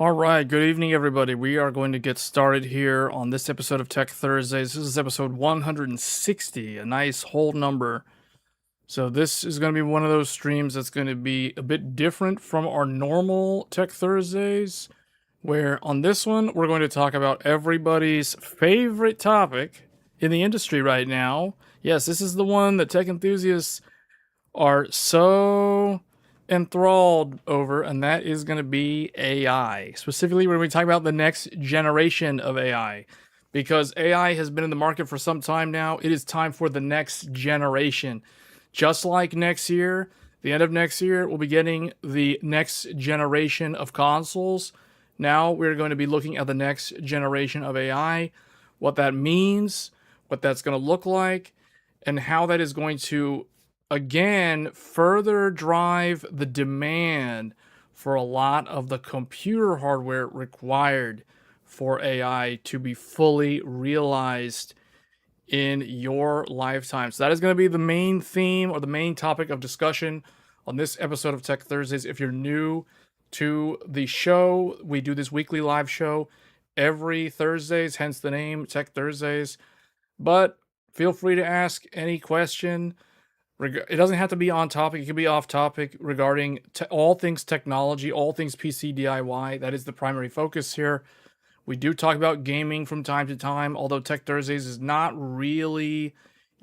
All right, good evening, everybody. We are going to get started here on this episode of Tech Thursdays. This is episode 160, a nice whole number. So this is going to be one of those streams that's going to be a bit different from our normal Tech Thursdays, where on this one, we're going to talk about everybody's favorite topic in the industry right now. Yes, this is the one that tech enthusiasts are so enthralled over, and that is going to be AI. Specifically, we're going to talk about the next generation of AI. Because AI has been in the market for some time now, it is time for the next generation. Just like next year, the end of next year, we'll be getting the next generation of consoles. Now we're going to be looking at the next generation of AI, what that means, what that's going to look like, and how that is going to again further drive the demand for a lot of the computer hardware required for AI to be fully realized in your lifetime. So that is going to be the main theme or the main topic of discussion on this episode of Tech Thursdays. If you're new to the show, we do this weekly live show every Thursdays, hence the name Tech Thursdays. But feel free to ask any question. It doesn't have to be on topic. It can be off topic regarding all things technology, all things PC DIY. That is the primary focus here. We do talk about gaming from time to time, although Tech Thursdays is not really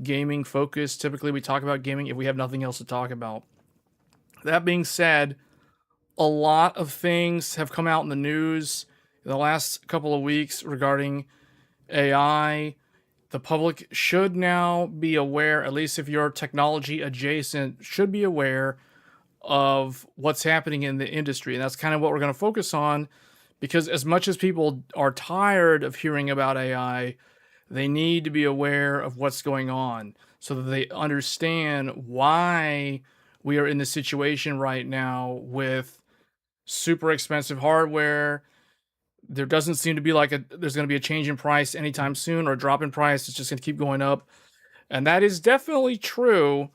gaming focused. Typically, we talk about gaming if we have nothing else to talk about. That being said, a lot of things have come out in the news in the last couple of weeks regarding AI. The public should now be aware, at least if you're technology adjacent, should be aware of what's happening in the industry. And that's kind of what we're going to focus on, because as much as people are tired of hearing about AI, they need to be aware of what's going on so that they understand why we are in the situation right now with super expensive hardware. There doesn't seem to be there's going to be a change in price anytime soon, or a drop in price. It's just going to keep going up. And that is definitely true.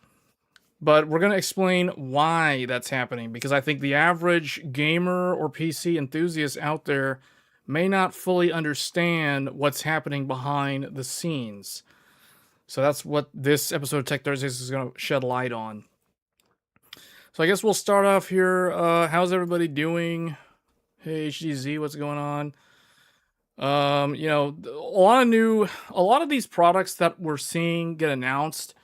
But we're going to explain why that's happening, because I think the average gamer or PC enthusiast out there may not fully understand what's happening behind the scenes. So that's what this episode of Tech Thursdays is going to shed light on. So I guess we'll start off here. How's everybody doing? Hey, HDZ, what's going on? A lot of these products that we're seeing get announced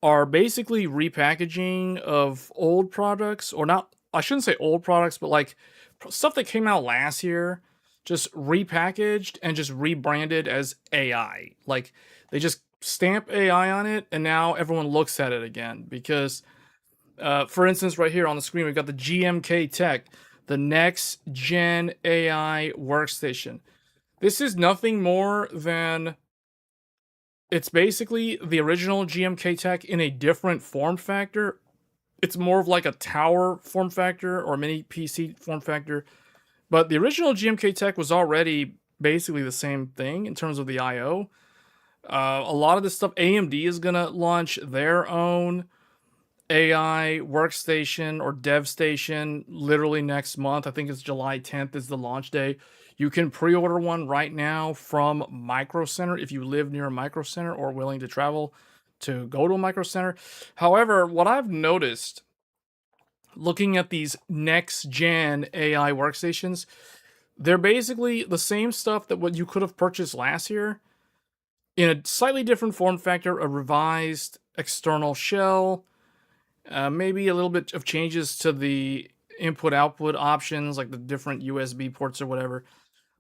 are basically repackaging of old products, or not, I shouldn't say old products, but like stuff that came out last year, just repackaged and just rebranded as AI. Like they just stamp AI on it, and now everyone looks at it again. Because, for instance, right here on the screen, we've got the GMK Tech, the next gen AI workstation. This is nothing more than, it's basically the original GMK Tech in a different form factor. It's more of like a tower form factor or mini PC form factor. But the original GMK Tech was already basically the same thing in terms of the I/O. A lot of this stuff, AMD is going to launch their own AI workstation or dev station literally next month. I think it's July 10th is the launch day. You can pre-order one right now from Micro Center if you live near a Micro Center or willing to travel to go to a Micro Center. However, what I've noticed looking at these next gen AI workstations, they're basically the same stuff that what you could have purchased last year in a slightly different form factor, a revised external shell, maybe a little bit of changes to the input-output options, like the different USB ports or whatever.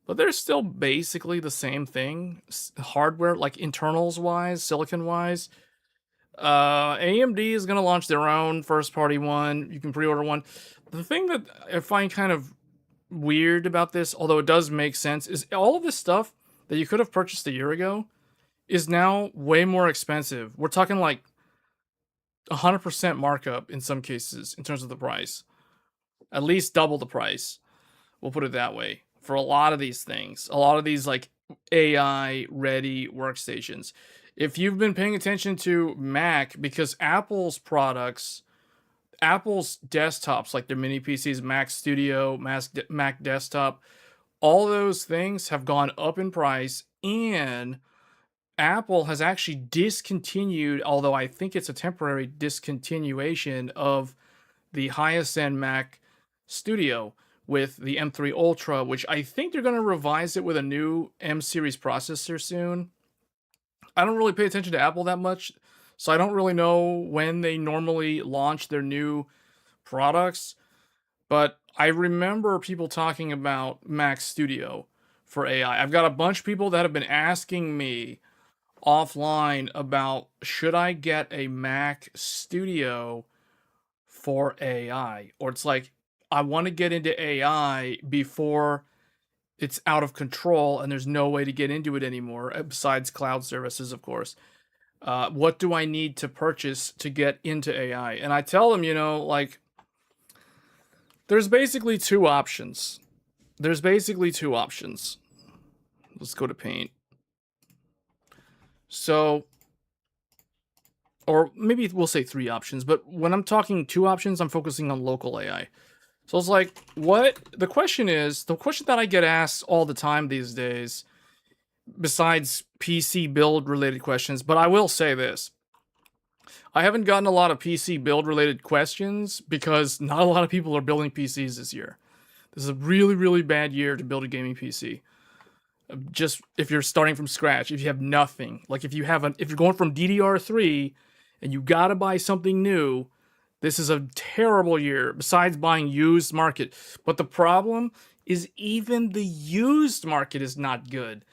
But they're still basically the same thing, hardware, like internals-wise, silicon-wise. AMD is going to launch their own first-party one. You can pre-order one. The thing that I find kind of weird about this, although it does make sense, is all of this stuff that you could have purchased a year ago is now way more expensive. We're talking like 100% markup in some cases in terms of the price. At least double the price. We'll put it that way. For a lot of these things, a lot of these like AI ready workstations. If you've been paying attention to Mac, because Apple's products, Apple's desktops, like their mini PCs, Mac Studio, Mac Desktop, all those things have gone up in price, and Apple has actually discontinued, although I think it's a temporary discontinuation of the highest end Mac Studio with the M3 Ultra, which I think they're going to revise it with a new M series processor soon. I don't really pay attention to Apple that much, so I don't really know when they normally launch their new products, but I remember people talking about Mac Studio for AI. I've got a bunch of people that have been asking me offline about should I get a Mac Studio for AI, or it's like I want to get into AI before it's out of control and there's no way to get into it anymore besides cloud services, of course. What do I need to purchase to get into AI? And I tell them, like, there's basically two options. Let's go to Paint. So, or maybe we'll say three options, but when I'm talking two options, I'm focusing on local AI. So it's like, the question that I get asked all the time these days, besides PC build related questions, but I will say this. I haven't gotten a lot of PC build related questions because not a lot of people are building PCs this year. This is a really, really bad year to build a gaming PC. Just if you're starting from scratch, if you have nothing, like if you're going from DDR3 and you gotta buy something new, this is a terrible year, besides buying used market. But the problem is even the used market is not good.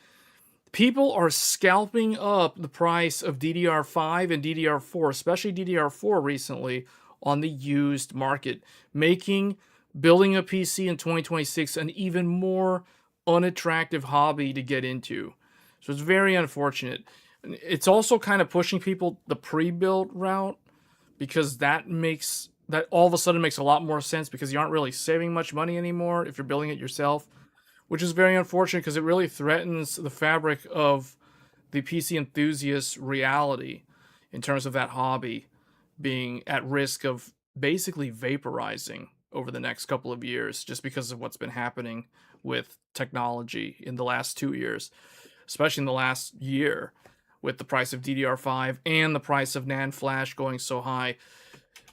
People are scalping up the price of DDR5 and DDR4, especially DDR4 recently, on the used market, making building a PC in 2026 an even more unattractive hobby to get into. So it's very unfortunate. It's also kind of pushing people the pre-built route, because that all of a sudden makes a lot more sense because you aren't really saving much money anymore if you're building it yourself, which is very unfortunate because it really threatens the fabric of the PC enthusiast reality in terms of that hobby being at risk of basically vaporizing over the next couple of years just because of what's been happening with technology in the last 2 years, especially in the last year with the price of DDR5 and the price of NAND flash going so high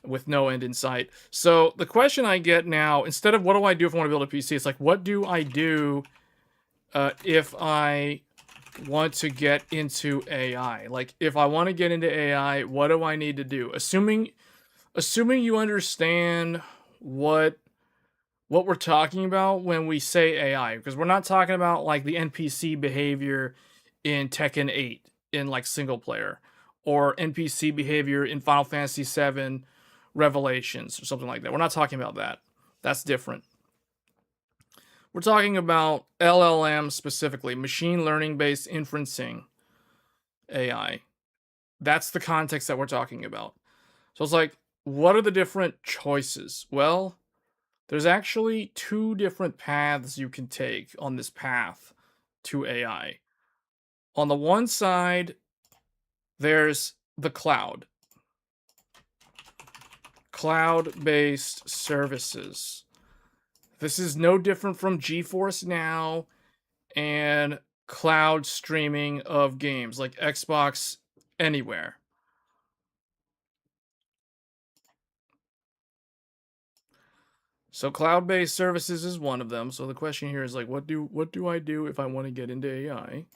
with no end in sight. So the question I get now, instead of what do I do if I want to build a PC, it's like, what do I do if I want to get into AI? Like, if I want to get into AI, what do I need to do? Assuming you understand what we're talking about when we say AI, because we're not talking about like the NPC behavior in Tekken 8 in like single player, or NPC behavior in Final Fantasy 7 Revelations or something like that. We're not talking about that. That's different. We're talking about LLM specifically, machine learning based inferencing AI. That's the context that we're talking about. So it's like, what are the different choices? Well, there's actually two different paths you can take on this path to AI. On the one side, there's the cloud-based services. This is no different from GeForce Now and cloud streaming of games like Xbox Anywhere. So cloud-based services is one of them. So the question here is like, what do I do if I want to get into AI?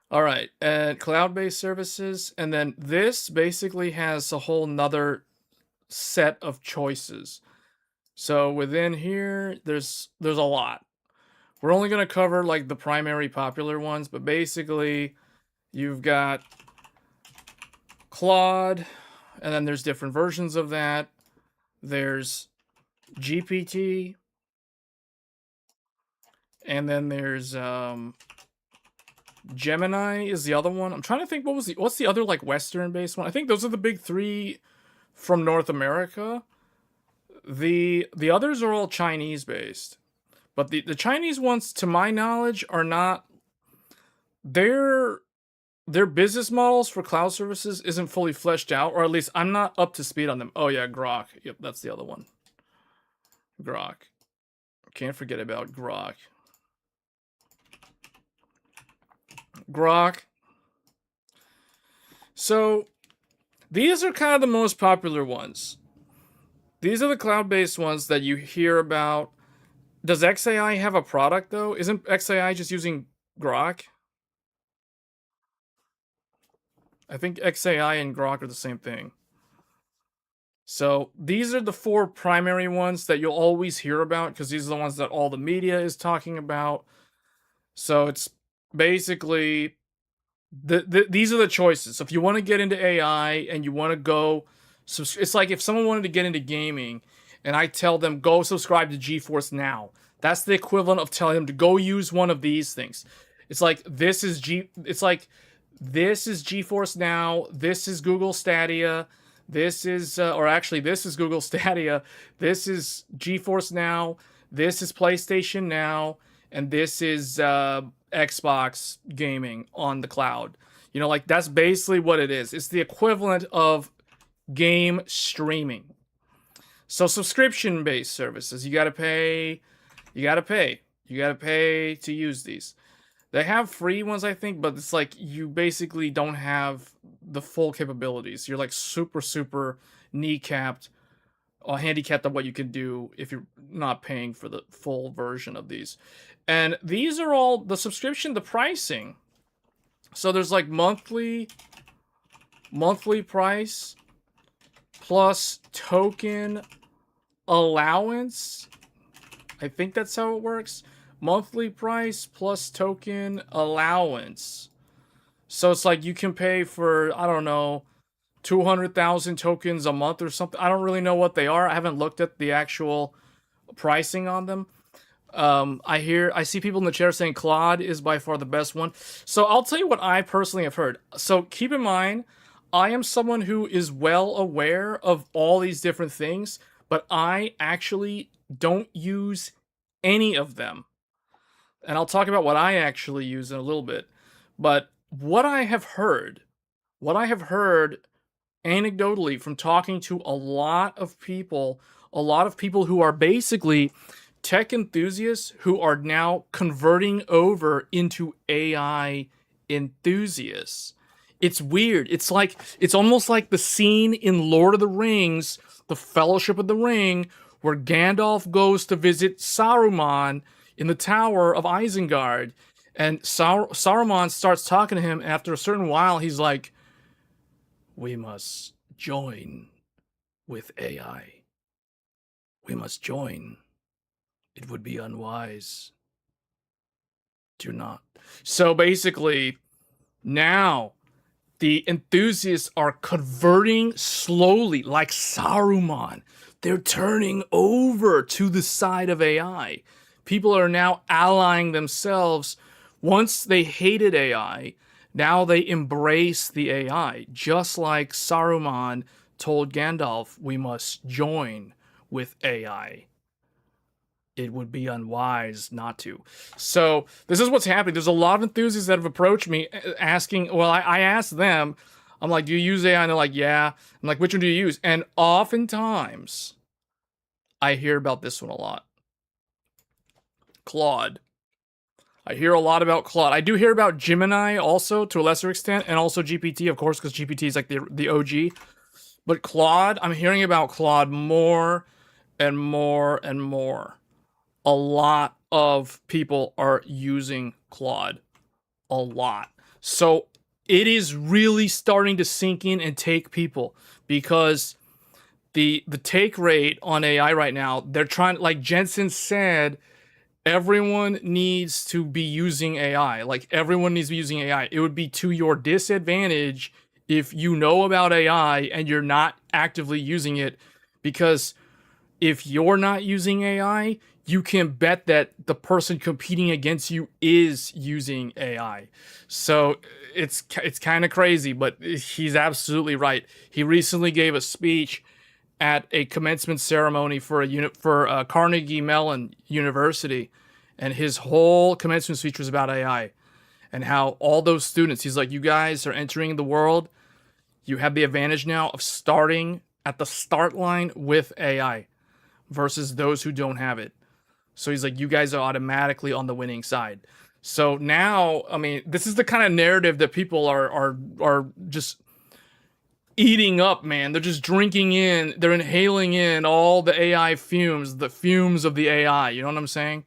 All right, and cloud-based services, and then this basically has a whole nother set of choices. So within here, there's a lot. We're only going to cover like the primary popular ones, but basically you've got Claude, and then there's different versions of that. There's GPT, and then there's Gemini is the other one. I'm trying to think what's the other like Western based one. I think those are the big three from North America. The others are all Chinese based. But the Chinese ones, to my knowledge, are not. They're their business models for cloud services isn't fully fleshed out, or at least I'm not up to speed on them. Oh yeah, Grok. Yep, that's the other one. Grok. Can't forget about Grok. Grok. So these are kind of the most popular ones. These are the cloud-based ones that you hear about. Does XAI have a product though? Isn't XAI just using Grok? I think XAI and Grok are the same thing. So these are the 4 primary ones that you'll always hear about because these are the ones that all the media is talking about. So it's basically these are the choices. So if you want to get into AI and you want to go, it's like if someone wanted to get into gaming and I tell them go subscribe to GeForce Now. That's the equivalent of telling them to go use one of these things. It's like this is GeForce Now. This is Google Stadia. This is this is Google Stadia. This is GeForce Now. This is PlayStation Now, and this is Xbox gaming on the cloud. You know, like that's basically what it is. It's the equivalent of game streaming. So subscription-based services, you gotta pay. You gotta pay to use these. They have free ones, I think, but it's like you basically don't have the full capabilities. You're like super kneecapped or handicapped on what you can do if you're not paying for the full version of these. And these are all the subscription, the pricing. So there's like monthly price plus token allowance. I think that's how it works. Monthly price plus token allowance. So it's like you can pay for, I don't know, 200,000 tokens a month or something. I don't really know what they are. I haven't looked at the actual pricing on them. I see people in the chat saying Claude is by far the best one. So I'll tell you what I personally have heard. So keep in mind, I am someone who is well aware of all these different things, but I actually don't use any of them. And I'll talk about what I actually use in a little bit. But what I have heard anecdotally from talking to a lot of people who are basically tech enthusiasts who are now converting over into AI enthusiasts. It's weird. It's almost like the scene in Lord of the Rings, The Fellowship of the Ring, where Gandalf goes to visit Saruman in the Tower of Isengard, and Saruman starts talking to him. After a certain while, he's like, "We must join with AI. We must join. It would be unwise to not." So basically, now the enthusiasts are converting slowly, like Saruman. They're turning over to the side of AI. People are now allying themselves. Once they hated AI, now they embrace the AI, just like Saruman told Gandalf, "We must join with AI. It would be unwise not to." So this is what's happening. There's a lot of enthusiasts that have approached me asking, well, I asked them, I'm like, "Do you use AI?" And they're like, "Yeah." I'm like, "Which one do you use?" And oftentimes I hear about this one a lot. Claude. I hear a lot about Claude. I do hear about Gemini also to a lesser extent, and also GPT, of course, because GPT is like the OG. But Claude, I'm hearing about Claude more and more and more. A lot of people are using Claude. A lot. So it is really starting to sink in and take people, because the take rate on AI right now, they're trying, like Jensen said, everyone needs to be using AI. Like everyone needs to be using AI. It would be to your disadvantage if you know about AI and you're not actively using it, because if you're not using AI, you can bet that the person competing against you is using AI. So it's kind of crazy, but he's absolutely right. He recently gave a speech at a commencement ceremony for Carnegie Mellon University, and his whole commencement speech was about AI. and how all those students, he's like, you guys are entering the world. You have the advantage now of starting at the start line with AI versus those who don't have it. So he's like, you guys are automatically on the winning side. So now, I mean, this is the kind of narrative that people are just eating up, man. They're just drinking in, they're inhaling in all the AI fumes, the fumes of the AI. You know what I'm saying?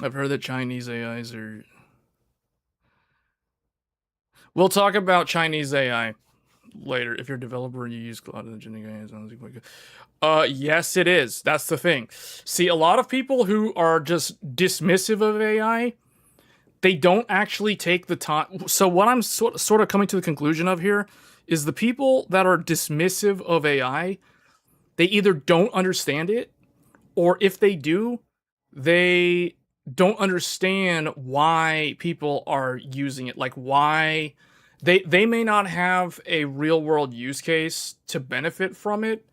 I've heard that Chinese AIs are. We'll talk about Chinese AI later. If you're a developer and you use cloud agentic AI, it sounds like quite good. Yes, it is. That's the thing. See, a lot of people who are just dismissive of AI, they don't actually take the time. So what I'm sort of coming to the conclusion of here is the people that are dismissive of AI, they either don't understand it, or if they do, they don't understand why people are using it. Like why they may not have a real world use case to benefit from it.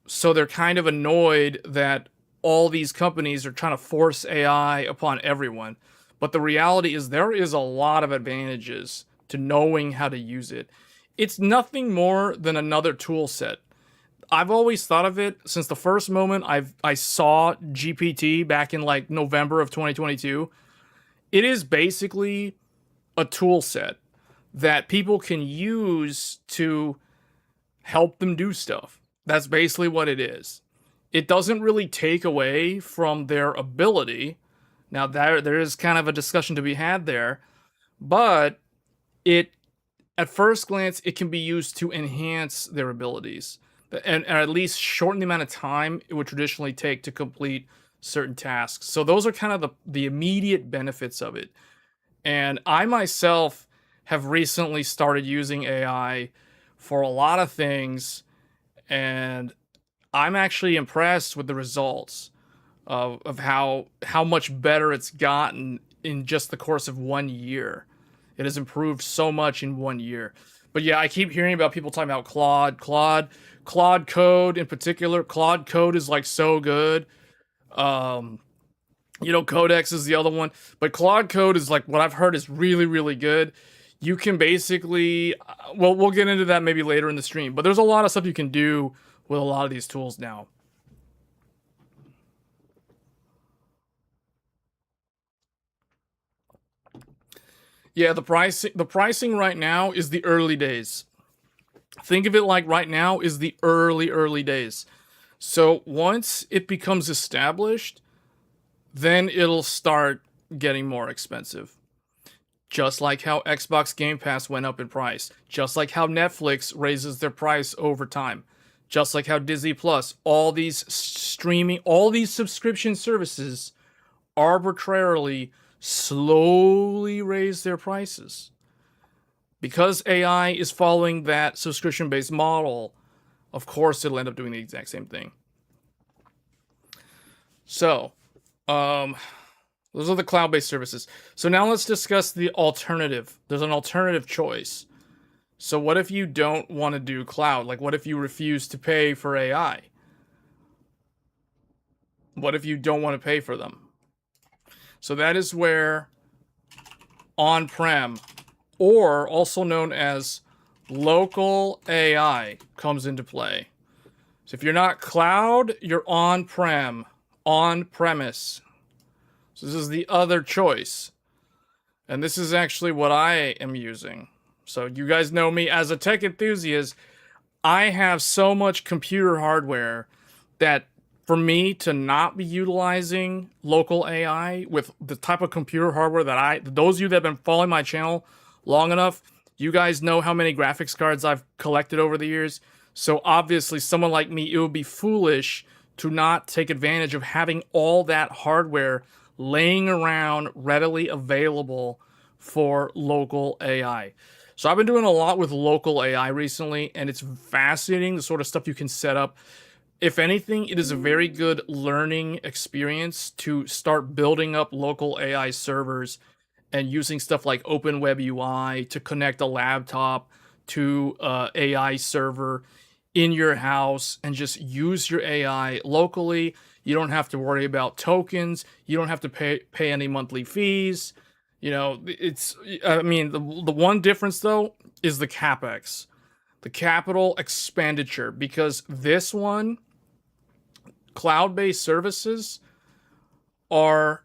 So they're kind of annoyed that all these companies are trying to force AI upon everyone. But the reality is there is a lot of advantages to knowing how to use it. It's nothing more than another tool set. I've always thought of it since the first moment I saw GPT back in like November of 2022. It is basically a tool set that people can use to help them do stuff. That's basically what it is. It doesn't really take away from their ability. Now there is kind of a discussion to be had there, but it at first glance it can be used to enhance their abilities and at least shorten the amount of time it would traditionally take to complete certain tasks. So those are kind of the immediate benefits of it. And I myself have recently started using AI for a lot of things, and I'm actually impressed with the results of how much better it's gotten in just the course of 1 year. It has improved so much in 1 year. But yeah, I keep hearing about people talking about Claude Code in particular. Claude Code is like so good. Codex is the other one, but Claude Code is like what I've heard is really, really good. You can basically, well, we'll get into that maybe later in the stream, but there's a lot of stuff you can do with a lot of these tools now. Yeah, the pricing right now is the early days. Think of it like right now is the early days. So once it becomes established, then it'll start getting more expensive. Just like how Xbox Game Pass went up in price, just like how Netflix raises their price over time, just like how Disney Plus, all these streaming, all these subscription services arbitrarily slowly raise their prices. Because AI is following that subscription based model, of course it'll end up doing the exact same thing. So, those are the cloud-based services. So now let's discuss the alternative. There's an alternative choice. So what if you don't want to do cloud? Like what if you refuse to pay for AI? What if you don't want to pay for them? So that is where on-prem, or also known as local AI, comes into play. So if you're not cloud, you're on-prem, on-premise. So this is the other choice. And this is actually what I am using. So you guys know me as a tech enthusiast. I have so much computer hardware that for me to not be utilizing local AI with the type of computer hardware that those of you that have been following my channel long enough, you guys know how many graphics cards I've collected over the years. So obviously someone like me, it would be foolish to not take advantage of having all that hardware laying around readily available for local AI. So I've been doing a lot with local AI recently, and it's fascinating the sort of stuff you can set up. If anything, it is a very good learning experience to start building up local AI servers and using stuff like OpenWeb UI to connect a laptop to AI server. in your house and just use your AI locally. You don't have to worry about tokens. You don't have to pay any monthly fees. You know, it's, I mean, the one difference though is the capex, the capital expenditure, because this one, cloud-based services are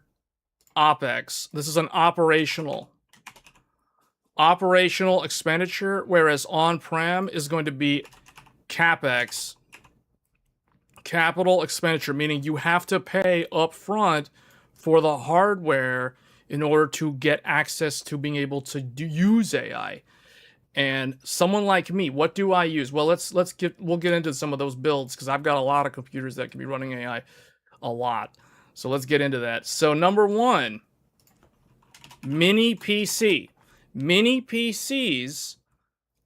OpEx. This is an operational expenditure, whereas on-prem is going to be CapEx, capital expenditure, meaning you have to pay upfront for the hardware in order to get access to being able to use AI. And someone like me, what do I use? Well, we'll get into some of those builds because I've got a lot of computers that can be running AI a lot. So let's get into that. So number one, mini PC. Mini PCs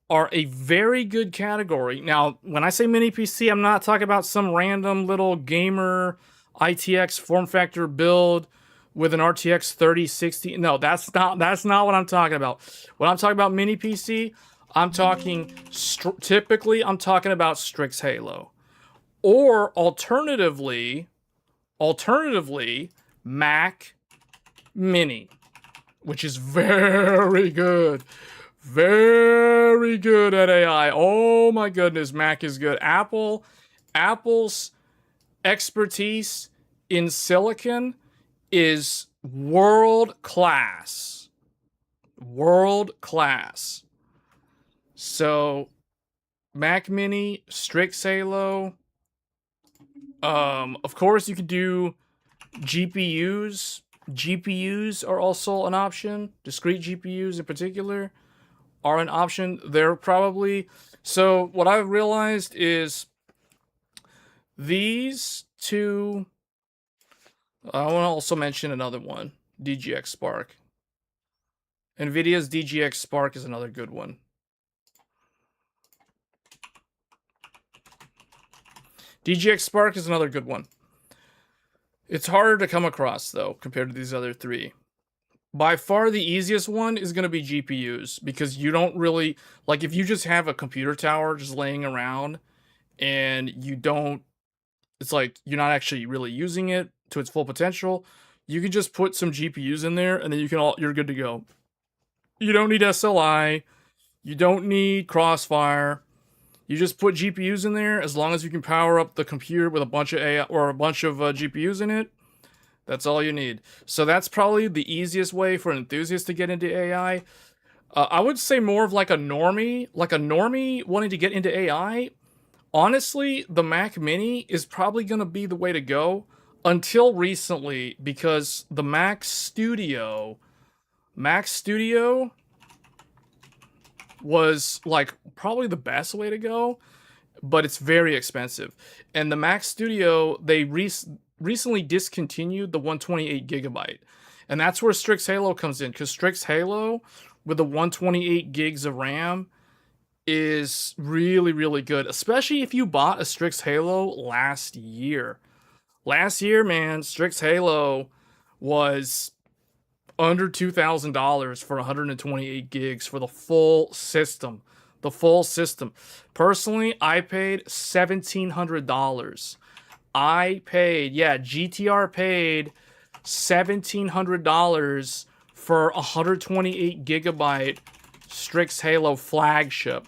are a very good category. Now, when I say mini PC, I'm not talking about some random little gamer ITX form factor build with an RTX 3060. No, that's not what I'm talking about. When I'm talking about mini PC, I'm talking typically I'm talking about Strix Halo, or alternatively Mac Mini, which is very good. Very good at AI. Oh my goodness, Mac is good. Apple's expertise in silicon is world class. World class. So, Mac Mini, Strix Halo. Of course, you could do GPUs. GPUs are also an option. Discrete GPUs in particular are an option. They're probably... So what I've realized is these two... I want to also mention another one. DGX Spark. NVIDIA's DGX Spark is another good one. DGX Spark is another good one. It's harder to come across, though, compared to these other three. By far the easiest one is going to be GPUs, because you don't really... Like, if you just have a computer tower just laying around, and you don't... It's like, you're not actually really using it to its full potential, you can just put some GPUs in there, and then you're good to go. You don't need SLI. You don't need Crossfire. You just put GPUs in there. As long as you can power up the computer with a bunch of AI or a bunch of GPUs in it, that's all you need. So that's probably the easiest way for an enthusiast to get into AI. I would say more of like a normie wanting to get into AI. Honestly, the Mac Mini is probably going to be the way to go until recently, because the Mac Studio was like probably the best way to go, but it's very expensive. And the Mac Studio, they recently discontinued the 128 gigabyte. And that's where Strix Halo comes in, because Strix Halo with the 128 gigs of RAM is really, really good, especially if you bought a Strix Halo last year. Last year, man, Strix Halo was under $2,000 for 128 gigs for the full system. The full system. Personally, I paid $1,700. GTR paid $1,700 for 128 gigabyte Strix Halo flagship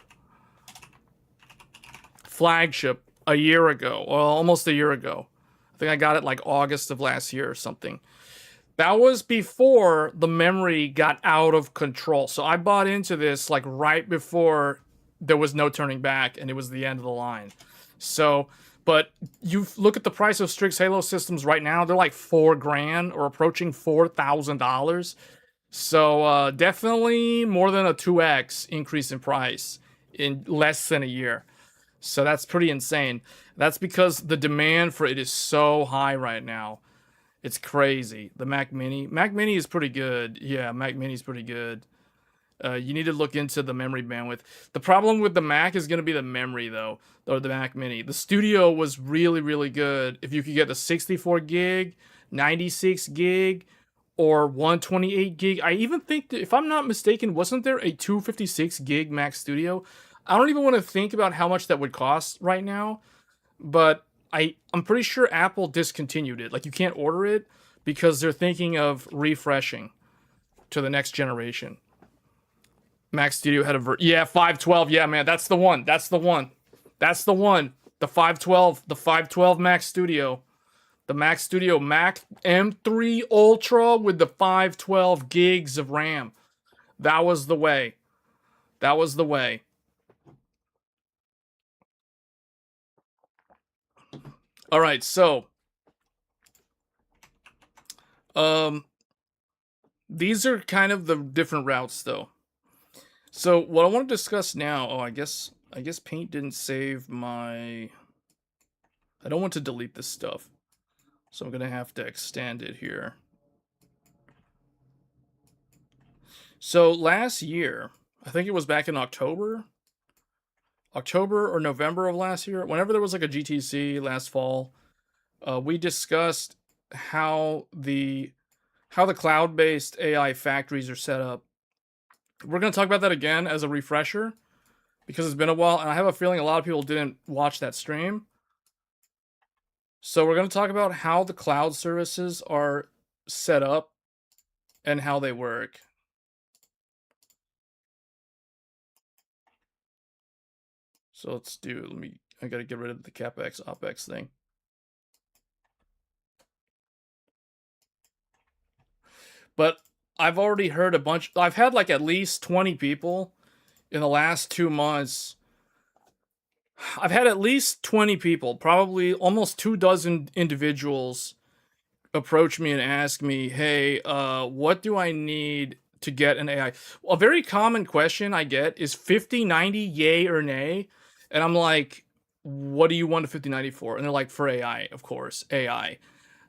a year ago, well, almost a year ago. I think I got it like August of last year or something. That was before the memory got out of control. So I bought into this like right before there was no turning back and it was the end of the line. So, but you look at the price of Strix Halo systems right now, they're like $4,000 or approaching $4,000. So definitely more than a 2x increase in price in less than a year. So that's pretty insane. That's because the demand for it is so high right now. It's crazy. The Mac Mini is pretty good. Yeah, Mac Mini is pretty good. You need to look into the memory bandwidth. The problem with the Mac is going to be the memory, though, or the Mac Mini. The Studio was really, really good. If you could get the 64 gig, 96 gig, or 128 gig. I even think that, if I'm not mistaken, wasn't there a 256 gig Mac Studio? I don't even want to think about how much that would cost right now, but I'm pretty sure Apple discontinued it. Like you can't order it because they're thinking of refreshing to the next generation. Mac Studio had a yeah, 512. Yeah, man, that's the one. That's the one. That's the one. The 512, the 512 Mac Studio. The Mac Studio Mac M3 Ultra with the 512 gigs of RAM. That was the way. That was the way. All right, so um these are kind of the different routes though. So what I want to discuss now, I guess Paint didn't save my I don't want to delete this stuff. So I'm going to have to extend it here. So last year, I think it was back in October or November of last year, whenever there was like a GTC last fall, we discussed how the cloud-based AI factories are set up. We're going to talk about that again as a refresher because it's been a while, and I have a feeling a lot of people didn't watch that stream. So we're going to talk about how the cloud services are set up and how they work. So let's do, I got to get rid of the CapEx, OpEx thing. But I've already heard I've had like at least 20 people in the last 2 months. I've had at least 20 people, probably almost 24 individuals approach me and ask me, hey, what do I need to get an AI? A very common question I get is 5090 yay or nay? And I'm like, what do you want a 5090 for? And they're like, for AI, of course, AI.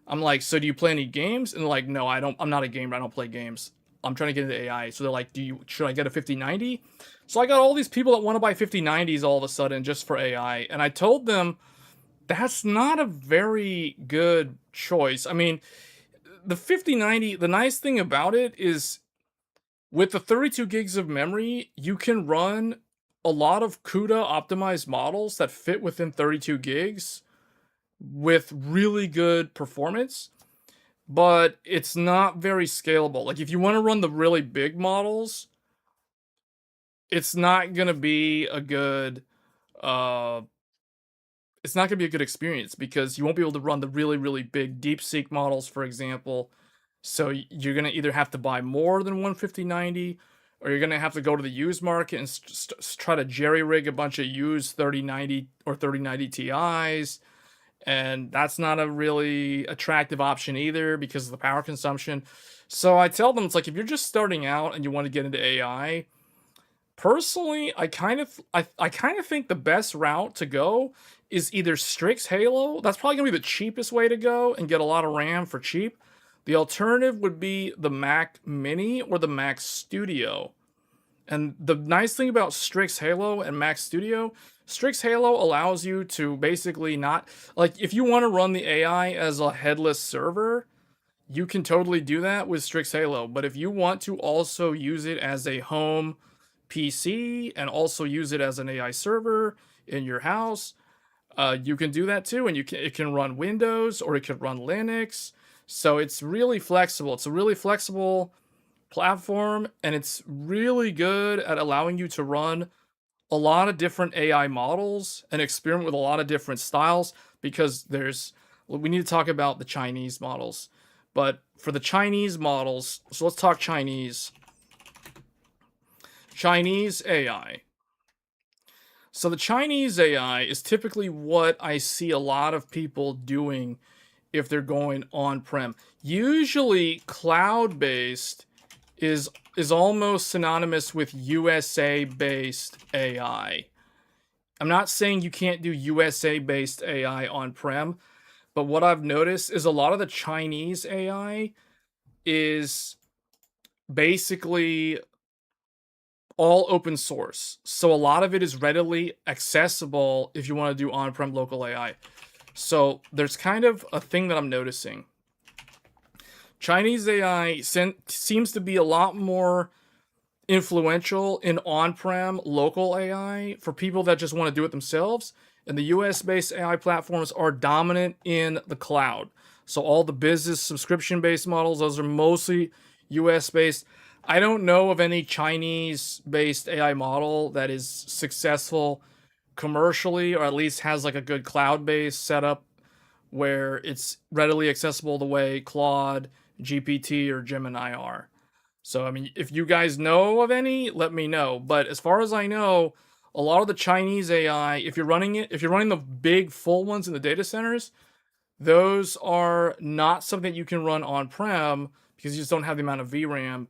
I'm like, so do you play any games? And they're like, no, I don't. I'm not a gamer. I don't play games. I'm trying to get into AI. So they're like, should I get a 5090? So I got all these people that want to buy 5090s all of a sudden just for AI. And I told them that's not a very good choice. I mean, the 5090, the nice thing about it is with the 32 gigs of memory, you can run a lot of CUDA optimized models that fit within 32 gigs with really good performance, but it's not very scalable. Like if you want to run the really big models, it's not going to be a good experience because you won't be able to run the really, really big DeepSeek models, for example. So you're going to either have to buy more than 15090 or you're going to have to go to the used market and try to jerry rig a bunch of used 3090 or 3090 Ti's. And that's not a really attractive option either because of the power consumption. So I tell them, it's like, if you're just starting out and you want to get into AI, personally, I kind of think the best route to go is either Strix Halo. That's probably gonna be the cheapest way to go and get a lot of RAM for cheap. The alternative would be the Mac Mini or the Mac Studio. And the nice thing about Strix Halo and Mac Studio, Strix Halo allows you to basically not, like, if you want to run the AI as a headless server, you can totally do that with Strix Halo. But if you want to also use it as a home PC and also use it as an AI server in your house, you can do that too. And it can run Windows or it could run Linux. So it's really flexible. It's a really flexible platform, and it's really good at allowing you to run a lot of different AI models and experiment with a lot of different styles because we need to talk about the Chinese models. But for the Chinese models, so let's talk Chinese AI. So the Chinese AI is typically what I see a lot of people doing if they're going on-prem. Usually cloud-based is almost synonymous with USA-based AI. I'm not saying you can't do USA-based AI on-prem, but what I've noticed is a lot of the Chinese AI is basically all open source. So a lot of it is readily accessible if you want to do on-prem local AI. So there's kind of a thing that I'm noticing. Chinese AI seems to be a lot more influential in on-prem local AI for people that just want to do it themselves. And the US-based AI platforms are dominant in the cloud. So all the business subscription-based models, those are mostly US-based. I don't know of any Chinese-based AI model that is successful commercially, or at least has like a good cloud-based setup where it's readily accessible the way Claude, GPT, or Gemini are. So, I mean, if you guys know of any, let me know. But as far as I know, a lot of the Chinese AI, if you're running the big full ones in the data centers, those are not something that you can run on-prem because you just don't have the amount of VRAM.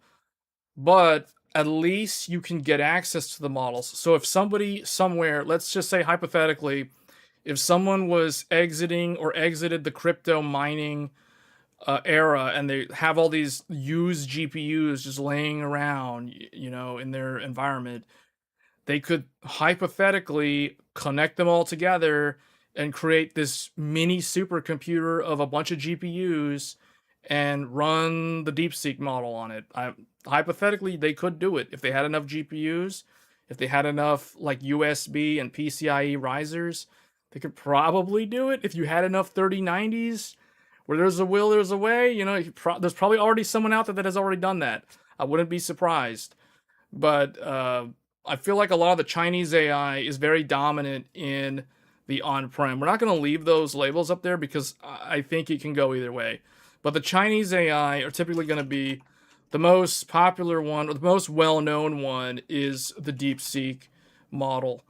But at least you can get access to the models. So if somebody somewhere, let's just say hypothetically, if someone was exited the crypto mining era and they have all these used GPUs just laying around, in their environment, they could hypothetically connect them all together and create this mini supercomputer of a bunch of GPUs and run the DeepSeek model on it. Hypothetically, they could do it if they had enough GPUs, if they had enough like USB and PCIe risers. They could probably do it if you had enough 3090s. Where there's a will, there's a way. There's probably already someone out there that has already done that. I wouldn't be surprised. But I feel like a lot of the Chinese AI is very dominant in the on-prem. We're not going to leave those labels up there because I think it can go either way. But the Chinese AI are typically going to be the most popular one, or the most well-known one, is the DeepSeek model.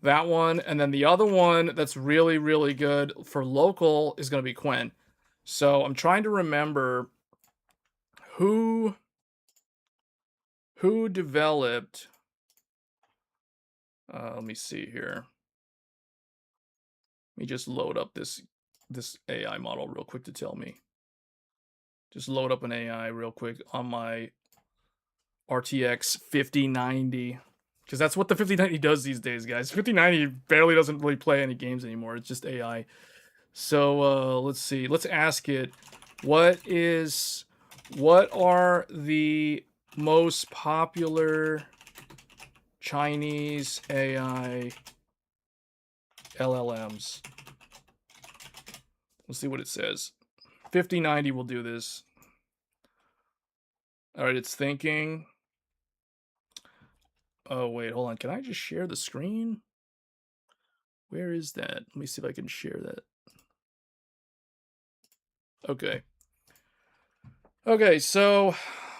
That one, and then the other one that's really, really good for local is going to be Qwen. So I'm trying to remember who developed. Let me see here. Let me just load up this AI model real quick to tell me. Just load up an AI real quick on my RTX 5090, because that's what the 5090 does these days, guys. 5090 barely doesn't really play any games anymore. It's just AI. So let's see. Let's ask it, what are the most popular Chinese AI LLMs? Let's see what it says. 5090 will do this. All right, it's thinking. Oh, wait, hold on. Can I just share the screen? Where is that? Let me see if I can share that. Okay. Okay, so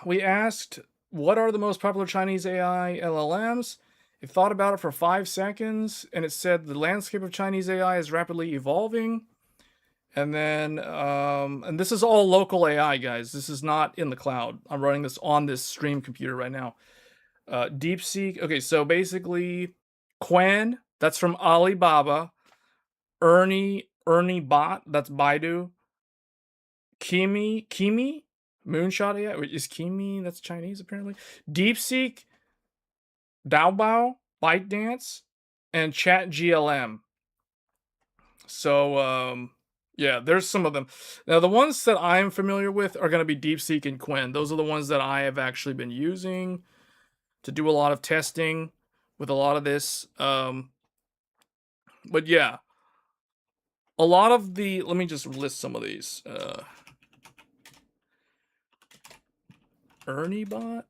we asked, what are the most popular Chinese AI LLMs? It thought about it for 5 seconds, and it said the landscape of Chinese AI is rapidly evolving. And then, and this is all local AI, guys. This is not in the cloud. I'm running this on this stream computer right now. DeepSeek. Okay, so basically, Qwen, that's from Alibaba. Ernie Bot, that's Baidu. Kimi, Moonshot AI. Wait, is Kimi, that's Chinese apparently. DeepSeek, Daobao, ByteDance, and ChatGLM. So, yeah, there's some of them. Now, the ones that I'm familiar with are going to be DeepSeek and Qwen. Those are the ones that I have actually been using to do a lot of testing with a lot of this. But yeah, a lot of the, let me just list some of these. Ernie Bot.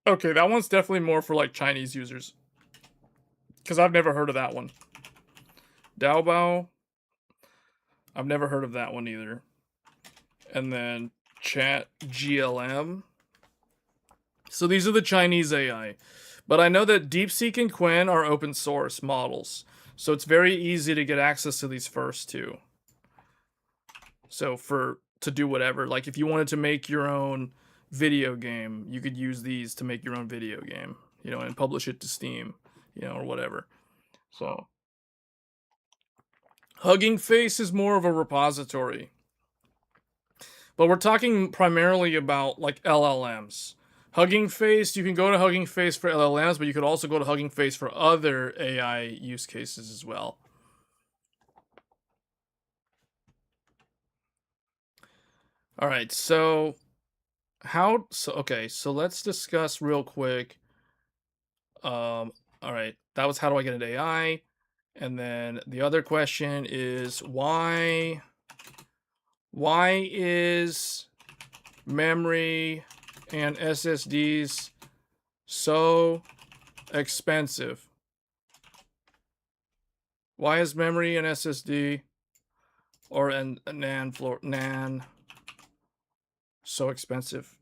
Okay, that one's definitely more for like Chinese users, because I've never heard of that one. Daobao, I've never heard of that one either. And then ChatGLM. So these are the Chinese AI. But I know that DeepSeek and Qwen are open source models. So it's very easy to get access to these first two. So to do whatever, like if you wanted to make your own video game, you could use these to make your own video game, and publish it to Steam, or whatever. So Hugging Face is more of a repository. But we're talking primarily about like LLMs. Hugging Face, you can go to Hugging Face for LLMs, but you could also go to Hugging Face for other AI use cases as well. All right, so Okay, so let's discuss real quick. All right, that was how do I get an AI? And then the other question is why is memory and SSDs so expensive? Why is memory and SSD or an NAND so expensive?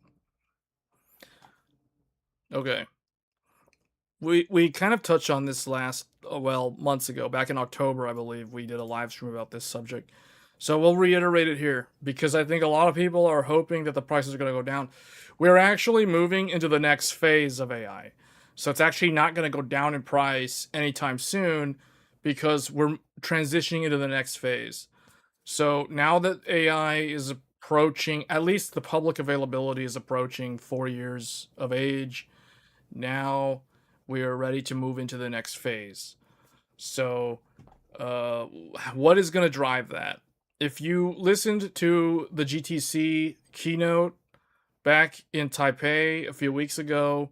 Okay. We kind of touched on this last months ago, back in October, I believe we did a live stream about this subject. So we'll reiterate it here because I think a lot of people are hoping that the prices are going to go down. We're actually moving into the next phase of AI. So it's actually not going to go down in price anytime soon because we're transitioning into the next phase. So now that AI is approaching, at least the public availability is approaching 4 years of age, now we are ready to move into the next phase. So, what is going to drive that? If you listened to the GTC keynote back in Taipei a few weeks ago,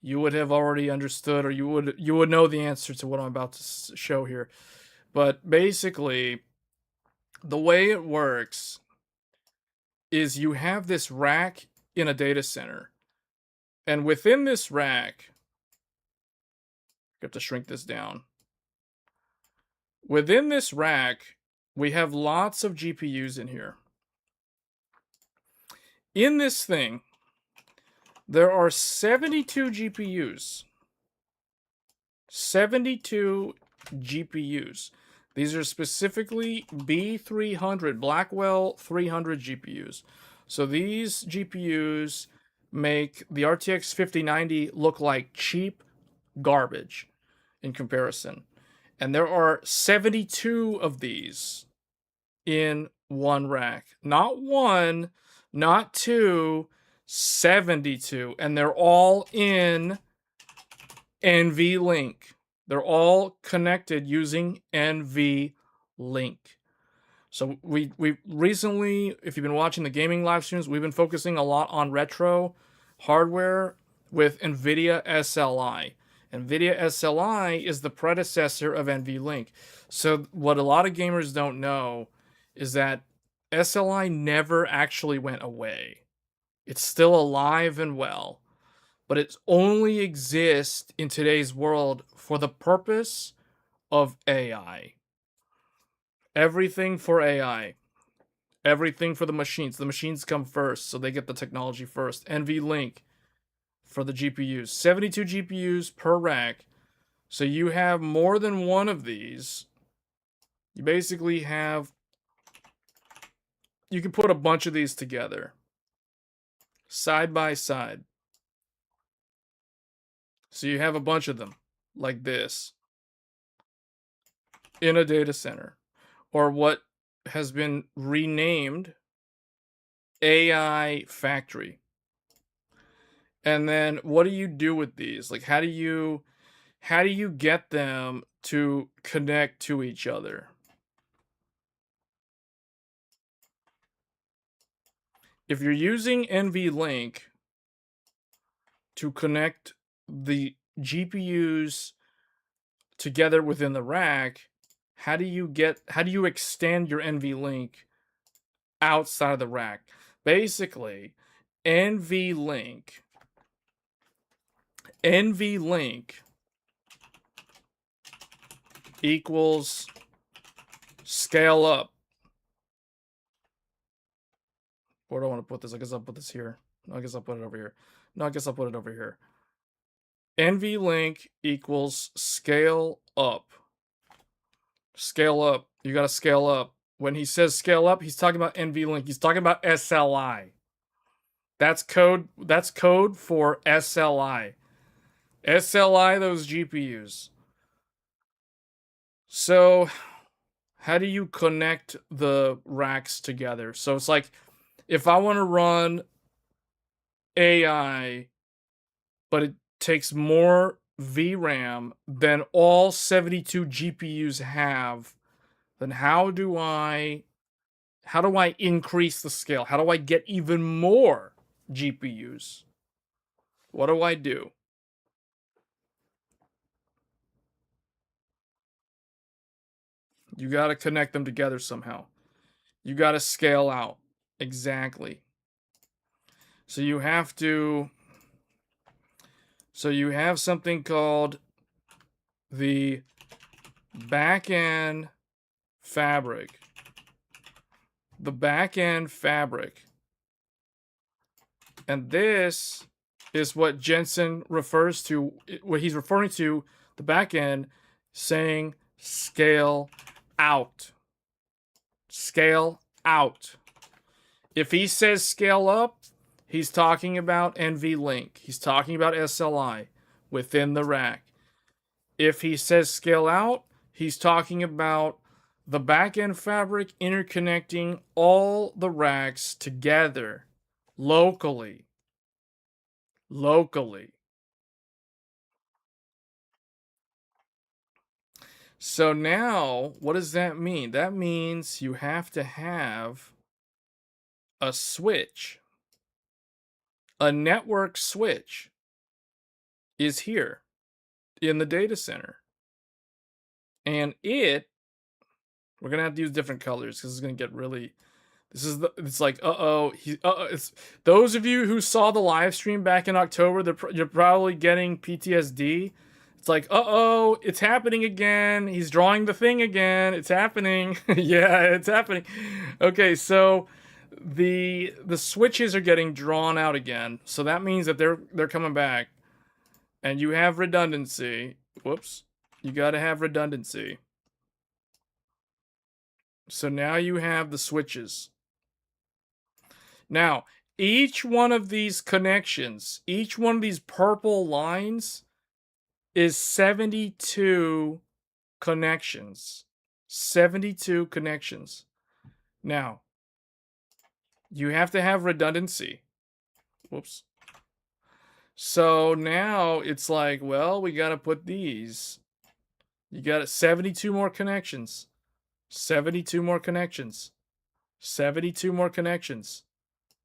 you would have already understood, or you would know the answer to what I'm about to show here. But basically, the way it works is you have this rack in a data center, and within this rack, you have to shrink this down. Within this rack, we have lots of GPUs in here. In this thing, there are 72 GPUs. 72 GPUs. These are specifically B300, Blackwell 300 GPUs. So these GPUs make the RTX 5090 look like cheap garbage in comparison. And there are 72 of these in one rack. Not one, not two, 72. And they're all in NVLink. They're all connected using NVLink. So we recently, if you've been watching the gaming live streams, we've been focusing a lot on retro hardware with NVIDIA SLI. NVIDIA SLI is the predecessor of NVLink. So what a lot of gamers don't know is that SLI never actually went away. It's still alive and well, but it only exists in today's world for the purpose of AI. Everything for AI. Everything for the machines. The machines come first, so they get the technology first. NVLink for the GPUs. 72 GPUs per rack. So you have more than one of these. You basically have... You can put a bunch of these together. Side by side. So you have a bunch of them. Like this. In a data center. Or what has been renamed AI Factory. And then what do you do with these? Like how do you get them to connect to each other? If you're using NVLink to connect the GPUs together within the rack, how do you extend your NVLink outside of the rack? Basically, NVLink equals scale up. Where do I want to put this? I guess I'll put this here. No, I guess I'll put it over here. No, I guess I'll put it over here. NVLink equals scale up. Scale up. You got to scale up. When he says scale up, he's talking about NVLink. He's talking about SLI. That's code for SLI. SLI those GPUs. So, how do you connect the racks together? So it's like, if I want to run AI, but it takes more VRAM than all 72 GPUs have, then how do I increase the scale? How do I get even more GPUs. What do I do? You got to connect them together somehow. You got to scale out. Exactly. So you have to. So you have something called the back-end fabric. The back-end fabric. And this is what Jensen refers to, what he's referring to, the back-end, saying scale out. Scale out. If he says scale up, he's talking about NVLink. He's talking about SLI within the rack. If he says scale out, he's talking about the back-end fabric interconnecting all the racks together locally. So now, what does that mean? That means you have to have a switch. A network switch is here in the data center. And we're going to have to use different colors because it's going to get really, it's like, it's those of you who saw the live stream back in October, you're probably getting PTSD. It's like, it's happening again. He's drawing the thing again. It's happening. Yeah, it's happening. Okay, so the switches are getting drawn out again. So that means that they're coming back. And you have redundancy. Whoops. You got to have redundancy. So now you have the switches. Now, each one of these connections, each one of these purple lines is 72 connections. 72 connections. Now, you have to have redundancy. Whoops. So now it's like, well, we got to put these. You got 72 more connections. 72 more connections. 72 more connections.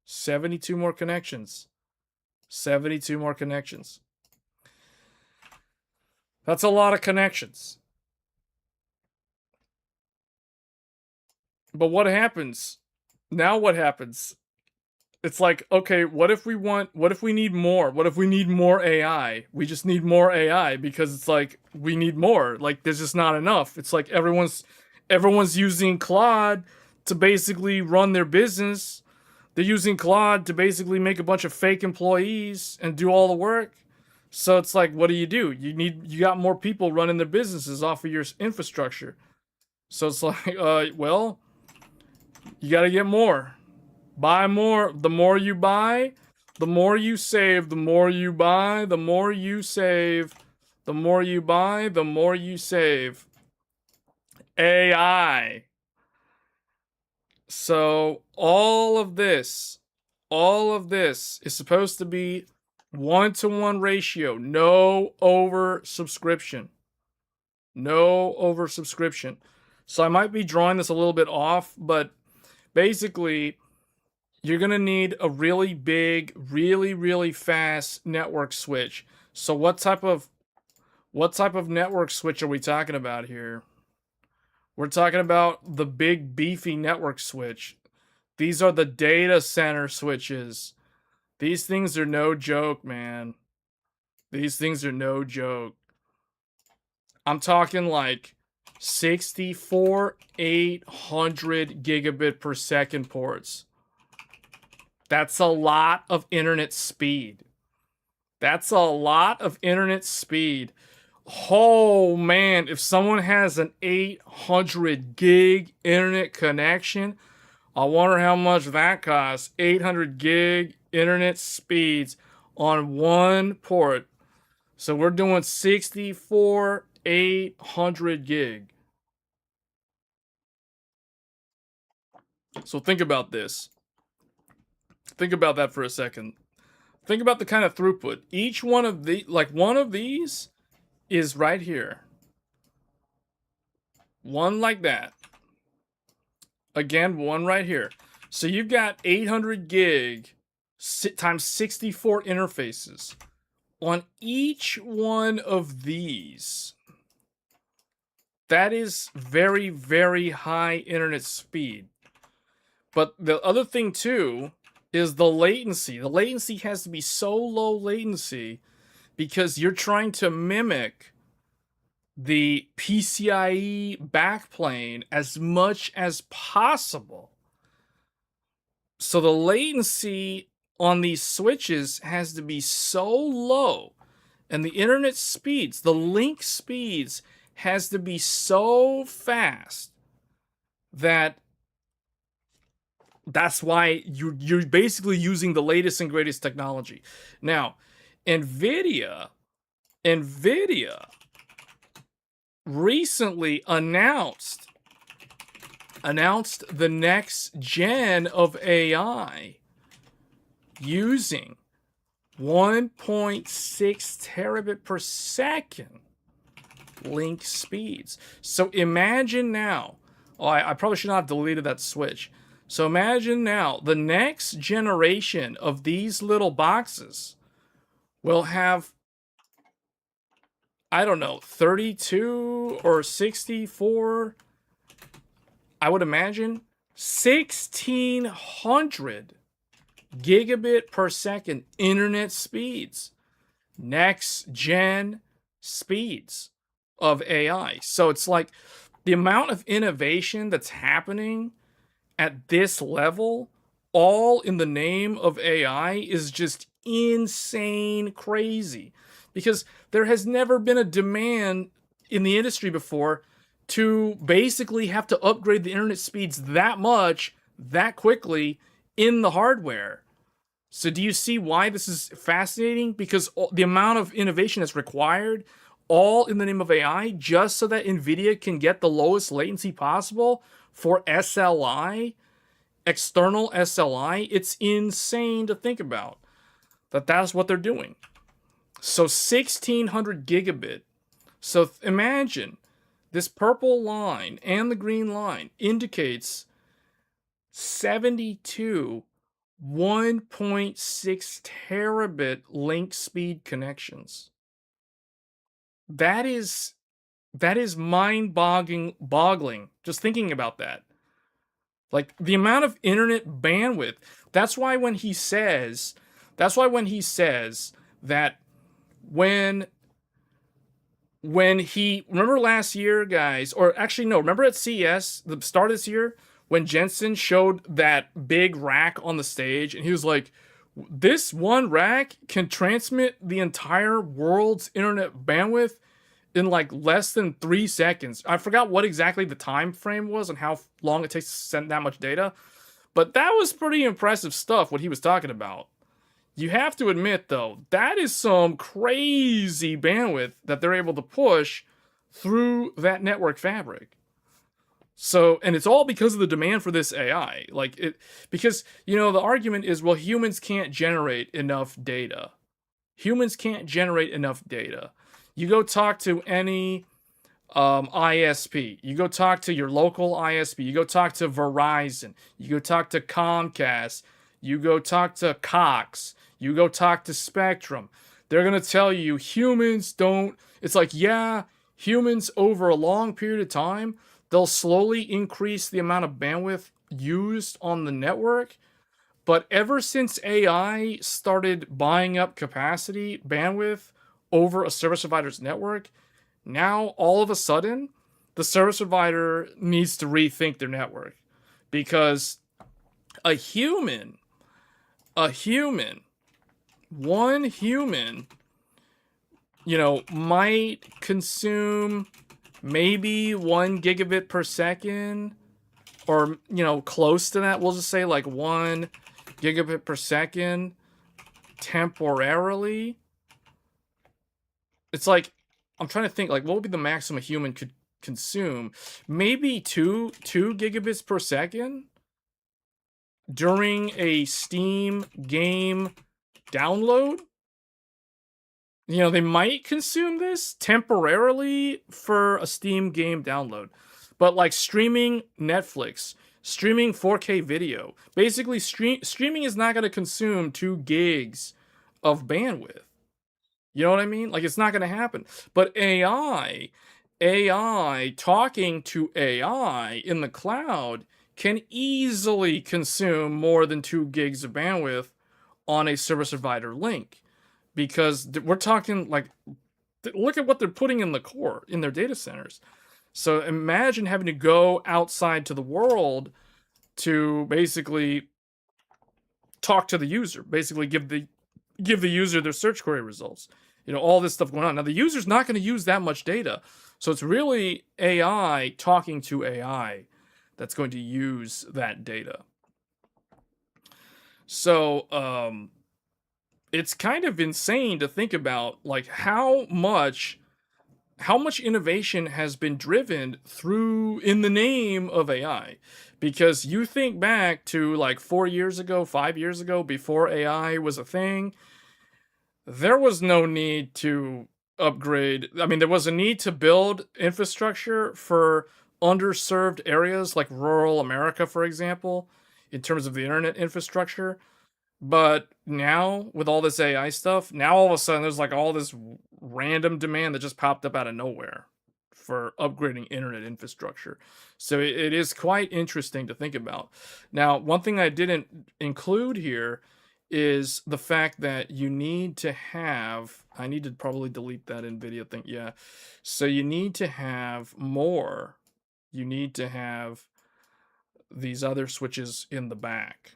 72 more connections. 72 more connections. That's a lot of connections. But what happens? Now what happens? It's like, okay, what if we need more? What if we need more AI? We just need more AI because it's like, we need more. Like, there's just not enough. It's like everyone's using Claude to basically run their business. They're using Claude to basically make a bunch of fake employees and do all the work. So it's like, what do? You got more people running their businesses off of your infrastructure. So it's like, well, you got to get more. Buy more. The more you buy, the more you save. The more you buy, the more you save. The more you buy, the more you save. AI. So all of this is supposed to be 1-to-1 ratio. No oversubscription. No oversubscription. So I might be drawing this a little bit off, but basically, you're going to need a really big, really fast network switch. So what type of network switch are we talking about here? We're talking about the big beefy network switch. These are the data center switches. These things are no joke, man. These things are no joke. I'm talking like 64 800 gigabit per second ports. That's a lot of internet speed. That's a lot of internet speed. Oh man, if someone has an 800 gig internet connection, I wonder how much that costs. 800 gig internet speeds on one port. So we're doing 64 800 gig. So think about this. Think about that for a second. Think about the kind of throughput. Each one of one of these is right here. One like that. Again, one right here. So you've got 800 gig times 64 interfaces. On each one of these, that is very, very high internet speed. But the other thing too is the latency. The latency has to be so low latency because you're trying to mimic the PCIe backplane as much as possible. So the latency on these switches has to be so low, and the internet speeds, the link speeds, has to be so fast that that's why you're basically using the latest and greatest technology. Now, nvidia recently announced the next gen of AI using 1.6 terabit per second link speeds. So imagine now, I probably should not have deleted that switch. So imagine now, the next generation of these little boxes will have, I don't know, 32 or 64, I would imagine, 1600 gigabit per second internet speeds. Next gen speeds of AI. So it's like the amount of innovation that's happening at this level, all in the name of AI, is just insane crazy. Because there has never been a demand in the industry before to basically have to upgrade the internet speeds that much, that quickly in the hardware. So do you see why this is fascinating? Because the amount of innovation that's required, all in the name of AI, just so that NVIDIA can get the lowest latency possible for SLI, external SLI, it's insane to think about that that's what they're doing. So 1600 gigabit. So imagine this purple line and the green line indicates 72 1.6 terabit link speed connections. That is mind-boggling just thinking about that. Like the amount of internet bandwidth. That's why when he says that when he, remember last year, guys, or actually no, remember at CES, the start of this year, when Jensen showed that big rack on the stage, and he was like, this one rack can transmit the entire world's internet bandwidth in like less than 3 seconds. I forgot what exactly the time frame was and how long it takes to send that much data, but that was pretty impressive stuff what he was talking about. You have to admit, though, that is some crazy bandwidth that they're able to push through that network fabric. So, and it's all because of the demand for this AI. Like it, because, you know, the argument is, well, humans can't generate enough data. Humans can't generate enough data. You go talk to any ISP. You go talk to your local ISP. You go talk to Verizon. You go talk to Comcast. You go talk to Cox. You go talk to Spectrum. They're going to tell you humans don't. It's like, yeah, humans over a long period of time, they'll slowly increase the amount of bandwidth used on the network. But ever since AI started buying up capacity, bandwidth over a service provider's network, now all of a sudden, the service provider needs to rethink their network. Because one human, you know, might consume maybe 1 gigabit per second, or, you know, close to that. We'll just say like 1 gigabit per second temporarily. It's like, I'm trying to think, like, what would be the maximum a human could consume? Maybe 2 gigabits per second during a Steam game download. You know, they might consume this temporarily for a Steam game download. But like streaming Netflix, streaming 4K video. Basically, streaming is not going to consume 2 gigs of bandwidth. You know what I mean? Like, it's not going to happen. But AI talking to AI in the cloud can easily consume more than 2 gigs of bandwidth on a service provider link, because we're talking like, look at what they're putting in the core in their data centers. So imagine having to go outside to the world to basically talk to the user, basically give the user their search query results. You know, all this stuff going on. Now the user's not going to use that much data. So it's really AI talking to AI that's going to use that data. So it's kind of insane to think about, like, how much innovation has been driven through in the name of AI. Because you think back to like 4 years ago, 5 years ago, before AI was a thing, there was no need to upgrade. I mean, there was a need to build infrastructure for underserved areas like rural America, for example, in terms of the internet infrastructure. But now, with all this AI stuff, now all of a sudden there's like all this random demand that just popped up out of nowhere for upgrading internet infrastructure. So it is quite interesting to think about. Now, one thing I didn't include here is the fact that you need to have, I need to probably delete that NVIDIA thing. Yeah. So you need to have more. You need to have these other switches in the back.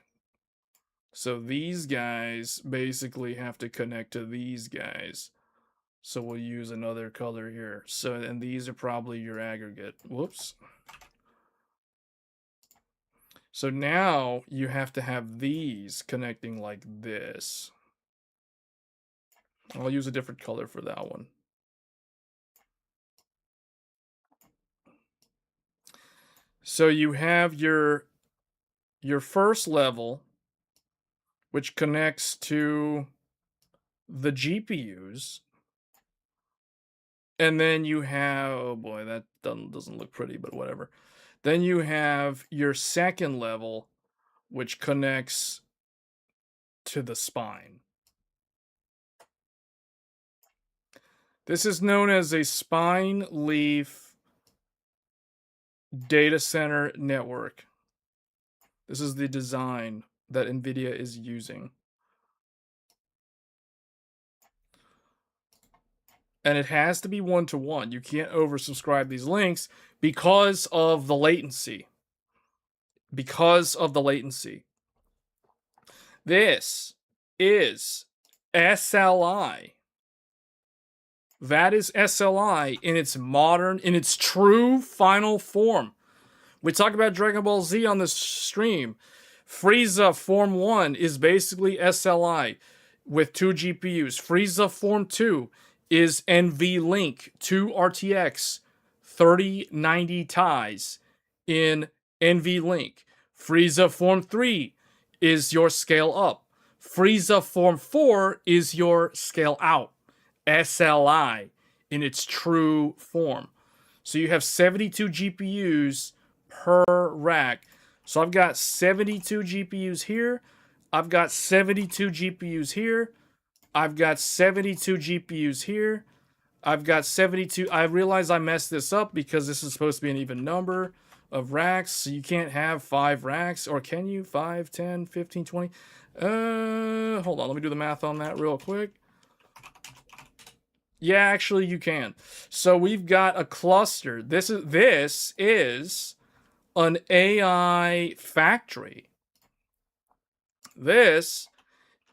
So these guys basically have to connect to these guys. So we'll use another color here. So, and these are probably your aggregate. Whoops. So now you have to have these connecting like this. I'll use a different color for that one. So you have your first level, which connects to the GPUs. And then you have, oh boy, that doesn't look pretty, but whatever. Then you have your second level, which connects to the spine. This is known as a spine leaf data center network. This is the design that NVIDIA is using. And it has to be one-to-one. You can't oversubscribe these links because of the latency. Because of the latency. This is SLI. That is SLI in its modern, in its true final form. We talk about Dragon Ball Z on this stream. Frieza Form 1 is basically SLI with 2 GPUs. Frieza Form 2 is NVLink 2 RTX 3090 ties in NVLink. Frieza Form 3 is your scale up. Frieza Form 4 is your scale out. SLI in its true form. So you have 72 GPUs per rack. So I've got 72 GPUs here. I've got 72 GPUs here. I've got 72 GPUs here. I've got 72. I realize I messed this up because this is supposed to be an even number of racks. So you can't have 5 racks. Or can you? 5, 10, 15, 20? Hold on. Let me do the math on that real quick. Yeah, actually you can. So we've got a cluster. This is an AI factory. This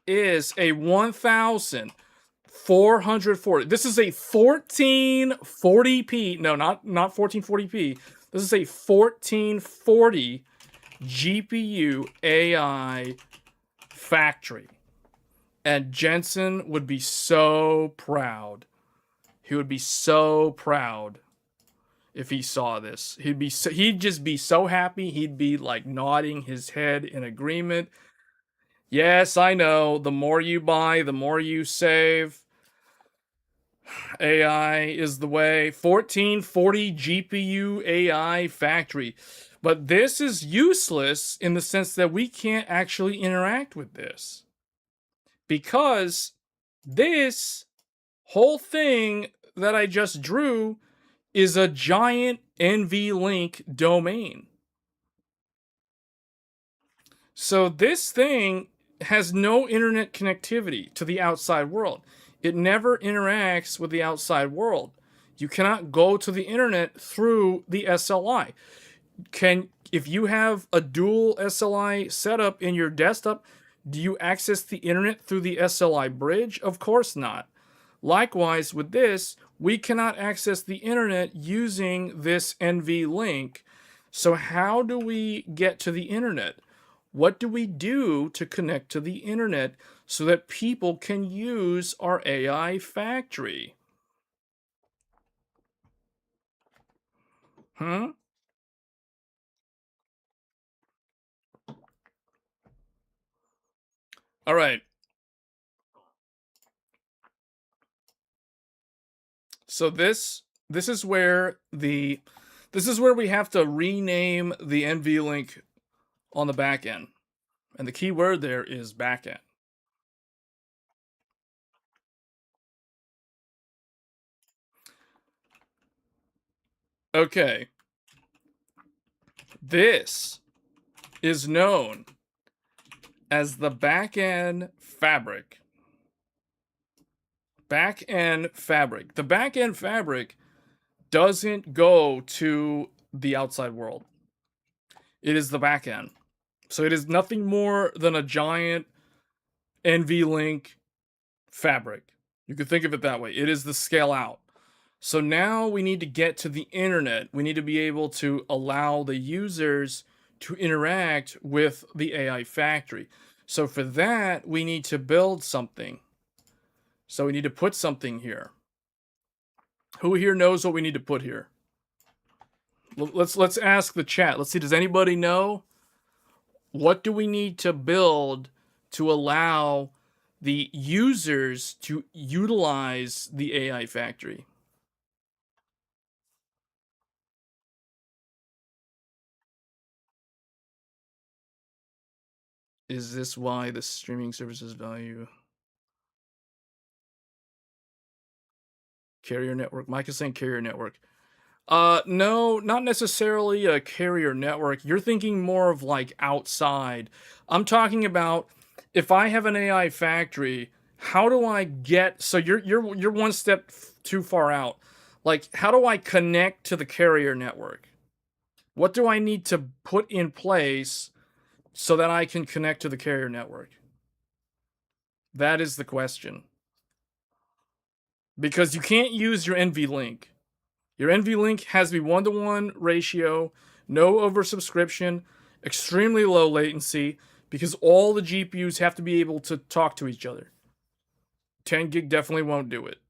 is a 1440. This is a 1440p. No, not 1440p. This is a 1440 GPU AI factory. And Jensen would be so proud. He would be so proud if he saw this. He'd just be so happy. He'd be like nodding his head in agreement. Yes, I know. The more you buy, the more you save. AI is the way. 1440 GPU AI factory. But this is useless in the sense that we can't actually interact with this because this whole thing that I just drew is a giant NVLink domain. So this thing has no internet connectivity to the outside world. It never interacts with the outside world. You cannot go to the internet through the SLI. If you have a dual SLI setup in your desktop, do you access the internet through the SLI bridge? Of course not. Likewise, with this, we cannot access the internet using this NVLink. So how do we get to the internet? What do we do to connect to the internet so that people can use our AI factory? Hmm? All right. So this is where we have to rename the NVLink on the back end. And the key word there is back end. Okay. This is known as the back end fabric. Back end fabric. The back end fabric doesn't go to the outside world. It is the back end. So it is nothing more than a giant NVLink fabric. You could think of it that way. It is the scale out. So now we need to get to the internet. We need to be able to allow the users to interact with the AI factory. So for that, we need to build something. So we need to put something here. Who here knows what we need to put here? Let's ask the chat. Let's see, does anybody know? What do we need to build to allow the users to utilize the AI factory? Is this why the streaming services value carrier network? Mike is saying carrier network. No, not necessarily a carrier network. You're thinking more of like outside. I'm talking about if I have an AI factory, how do I get so you're one step too far out. Like how do I connect to the carrier network? What do I need to put in place so that I can connect to the carrier network? That is the question. Because you can't use your NVLink. Your NVLink has to be 1-to-1 ratio, no oversubscription, extremely low latency, because all the GPUs have to be able to talk to each other. 10 gig definitely won't do it.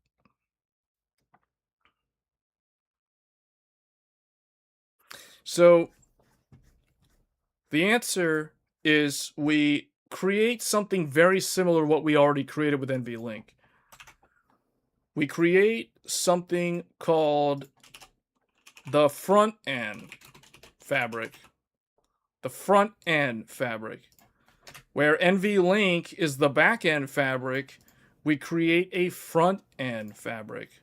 So the answer is we create something very similar to what we already created with NVLink. We create something called the front end fabric. The front end fabric. Where NVLink is the back end fabric, we create a front end fabric.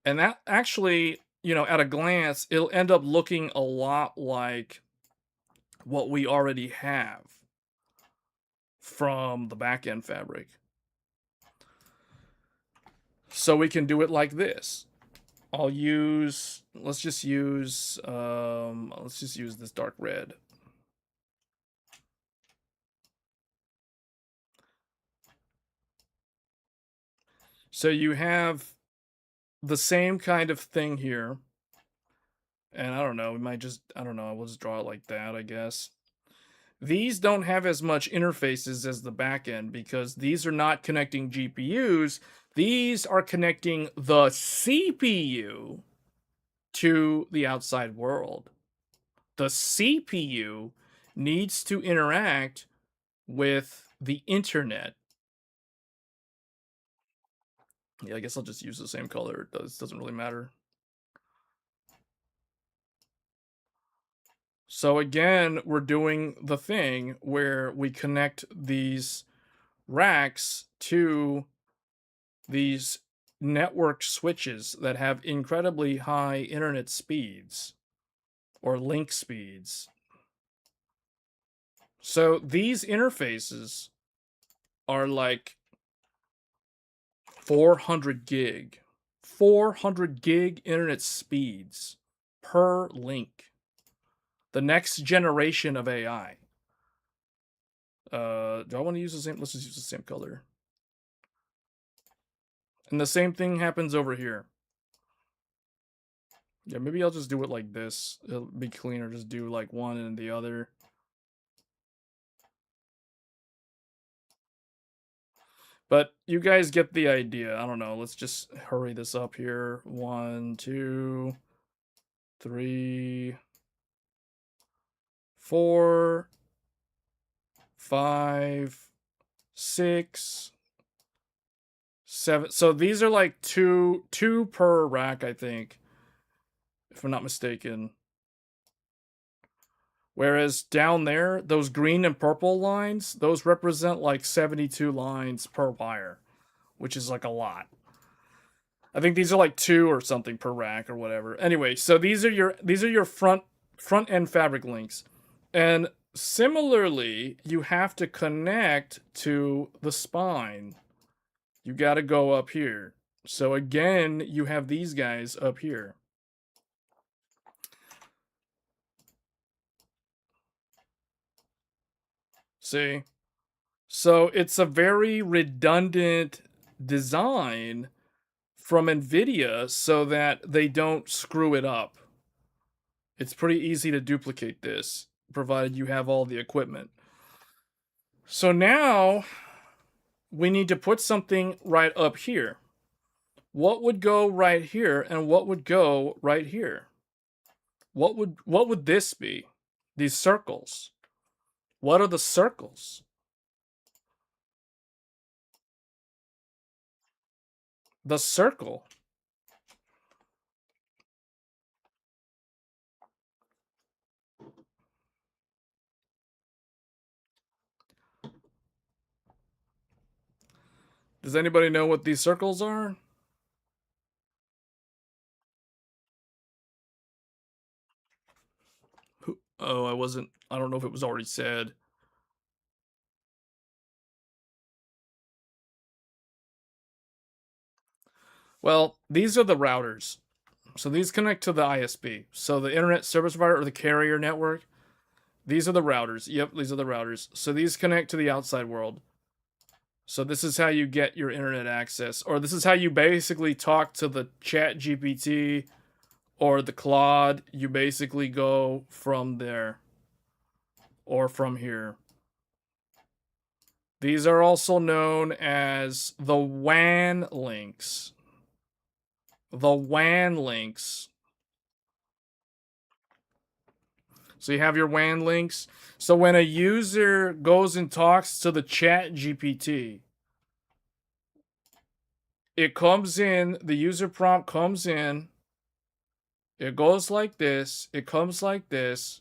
And that actually, at a glance, it'll end up looking a lot like what we already have from the back end fabric. So we can do it like this. Let's just use this dark red. So you have the same kind of thing here. And I don't know, we'll just draw it like that, I guess. These don't have as much interfaces as the backend because these are not connecting GPUs. These are connecting the CPU to the outside world. The CPU needs to interact with the internet. Yeah, I guess I'll just use the same color. It doesn't really matter. So again, we're doing the thing where we connect these racks to these network switches that have incredibly high internet speeds or link speeds. So these interfaces are like 400 gig. 400 gig internet speeds per link. The next generation of AI. Do I want to use the same? Let's just use the same color. And the same thing happens over here. Yeah, maybe I'll just do it like this. It'll be cleaner. Just do like one and the other. But you guys get the idea. I don't know. Let's just hurry this up here. 1, 2, 3, 4, 5, 6, 7. So these are like two per rack, I think, if I'm not mistaken. Whereas down there, those green and purple lines, those represent like 72 lines per wire, which is like a lot. I think these are like 2 or something per rack or whatever. Anyway, so these are your front end fabric links. And similarly, you have to connect to the spine. You got to go up here. So again, you have these guys up here. See? So it's a very redundant design from nvidia so that they don't screw it up. It's pretty easy to duplicate this, provided you have all the equipment. So now we need to put something right up here. What would go right here and what would go right here? What would this be? These circles. What are the circles? The circle. Does anybody know what these circles are? Oh, I don't know if it was already said. Well, these are the routers. So these connect to the ISP. So the internet service provider or the carrier network. These are the routers. Yep, these are the routers. So these connect to the outside world. So this is how you get your internet access. Or this is how you basically talk to the chat GPT or the Claude. You basically go from there. Or from here. These are also known as the WAN links. The WAN links. So you have your WAN links. So when a user goes and talks to the chat GPT, it comes in, the user prompt comes in, it goes like this, it comes like this.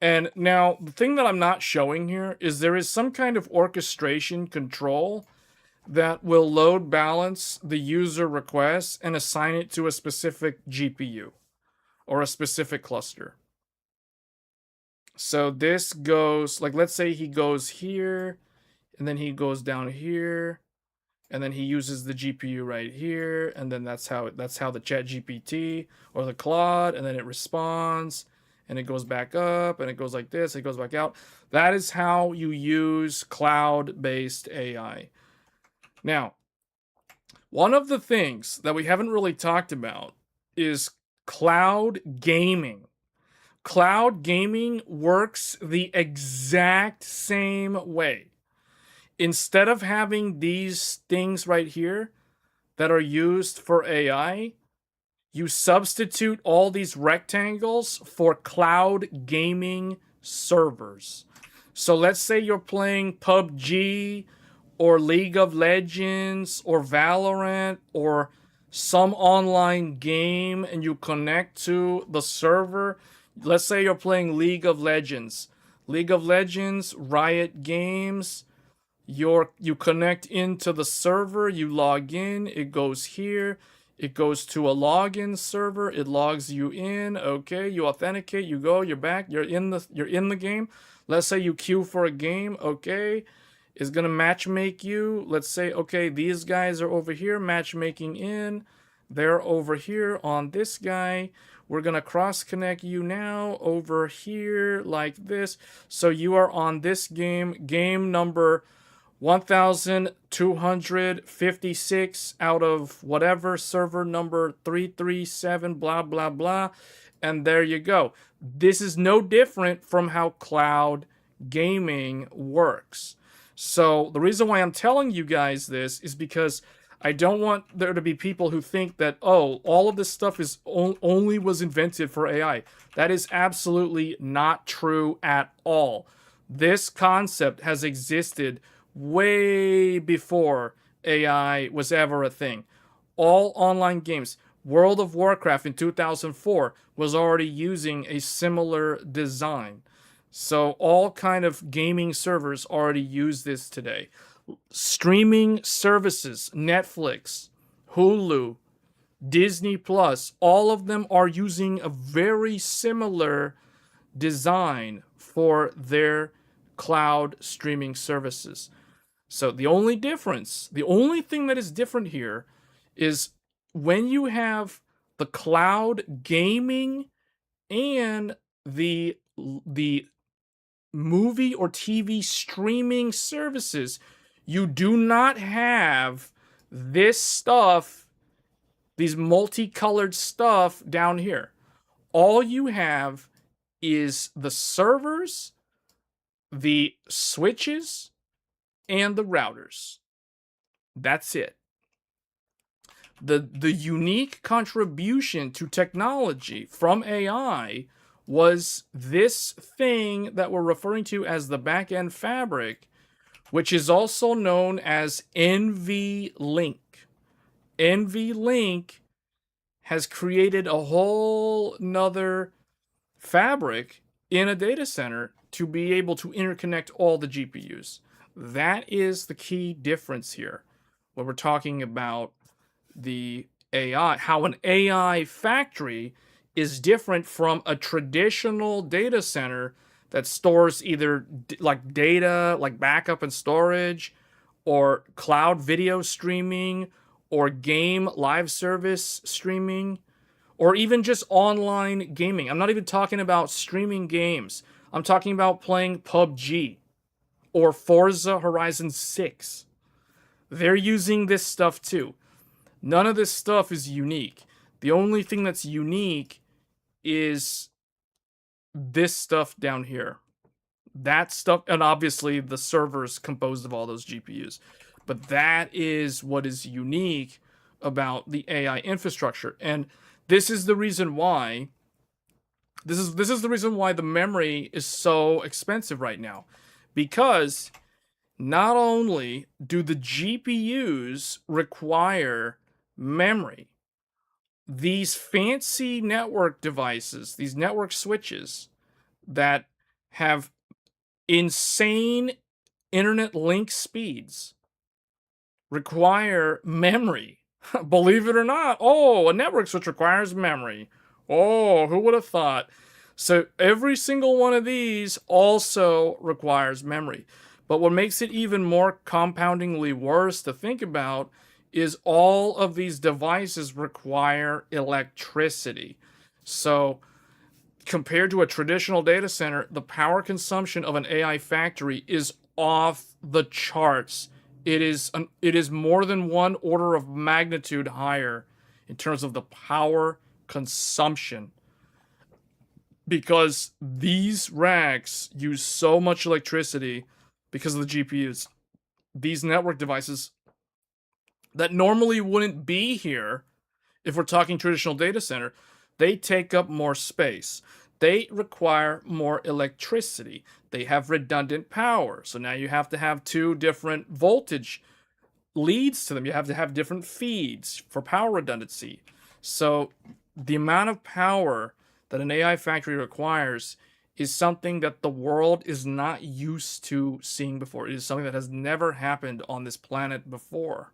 And now the thing that I'm not showing here is there is some kind of orchestration control that will load balance the user request and assign it to a specific GPU or a specific cluster. So this goes, like, let's say he goes here, and then he goes down here, and then he uses the GPU right here, and then that's how the chat GPT or the Claude, and then it responds, and it goes back up, and it goes like this, it goes back out. That is how you use cloud-based AI. Now, one of the things that we haven't really talked about is cloud gaming. Cloud gaming works the exact same way. Instead of having these things right here that are used for AI, you substitute all these rectangles for cloud gaming servers. So let's say you're playing PUBG or League of Legends or Valorant or some online game and you connect to the server. Let's say you're playing League of Legends. League of Legends, Riot Games, you connect into the server, you log in, it goes here, it goes to a login server, it logs you in, okay, you authenticate, you go, you're back, you're in the game. Let's say you queue for a game, okay, it's gonna matchmake you. Let's say, okay, these guys are over here, matchmaking in, they're over here on this guy. We're gonna cross connect you now over here like this. So you are on this game number 1256 out of whatever, server number 337, blah, blah, blah. And there you go. This is no different from how cloud gaming works. So the reason why I'm telling you guys this is because I don't want there to be people who think that, oh, all of this stuff is only was invented for AI. That is absolutely not true at all. This concept has existed way before AI was ever a thing. All online games, World of Warcraft in 2004 was already using a similar design. So all kind of gaming servers already use this today. Streaming services, Netflix, Hulu, Disney Plus, all of them are using a very similar design for their cloud streaming services. So the only difference, the only thing that is different here is when you have the cloud gaming and the movie or TV streaming services, you do not have this stuff, these multicolored stuff down here. All you have is the servers, the switches, and the routers. That's it. The unique contribution to technology from AI was this thing that we're referring to as the backend fabric, which is also known as NVLink. NVLink has created a whole nother fabric in a data center to be able to interconnect all the GPUs. That is the key difference here when we're talking about the AI, how an AI factory is different from a traditional data center that stores either like data, like backup and storage, or cloud video streaming, or game live service streaming, or even just online gaming. I'm not even talking about streaming games. I'm talking about playing PUBG or Forza Horizon 6. They're using this stuff too. None of this stuff is unique. The only thing that's unique is this stuff down here. That stuff, and obviously the server's composed of all those GPUs. But that is what is unique about the AI infrastructure. And this is the reason why this is the reason why the memory is so expensive right now. Because not only do the GPUs require memory, these fancy network devices, these network switches that have insane internet link speeds require memory. Believe it or not. Oh, a network switch requires memory. Oh, who would have thought? So every single one of these also requires memory. But what makes it even more compoundingly worse to think about is all of these devices require electricity. So compared to a traditional data center, the power consumption of an AI factory is off the charts. It is more than one order of magnitude higher in terms of the power consumption, because these racks use so much electricity because of the GPUs. These network devices that normally wouldn't be here if we're talking traditional data center, they take up more space. They require more electricity. They have redundant power. So now you have to have two different voltage leads to them. You have to have different feeds for power redundancy. So the amount of power that an AI factory requires is something that the world is not used to seeing before. It is something that has never happened on this planet before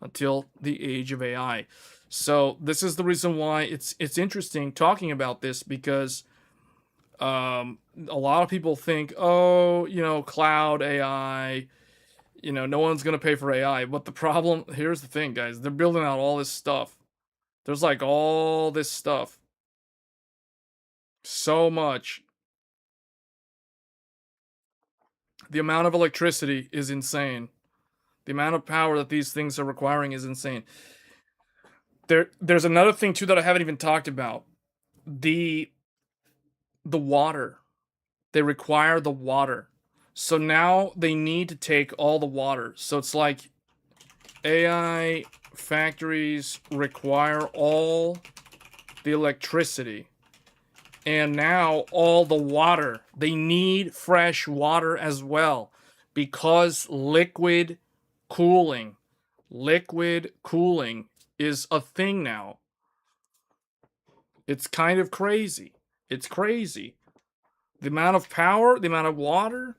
until the age of AI. So this is the reason why it's interesting talking about this, because a lot of people think, oh, cloud AI, no one's gonna pay for AI. But the problem, here's the thing, guys, they're building out all this stuff. There's like all this stuff. So much. The amount of electricity is insane. The amount of power that these things are requiring is insane. There's another thing too that I haven't even talked about. The water. They require the water. So now they need to take all the water. So it's like AI factories require all the electricity. And now all the water. They need fresh water as well, because liquid cooling is a thing now. It's kind of crazy. It's crazy. The amount of power, the amount of water.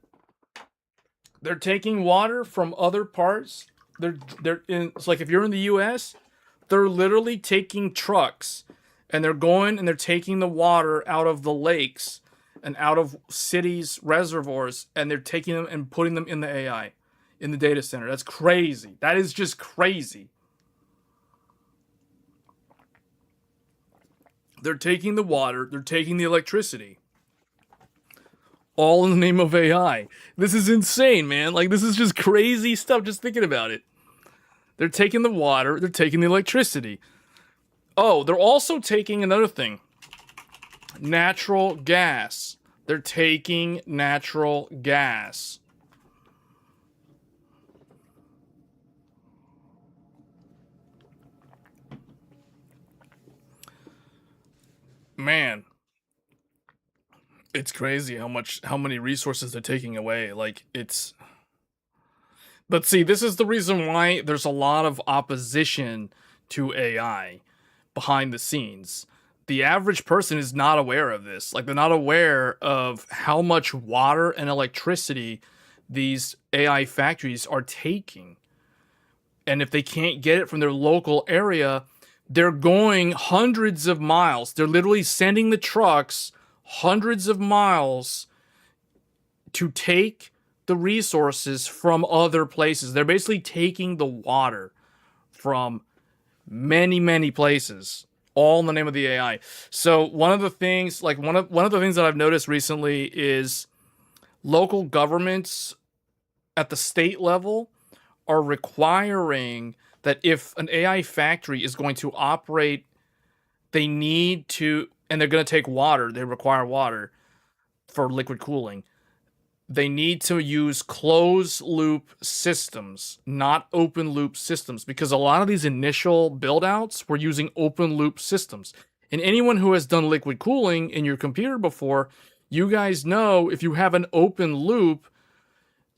They're taking water from other parts. It's like if you're in the US, they're literally taking trucks and they're going and they're taking the water out of the lakes and out of cities' reservoirs, and they're taking them and putting them in the AI, in the data center. That's crazy. That is just crazy. They're taking the water, they're taking the electricity, all in the name of AI. This is insane, man. Like, this is just crazy stuff, just thinking about it. They're taking the water, they're taking the electricity. Oh, they're also taking another thing. Natural gas. They're taking natural gas. Man, it's crazy how many resources they're taking away. Like, but see, this is the reason why there's a lot of opposition to AI behind the scenes. The average person is not aware of this. Like, they're not aware of how much water and electricity these AI factories are taking. And if they can't get it from their local area, they're going hundreds of miles. They're literally sending the trucks hundreds of miles to take the resources from other places. They're basically taking the water from many, many places, all in the name of the AI. So one of the things, like one of the things that I've noticed recently is local governments at the state level are requiring that if an AI factory is going to operate, they need to, and they're going to take water, they require water for liquid cooling. They need to use closed loop systems, not open loop systems, because a lot of these initial build outs were using open loop systems. And anyone who has done liquid cooling in your computer before, you guys know if you have an open loop,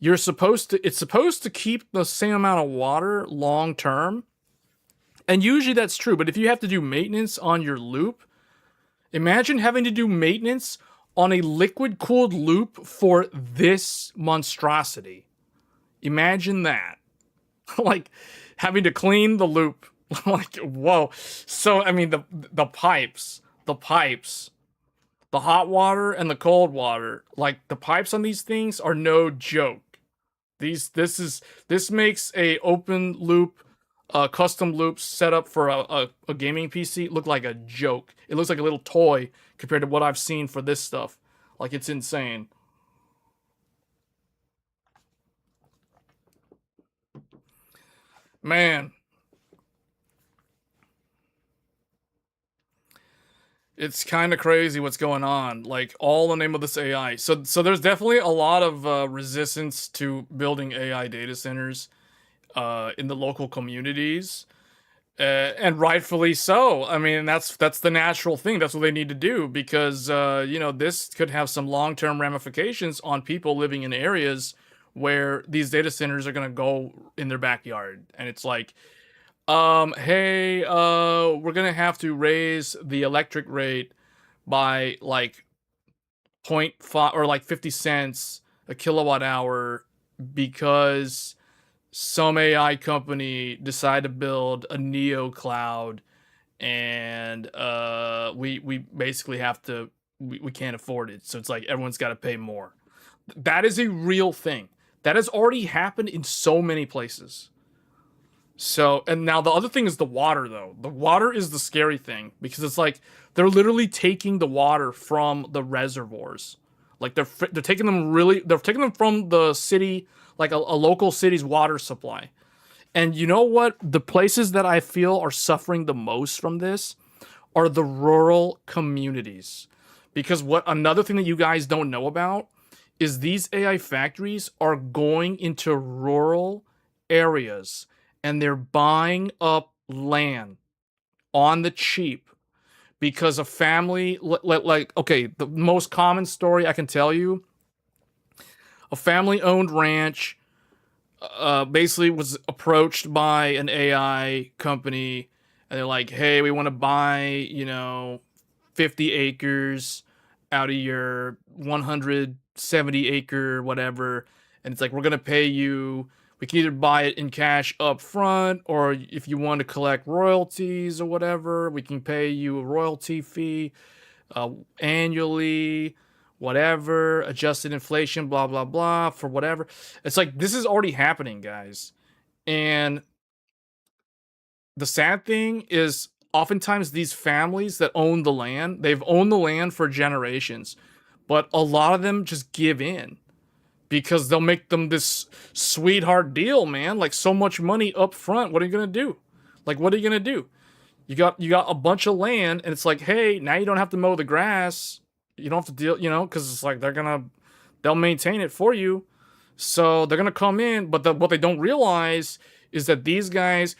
it's supposed to keep the same amount of water long term. And usually that's true, but if you have to do maintenance on your loop, imagine having to do maintenance on a liquid cooled loop for this monstrosity. Imagine that. Like, having to clean the loop. Like, whoa. So, I mean, the pipes, the hot water and the cold water, like, the pipes on these things are no joke. This makes a open loop, custom loop setup for a gaming PC look like a joke. It looks like a little toy compared to what I've seen for this stuff. Like, it's insane. Man, it's kind of crazy what's going on. Like, all in the name of this AI. So there's definitely a lot of resistance to building AI data centers in the local communities. And rightfully so. I mean, that's the natural thing. That's what they need to do, because this could have some long-term ramifications on people living in areas where these data centers are going to go in their backyard, and it's like, hey, we're going to have to raise the electric rate by like point 0.5 or like 50 cents a kilowatt hour because some AI company decided to build a neo cloud, and we basically have to, we can't afford it, so it's like everyone's got to pay more. That is a real thing that has already happened in so many places. So, and now the other thing is the water, though. The water is the scary thing because it's like they're literally taking the water from the reservoirs. Like they're taking them they're taking them from the city, like a local city's water supply. And you know what? The places that I feel are suffering the most from this are the rural communities. Because what another thing that you guys don't know about is these AI factories are going into rural areas and they're buying up land on the cheap because a family, like, okay, the most common story I can tell you, a family owned ranch basically was approached by an AI company, and they're like, hey, we want to buy, 50 acres out of your 170 acre whatever. And it's like, we're going to pay you. We can either buy it in cash up front, or if you want to collect royalties or whatever, we can pay you a royalty fee annually, whatever, adjusted inflation, blah, blah, blah, for whatever. It's like, this is already happening, guys. And the sad thing is, oftentimes these families that own the land, they've owned the land for generations, but a lot of them just give in because they'll make them this sweetheart deal, man. Like, so much money up front. What are you gonna do? Like, what are you gonna do? You got a bunch of land, and it's like, hey, now you don't have to mow the grass. You don't have to deal, because it's like they'll maintain it for you. So they're gonna come in, but what they don't realize is that these guys,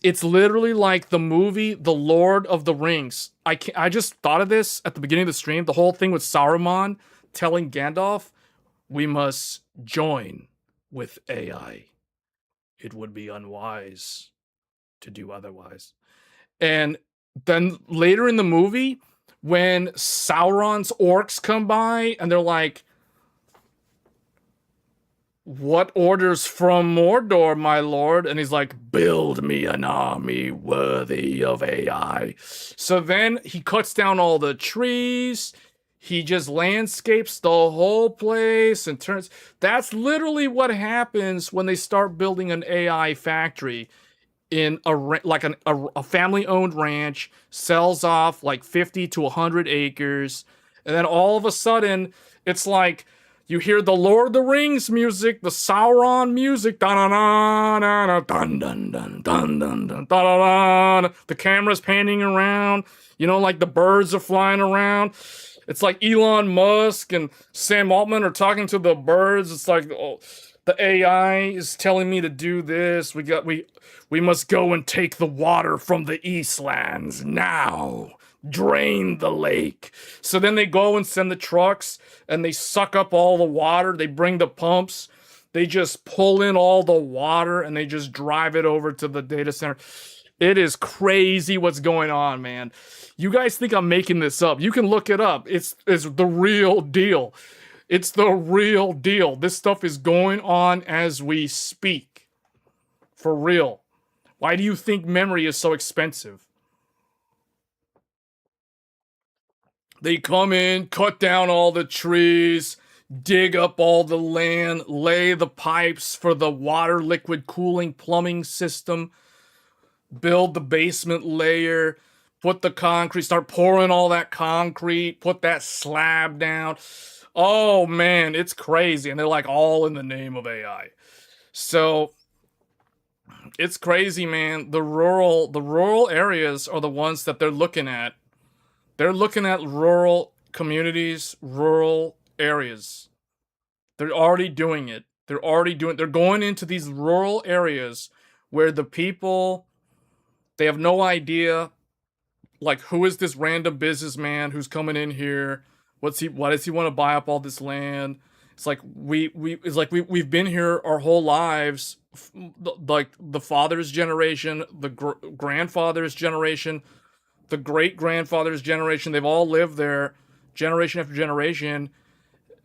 it's literally like the movie The Lord of the Rings. I just thought of this at the beginning of the stream. The whole thing with Saruman telling Gandalf, we must join with AI. It would be unwise to do otherwise. And then later in the movie, when Sauron's orcs come by and they're like, what orders from Mordor, my lord? And he's like, build me an army worthy of AI. So then he cuts down all the trees. He just landscapes the whole place and turns. That's literally what happens when they start building an AI factory in a family-owned ranch, sells off like 50 to 100 acres, and then all of a sudden, it's like you hear the Lord of the Rings music, the Sauron music, dun dun dun dun dun dun dun dun dun. The camera's panning around, like the birds are flying around. It's like Elon Musk and Sam Altman are talking to the birds. It's like, oh, the AI is telling me to do this. We must go and take the water from the Eastlands now. Drain the lake. So then they go and send the trucks and they suck up all the water. They bring the pumps. They just pull in all the water and they just drive it over to the data center. It is crazy what's going on, man. You guys think I'm making this up. You can look it up. It's the real deal. It's the real deal. This stuff is going on as we speak. For real. Why do you think memory is so expensive? They come in, cut down all the trees, dig up all the land, lay the pipes for the water liquid cooling plumbing system, build the basement layer, put the concrete, start pouring all that concrete, put that slab down. Oh man, it's crazy. And they're like all in the name of AI. So it's crazy, man. The rural areas are the ones that they're looking at. They're looking at rural communities, rural areas. They're already doing it. They're going into these rural areas where the people, they have no idea, like, who is this random businessman who's coming in here? Why does he want to buy up all this land? It's like we've been here our whole lives, like the father's generation, the grandfather's generation. the great grandfather's generation. They've all lived there generation after generation.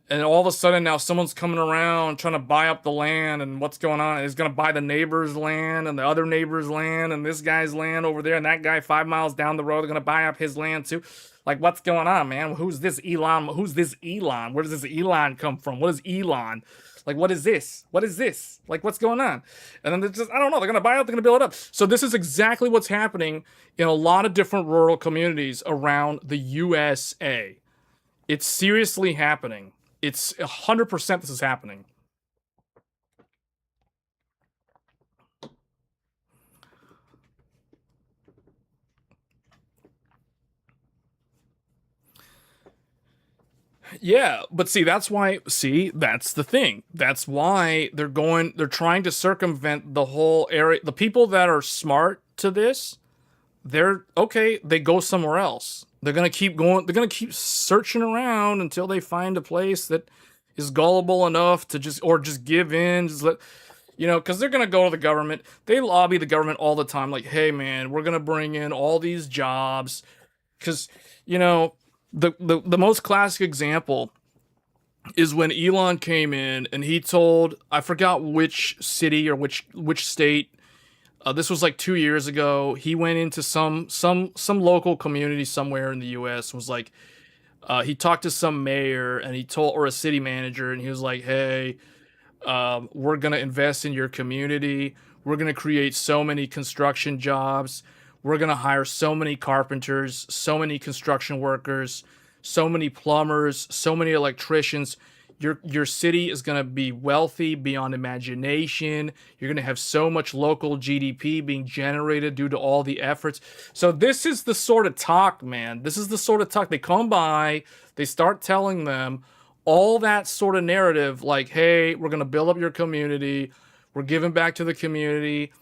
And all of a sudden now someone's coming around trying to buy up the land, and what's going on is going to buy the neighbor's land and the other neighbor's land and this guy's land over there, and that guy 5 miles down the road, they're going to buy up his land too. Like, what's going on, man? Who's this Elon? Who's this Elon? Where does this Elon come from? What is Elon? Like, what is this? What is this? Like, what's going on? And then they're just, I don't know, they're going to buy it, they're going to build it up. So this is exactly what's happening in a lot of different rural communities around the USA. It's seriously happening. It's 100% this is happening. Yeah, but see, that's that's the thing. That's why they're trying to circumvent the whole area. The people that are smart to this, they're okay, they go somewhere else. They're going to keep going, they're going to keep searching around until they find a place that is gullible enough to just give in, just let, because they're going to go to the government. They lobby the government all the time, like, hey, man, we're going to bring in all these jobs. Because, the most classic example is when Elon came in and he told, I forgot which city or which state. This was like 2 years ago. He went into some local community somewhere in the U.S. Was like, he talked to some mayor and or a city manager, and he was like, hey, we're going to invest in your community. We're going to create so many construction jobs. We're going to hire so many carpenters, so many construction workers, so many plumbers, so many electricians. Your city is going to be wealthy beyond imagination. You're going to have so much local GDP being generated due to all the efforts. So this is the sort of talk, man. This is the sort of talk. They come by, they start telling them all that sort of narrative, like, hey, we're going to build up your community. We're giving back to the community.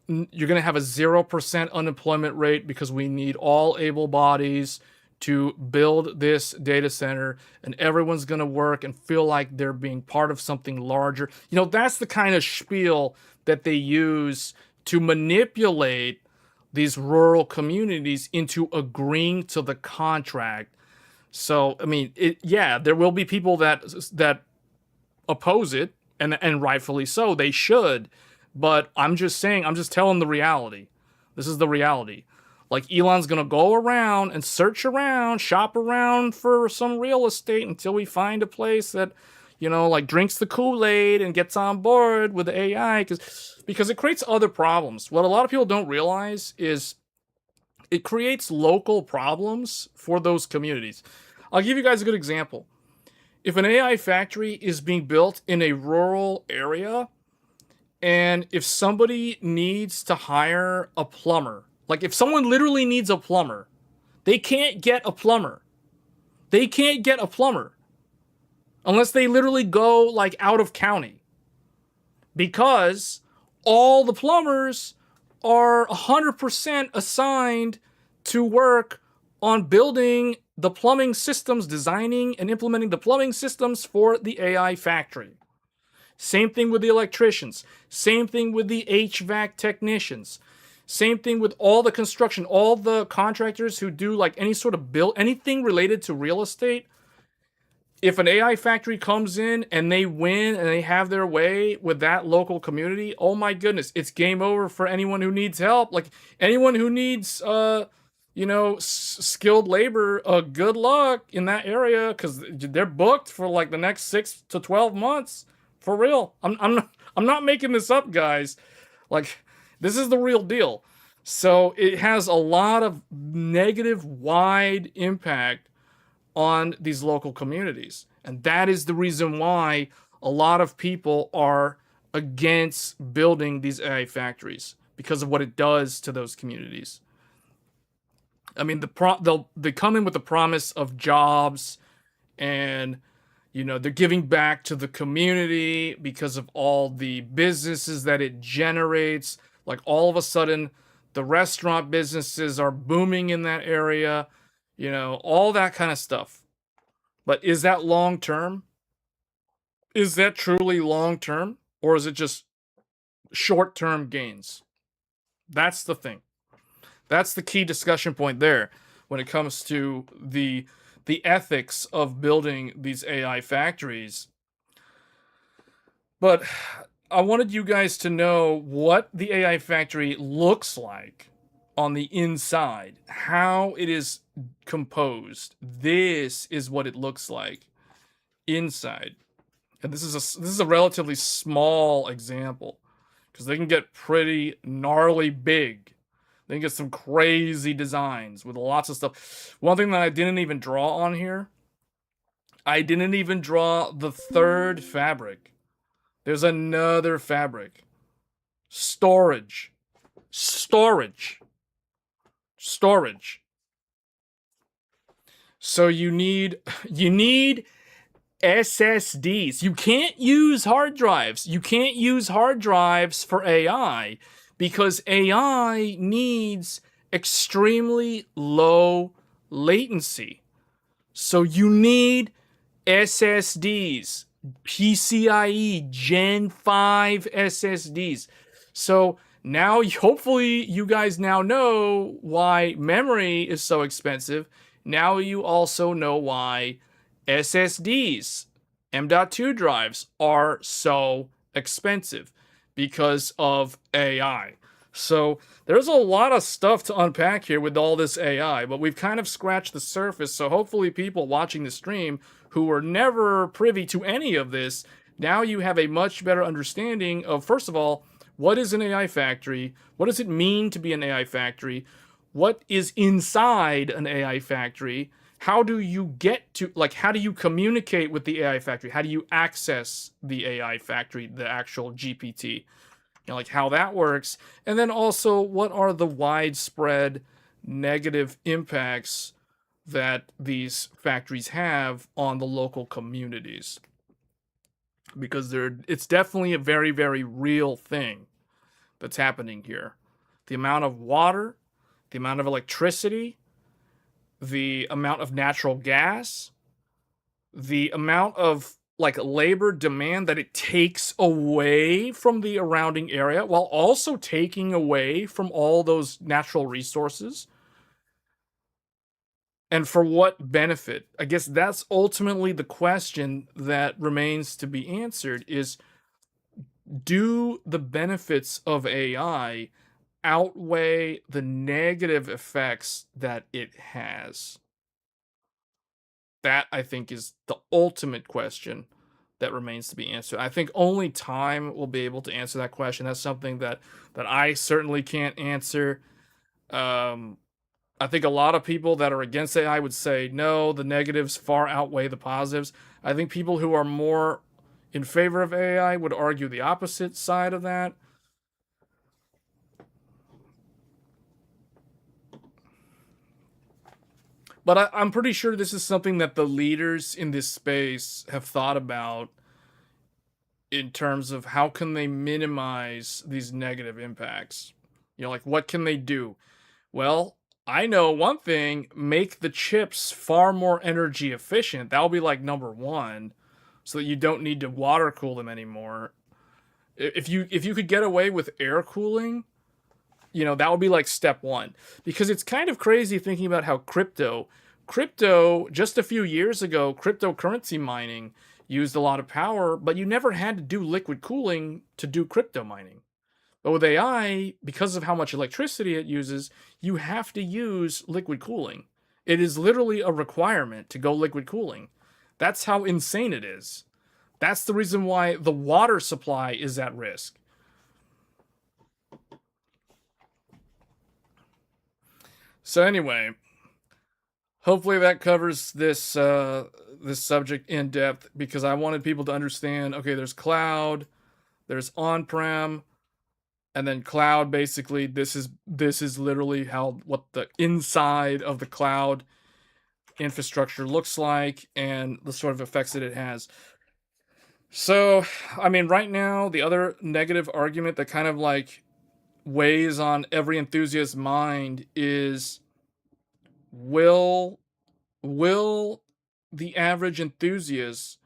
You're going to have a 0% unemployment rate because we need all able bodies to build this data center, and everyone's going to work and feel like they're being part of something larger. That's the kind of spiel that they use to manipulate these rural communities into agreeing to the contract. So, I mean, there will be people that oppose it, and rightfully so. They should. But I'm just telling the reality. This is the reality. Like, Elon's going to go around and search around, shop around for some real estate until we find a place that, like, drinks the Kool-Aid and gets on board with the AI, because it creates other problems. What a lot of people don't realize is it creates local problems for those communities. I'll give you guys a good example. If an AI factory is being built in a rural area, and if somebody needs to hire a plumber, like if someone literally needs a plumber, they can't get a plumber. They can't get a plumber unless they literally go like out of county, because all the plumbers are 100% assigned to work on building the plumbing systems, designing and implementing the plumbing systems for the AI factory. Same thing with the electricians. Same thing with the HVAC technicians. Same thing with all the construction, all the contractors who do like any sort of build, anything related to real estate. If an AI factory comes in and they win and they have their way with that local community, oh my goodness, it's game over for anyone who needs help. Like, anyone who needs, skilled labor, good luck in that area, because they're booked for like the next 6 to 12 months. For real. I'm not making this up, guys. Like, this is the real deal. So it has a lot of negative, wide impact on these local communities. And that is the reason why a lot of people are against building these AI factories, because of what it does to those communities. I mean, they come in with the promise of jobs, and they're giving back to the community because of all the businesses that it generates. Like, all of a sudden, the restaurant businesses are booming in that area, all that kind of stuff. But is that long term? Is that truly long term? Or is it just short term gains? That's the thing. That's the key discussion point there when it comes to the ethics of building these AI factories. But I wanted you guys to know what the AI factory looks like on the inside, how it is composed. This is what it looks like inside. And this is a relatively small example because they can get pretty gnarly big. They can get some crazy designs with lots of stuff. One thing that I didn't even draw on here, I didn't even draw the third fabric. There's another fabric. Storage. Storage. Storage. So you need SSDs. You can't use hard drives. You can't use hard drives for AI because AI needs extremely low latency. So you need SSDs, PCIe Gen 5 SSDs. So now, hopefully, you guys now know why memory is so expensive. Now you also know why SSDs, M.2 drives, are so expensive because of AI. So there's a lot of stuff to unpack here with all this AI, but we've kind of scratched the surface. So hopefully people watching the stream who were never privy to any of this, now you have a much better understanding of, first of all, what is an AI factory? What does it mean to be an AI factory? What is inside an AI factory? How do you get to, like, how do you communicate with the AI factory? How do you access the AI factory, the actual GPT? Like how that works. And then also, what are the widespread negative impacts that these factories have on the local communities? Because it's definitely a very, very real thing that's happening here. The amount of water, the amount of electricity, the amount of natural gas, the amount of like labor demand that it takes away from the surrounding area while also taking away from all those natural resources. And for what benefit? I guess that's ultimately the question that remains to be answered is, do the benefits of AI outweigh the negative effects that it has? That, I think, is the ultimate question that remains to be answered. I think only time will be able to answer that question. That's something that I certainly can't answer. I think a lot of people that are against AI would say no, the negatives far outweigh the positives. I think people who are more in favor of AI would argue the opposite side of that. But I'm pretty sure this is something that the leaders in this space have thought about in terms of how can they minimize these negative impacts. Like what can they do? Well, I know one thing, make the chips far more energy efficient. That'll be like number one, so that you don't need to water cool them anymore. If you could get away with air cooling, that would be like step one. Because it's kind of crazy thinking about how crypto just a few years ago, cryptocurrency mining used a lot of power, but you never had to do liquid cooling to do crypto mining. But with AI, because of how much electricity it uses, you have to use liquid cooling. It is literally a requirement to go liquid cooling. That's how insane it is. That's the reason why the water supply is at risk. So anyway, hopefully that covers this subject in depth, because I wanted people to understand, okay, there's cloud, there's on-prem, and then cloud. Basically, this is literally what the inside of the cloud infrastructure looks like and the sort of effects that it has. So, I mean, right now, the other negative argument that kind of like weighs on every enthusiast's mind is, will the average enthusiast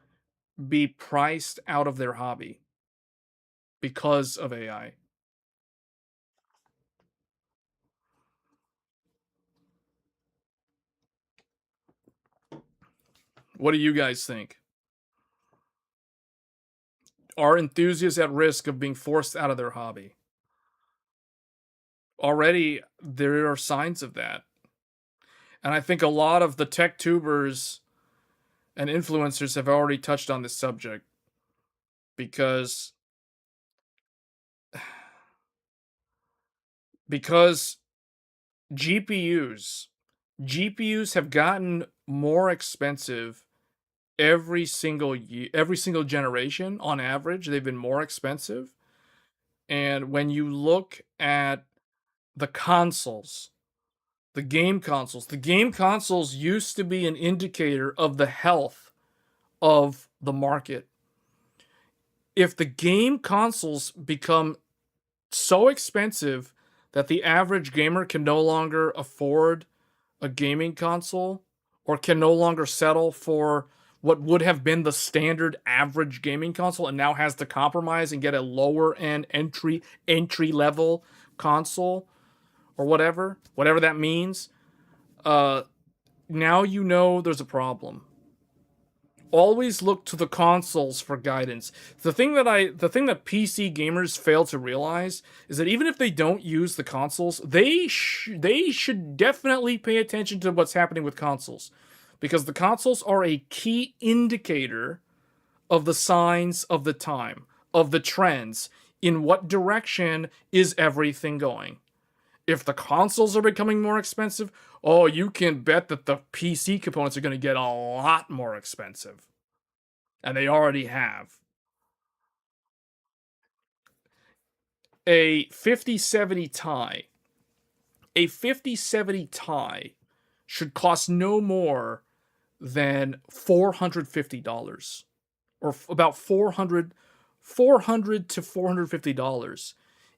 be priced out of their hobby because of AI? What do you guys think? Are enthusiasts at risk of being forced out of their hobby? Already, there are signs of that. And I think a lot of the tech tubers and influencers have already touched on this subject because because GPUs GPUs have gotten more expensive every single year, every single generation. On average, they've been more expensive. And when you look at the consoles, the game consoles used to be an indicator of the health of the market. If the game consoles become so expensive that the average gamer can no longer afford a gaming console or can no longer settle for what would have been the standard average gaming console and now has to compromise and get a lower end entry level console or whatever that means, now you know there's a problem. Always look to the consoles for guidance. The thing that PC gamers fail to realize is that even if they don't use the consoles, they should definitely pay attention to what's happening with consoles, because the consoles are a key indicator of the signs of the time, of the trends, in what direction is everything going. If the consoles are becoming more expensive, oh, you can bet that the PC components are going to get a lot more expensive. And they already have. A 5070 Ti. A 5070 Ti should cost no more than $450. Or about $400 to $450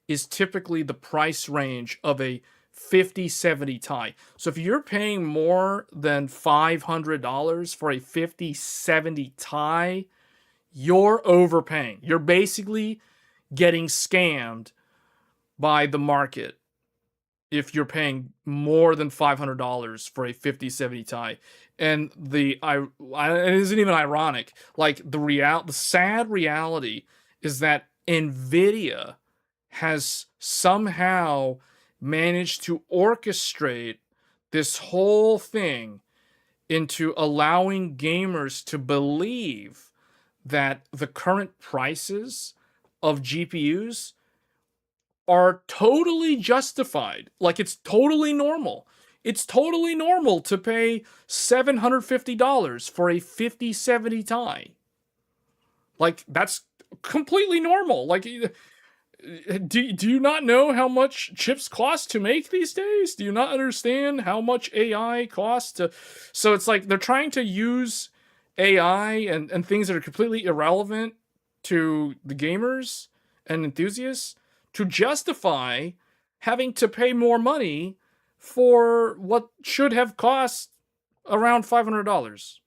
is typically the price range of a 5070 Ti. So if you're paying more than $500 for a 5070 Ti, you're overpaying. You're basically getting scammed by the market if you're paying more than $500 for a 5070 Ti. And it isn't even ironic. Like the sad reality is that nvidia has somehow managed to orchestrate this whole thing into allowing gamers to believe that the current prices of GPUs are totally justified. Like, it's totally normal. It's totally normal to pay $750 for a 5070 Ti. Like, that's completely normal. Like, do you not know how much chips cost to make these days? Do you not understand how much AI costs to... So it's like they're trying to use AI and things that are completely irrelevant to the gamers and enthusiasts to justify having to pay more money for what should have cost around $500.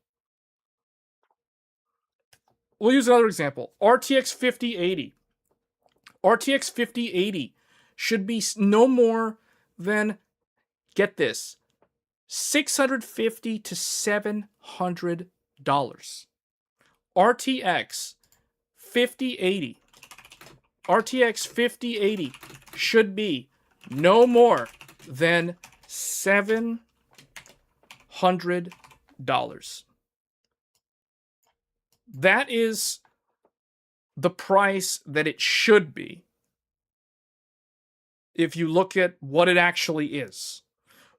We'll use another example. RTX 5080. RTX 5080 should be no more than, get this, $650 to $700. RTX 5080. RTX 5080 should be no more than $700. That is the price that it should be if you look at what it actually is.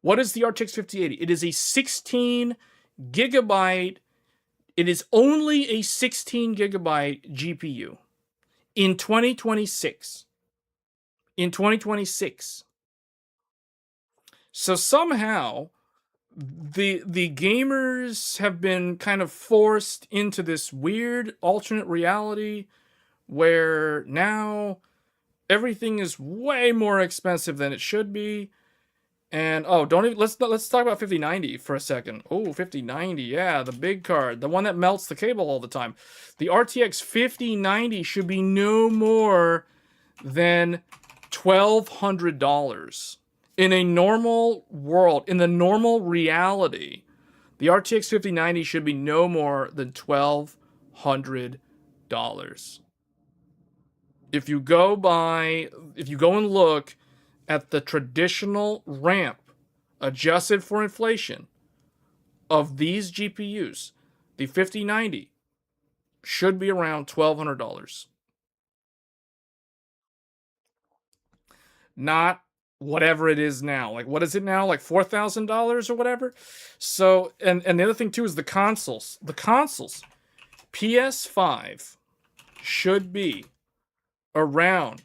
What is the RTX 5080? It is a 16 gigabyte. It is only a 16 gigabyte GPU in 2026. In 2026. So somehow the gamers have been kind of forced into this weird alternate reality where now everything is way more expensive than it should be. And let's talk about 5090 for a second. Oh, 5090, yeah, the big card, the one that melts the cable all the time. The RTX 5090 should be no more than $1,200. In a normal world, in the normal reality, The RTX 5090 should be no more than $1,200. If you go and look at the traditional ramp adjusted for inflation of these GPUs, the 5090 should be around $1,200. Not whatever it is now. Like, what is it now? Like $4,000 or whatever? So, and the other thing too is the consoles. The consoles. PS5 should be around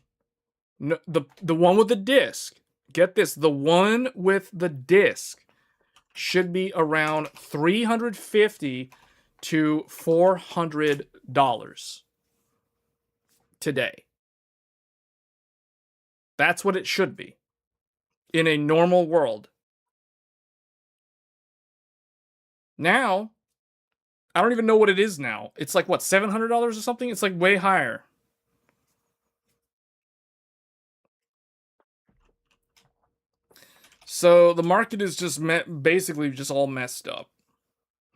the one with the disc. Get this, the one with the disc should be around $350 to $400 today. That's what it should be in a normal world. Now, I don't even know what it is now. It's like, what, $700 or something? It's like way higher. So the market is just basically just all messed up.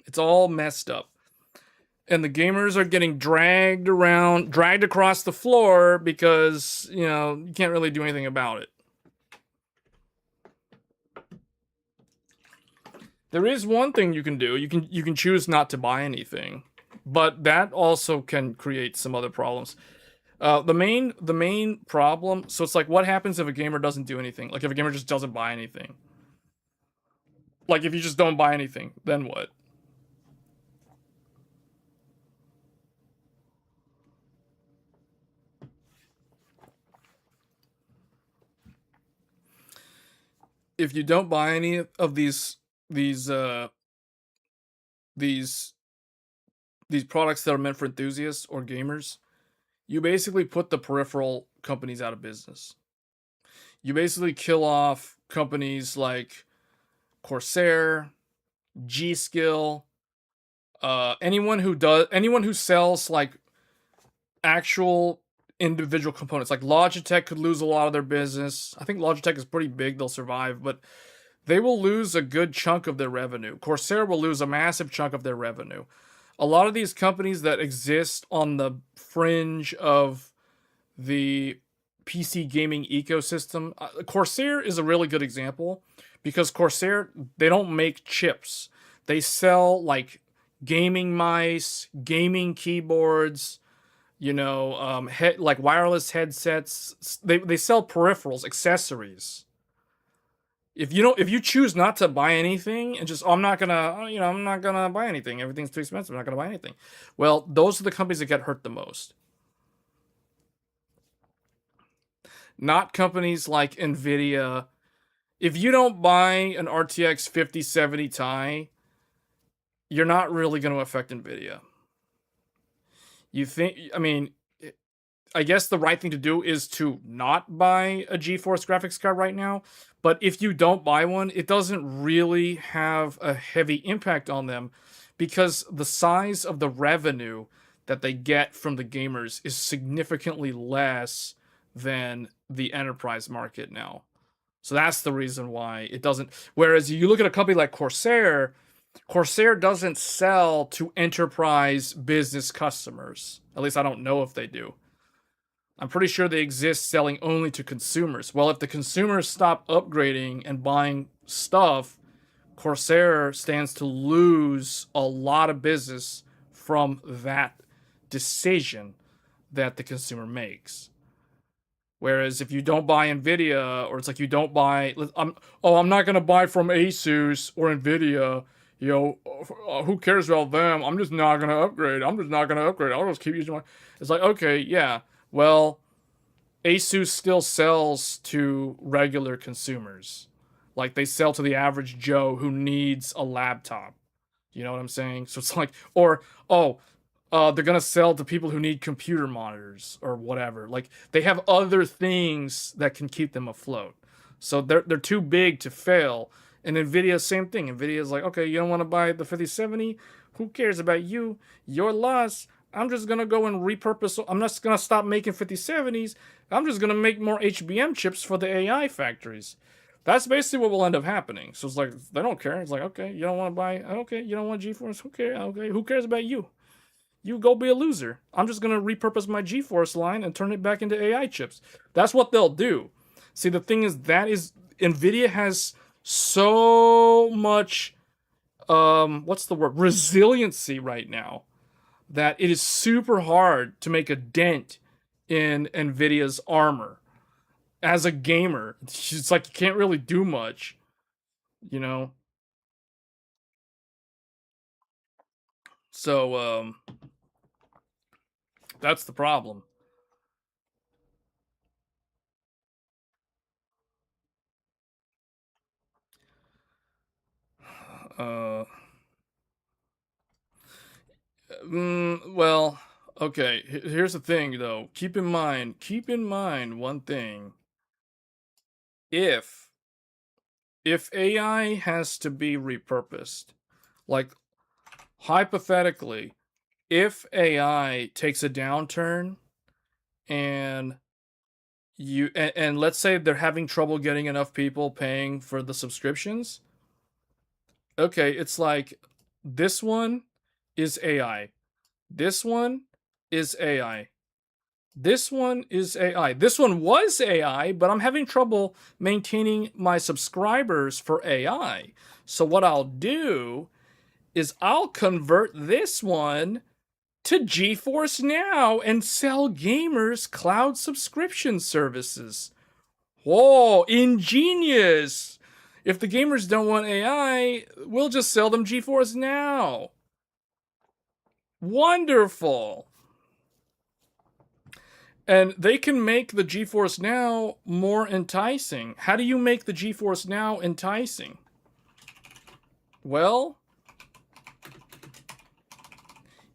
It's all messed up. And the gamers are getting dragged across the floor because, you know, you can't really do anything about it. There is one thing you can do. You can choose not to buy anything, but that also can create some other problems. The main problem. So it's like, what happens if a gamer doesn't do anything? Like if a gamer just doesn't buy anything. Like if you just don't buy anything, then what? If you don't buy any of these products that are meant for enthusiasts or gamers, you basically put the peripheral companies out of business. You basically kill off companies like Corsair, G-Skill, anyone who sells like actual individual components. Like Logitech could lose a lot of their business. I think Logitech is pretty big, they'll survive, but they will lose a good chunk of their revenue. Corsair will lose a massive chunk of their revenue. A lot of these companies that exist on the fringe of the PC gaming ecosystem, Corsair is a really good example because Corsair, they don't make chips. They sell like gaming mice, gaming keyboards, you know, like wireless headsets. They sell peripherals, accessories. If you choose not to buy anything and just, I'm not gonna buy anything. Everything's too expensive. I'm not gonna buy anything. Well, those are the companies that get hurt the most. Not companies like nvidia. If you don't buy an RTX 5070 Ti, you're not really going to affect nvidia. I guess the right thing to do is to not buy a GeForce graphics card right now. But if you don't buy one, it doesn't really have a heavy impact on them because the size of the revenue that they get from the gamers is significantly less than the enterprise market now. So that's the reason why it doesn't. Whereas you look at a company like Corsair, Corsair doesn't sell to enterprise business customers. At least I don't know if they do. I'm pretty sure they exist selling only to consumers. Well, if the consumers stop upgrading and buying stuff, Corsair stands to lose a lot of business from that decision that the consumer makes. Whereas if you don't buy Nvidia, or it's like you don't buy, I'm not gonna buy from Asus or Nvidia. You know, who cares about them? I'm just not gonna upgrade. I'll just keep using my. It's like, okay, yeah. Well, Asus still sells to regular consumers. Like they sell to the average Joe who needs a laptop. You know what I'm saying? So it's like, or they're gonna sell to people who need computer monitors or whatever. Like they have other things that can keep them afloat. So they're too big to fail. And Nvidia, same thing. Nvidia's like, okay, you don't want to buy the 5070? Who cares about you? Your loss. I'm just gonna go and repurpose. I'm not gonna stop making 5070s. I'm just gonna make more HBM chips for the AI factories. That's basically what will end up happening. So it's like they don't care. It's like, okay, you don't want to buy, okay, you don't want GeForce, who cares? Okay, who cares about you? You go be a loser. I'm just gonna repurpose my GeForce line and turn it back into AI chips. That's what they'll do. See, the thing is, that is nvidia has so much what's the word, resiliency right now, that it is super hard to make a dent in nvidia's armor. As a gamer, it's like you can't really do much, you know. So that's the problem. uh well, okay, here's the thing though. Keep in mind one thing. if if AI has to be repurposed, like hypothetically, if AI takes a downturn and and let's say they're having trouble getting enough people paying for the subscriptions, okay, it's like this one is AI. This one is AI. This one is AI. This one was AI, but I'm having trouble maintaining my subscribers for AI. So what I'll do is I'll convert this one to GeForce Now and sell gamers cloud subscription services. Whoa, ingenious! If the gamers don't want AI, we'll just sell them GeForce Now. Wonderful. And they can make the GeForce Now more enticing. How do you make the GeForce Now enticing? Well,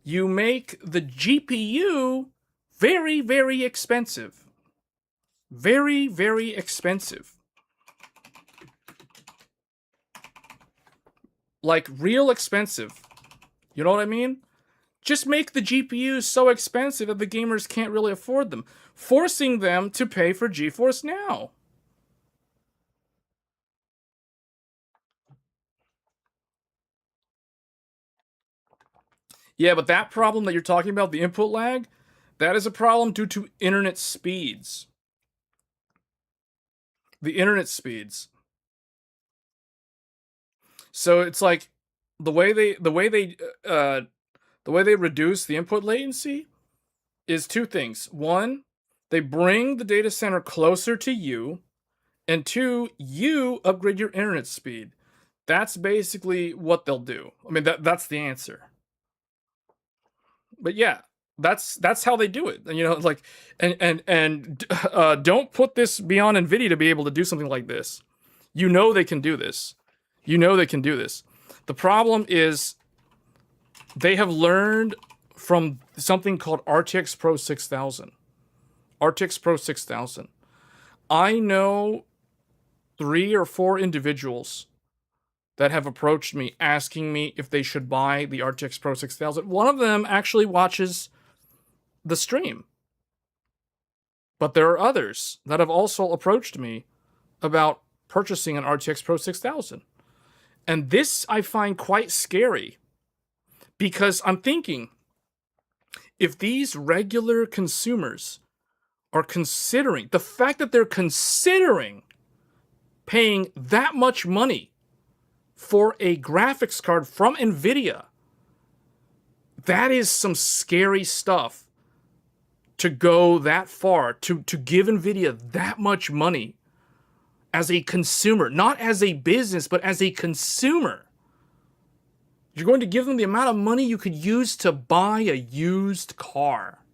you make the GPU very, very expensive. Very, very expensive. Like real expensive. You know what I mean? Just make the GPUs so expensive that the gamers can't really afford them, forcing them to pay for GeForce Now. Yeah, but that problem that you're talking about, the input lag, that is a problem due to internet speeds. The internet speeds. So it's like the way they reduce the input latency is two things. One, they bring the data center closer to you, and two, you upgrade your internet speed. That's basically what they'll do. I mean, that's the answer. But yeah, that's how they do it. And you know, like, and don't put this beyond nvidia to be able to do something like this. You know they can do this. You know they can do this. The problem is they have learned from something called RTX Pro 6000. RTX Pro 6000. I know 3 or 4 individuals that have approached me asking me if they should buy the RTX Pro 6000. One of them actually watches the stream. But there are others that have also approached me about purchasing an RTX Pro 6000. And this I find quite scary, because I'm thinking, if these regular consumers are considering, the fact that they're considering paying that much money for a graphics card from nvidia, that is some scary stuff. To go that far, to give nvidia that much money as a consumer, not as a business, but as a consumer. You're going to give them the amount of money you could use to buy a used car.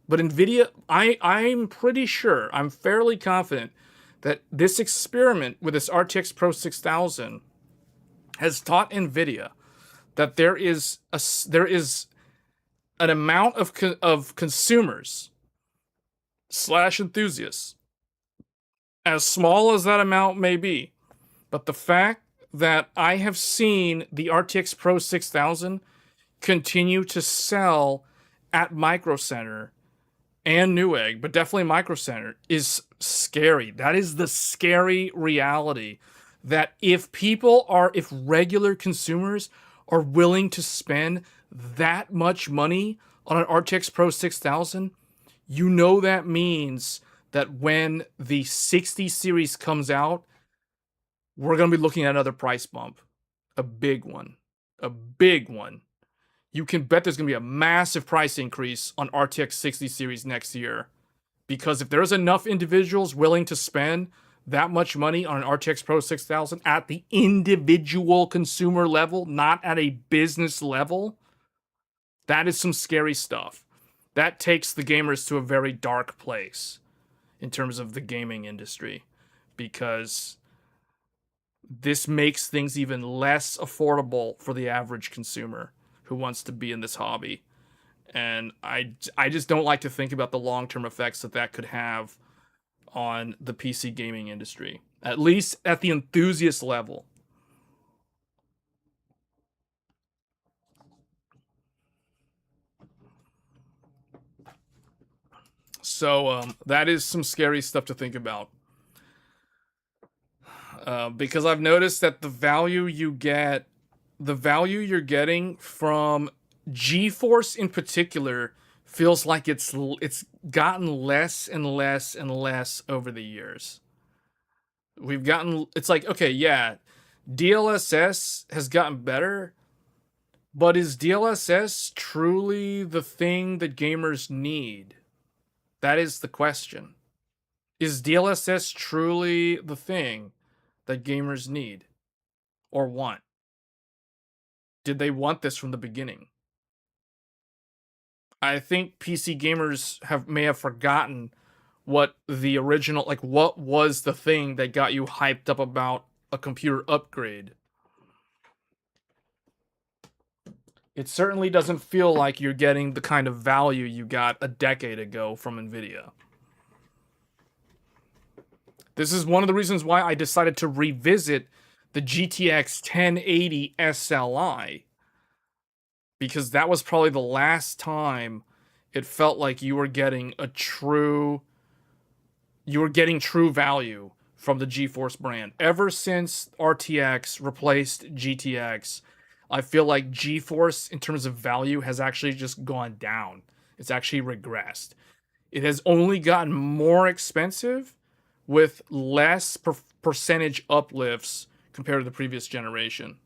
But nvidia, I'm pretty sure, I'm fairly confident that this experiment with this RTX Pro 6000 has taught nvidia that there is an amount of consumers / enthusiasts, as small as that amount may be, but the fact that I have seen the RTX Pro 6000 continue to sell at Micro Center and Newegg, but definitely Micro Center, is scary. That is the scary reality, that if regular consumers are willing to spend that much money on an RTX Pro 6000, you know that means that when the 60 series comes out, we're going to be looking at another price bump. A big one. A big one. You can bet there's going to be a massive price increase on RTX 60 series next year. Because if there's enough individuals willing to spend that much money on an RTX Pro 6000 at the individual consumer level, not at a business level, that is some scary stuff. That takes the gamers to a very dark place in terms of the gaming industry, because this makes things even less affordable for the average consumer who wants to be in this hobby. And I just don't like to think about the long-term effects that could have on the PC gaming industry, at least at the enthusiast level. So that is some scary stuff to think about. Because I've noticed that the value you're getting from GeForce in particular feels like it's gotten less and less and less over the years. It's like, okay, yeah, DLSS has gotten better, but is DLSS truly the thing that gamers need? That is the question. Is DLSS truly the thing that gamers need or want? Did they want this from the beginning? I think PC gamers may have forgotten what the original, like, what was the thing that got you hyped up about a computer upgrade. It certainly doesn't feel like you're getting the kind of value you got a decade ago from nvidia. This is one of the reasons why I decided to revisit the GTX 1080 SLI, because that was probably the last time it felt like you were getting true value from the GeForce brand. Ever since RTX replaced GTX, I feel like GeForce, in terms of value, has actually just gone down. It's actually regressed. It has only gotten more expensive with less percentage uplifts compared to the previous generation.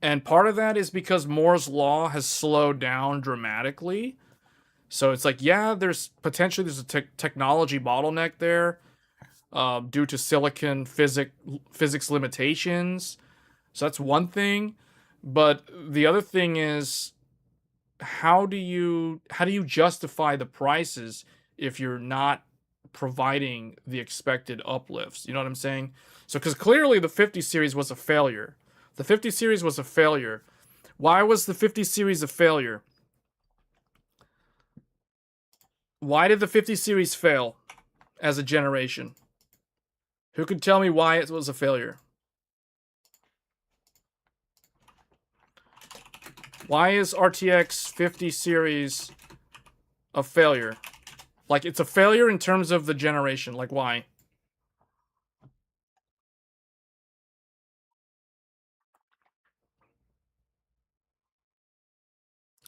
And part of that is because Moore's Law has slowed down dramatically. So it's like, yeah, there's a technology bottleneck there due to silicon physics limitations. So that's one thing. But the other thing is, how do you justify the prices if you're not providing the expected uplifts? You know what I'm saying? So, because clearly the 50 series was a failure. The 50 series was a failure. Why was the 50 series a failure? Why did the 50 series fail as a generation? Who could tell me why it was a failure? Why is RTX 50 series a failure? Like, it's a failure in terms of the generation. Like, why?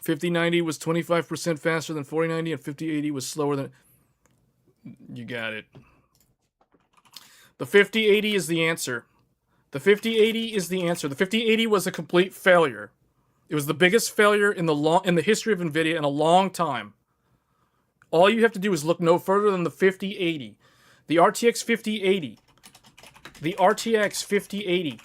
$5090 was 25% faster than 4090, and 5080 was slower than... You got it. The 5080 is the answer. The 5080 is the answer. The 5080 was a complete failure. It was the biggest failure in the history of NVIDIA in a long time. All you have to do is look no further than the 5080. The RTX 5080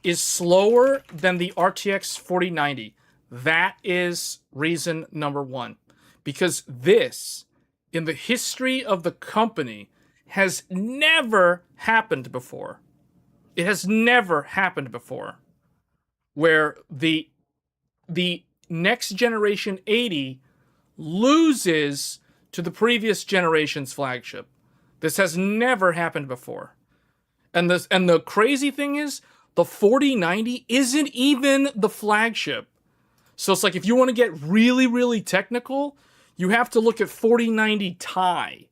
is slower than the RTX 4090. That is reason number one. Because this, in the history of the company, has never happened before. It has never happened before. Where the next generation 80 loses to the previous generation's flagship. This has never happened before. And the crazy thing is, the 4090 isn't even the flagship. So it's like, if you want to get really, really technical, You have to look at 4090 Ti.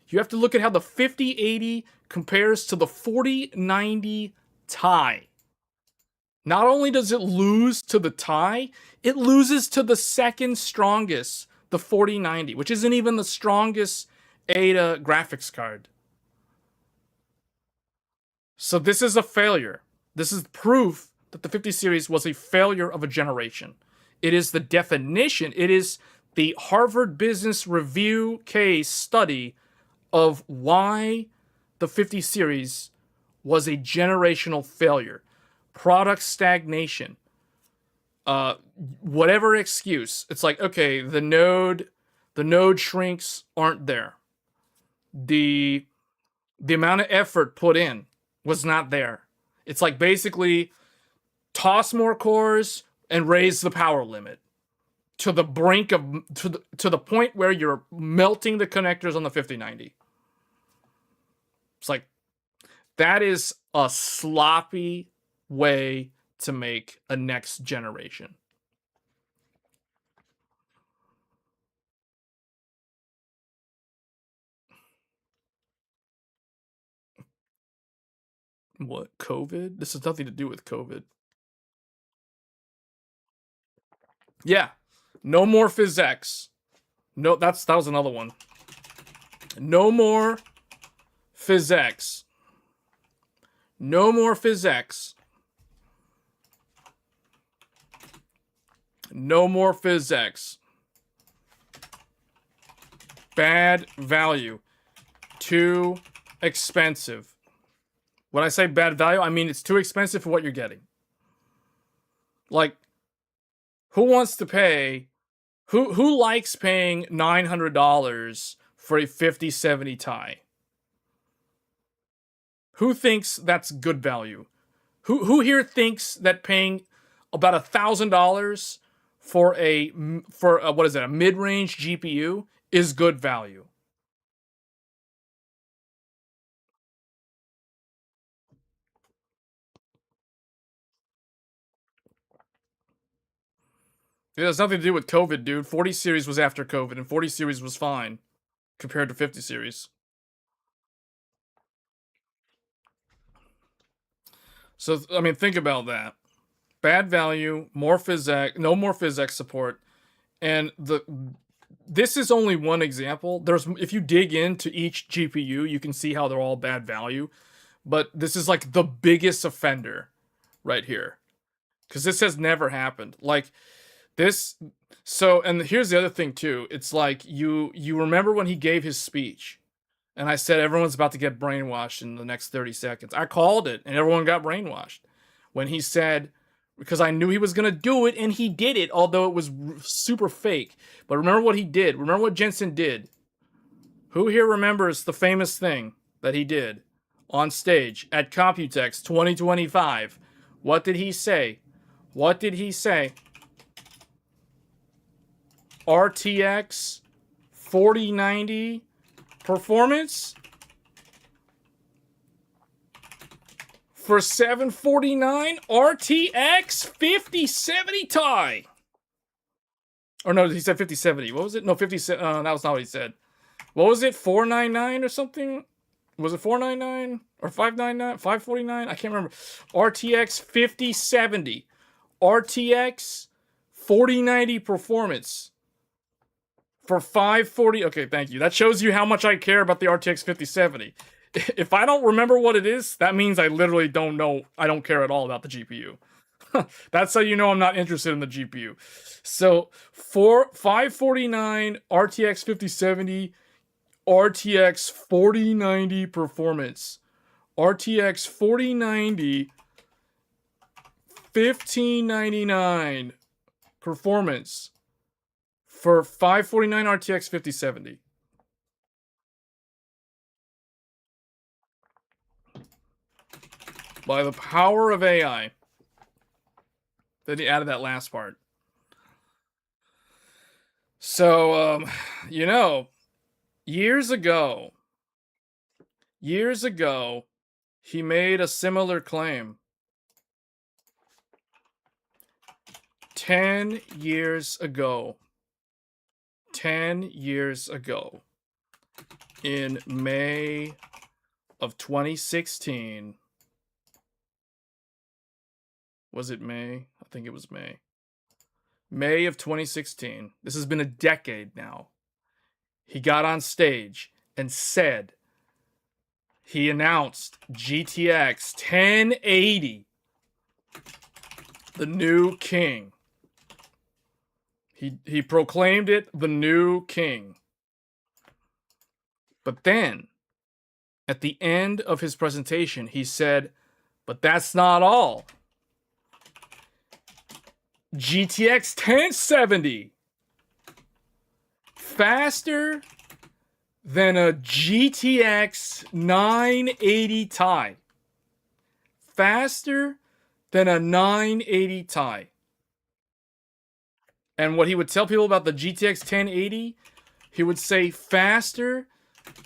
You have to look at how the 5080 compares to the 4090 Ti. Not only does it lose to the Ti, it loses to the second strongest, the 4090, which isn't even the strongest Ada graphics card. So this is a failure. This is proof that the 50 series was a failure of a generation. It is the definition, it is the Harvard Business Review case study of why the 50 series was a generational failure. Product stagnation. Whatever excuse. It's like, okay, the node shrinks aren't there. The amount of effort put in was not there. It's like basically toss more cores and raise the power limit to the brink of to the point where you're melting the connectors on the 5090. It's like that is a sloppy way to make a next generation. What, COVID? This has nothing to do with COVID. Yeah. No more PhysX. No, that was another one. No more PhysX. No more PhysX. No more PhysX. Bad value. Too expensive. When I say bad value, I mean it's too expensive for what you're getting. Like, who wants to pay? Who likes paying $900 for a 5070 Ti? Who thinks that's good value? Who here thinks that paying about $1,000 for a what is it, a mid-range GPU is good value? It has nothing to do with COVID, dude. 40 series was after COVID, and 40 series was fine compared to 50 series. So, I mean, think about that. Bad value, more PhysX, no more PhysX support, and this is only one example. There's, if you dig into each GPU, you can see how they're all bad value, but this is like the biggest offender right here, because this has never happened. Like this. So, and here's the other thing too. It's like you remember when he gave his speech, and I said everyone's about to get brainwashed in the next 30 seconds. I called it, and everyone got brainwashed when he said, because I knew he was going to do it, and he did it, although it was super fake. But remember what he did. Remember what Jensen did. Who here remembers the famous thing that he did on stage at Computex 2025? What did he say? What did he say? RTX 4090 performance for 749 RTX 5070 Ti. Or no, he said 5070. What was it? No, 57. That was not what he said. What was it? 499 or something? Was it 499 or 599? 549? I can't remember. RTX 5070. RTX 4090 performance for 540. Okay, thank you. That shows you how much I care about the RTX 5070. If I don't remember what it is, that means I literally don't know. I don't care at all about the GPU. That's how you know I'm not interested in the GPU. So for 549 RTX 5070, RTX 4090 performance, RTX 4090 1599 performance for 549 RTX 5070. By the power of AI. Then he added that last part. So, you know, years ago, he made a similar claim. 10 years ago. 10 years ago, in May of 2016, was it May? I think it was May. May of 2016. This has been a decade now. He got on stage and said, he announced GTX 1080, the new king. He proclaimed it the new king. But then, at the end of his presentation, he said, but that's not all. GTX 1070, faster than a GTX 980 Ti. Faster than a 980 Ti. And what he would tell people about the GTX 1080, he would say faster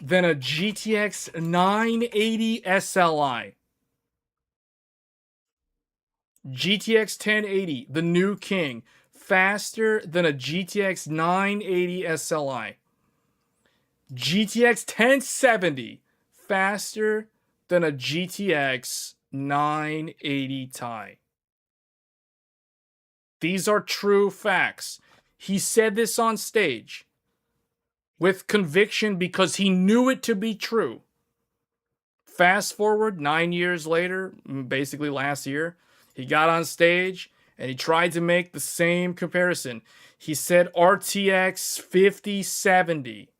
than a GTX 980 SLI. GTX 1080, the new king, faster than a GTX 980 SLI. GTX 1070, faster than a GTX 980 Ti. These are true facts. He said this on stage with conviction because he knew it to be true. Fast forward 9 years later, basically last year, he got on stage and he tried to make the same comparison. He said RTX 5070,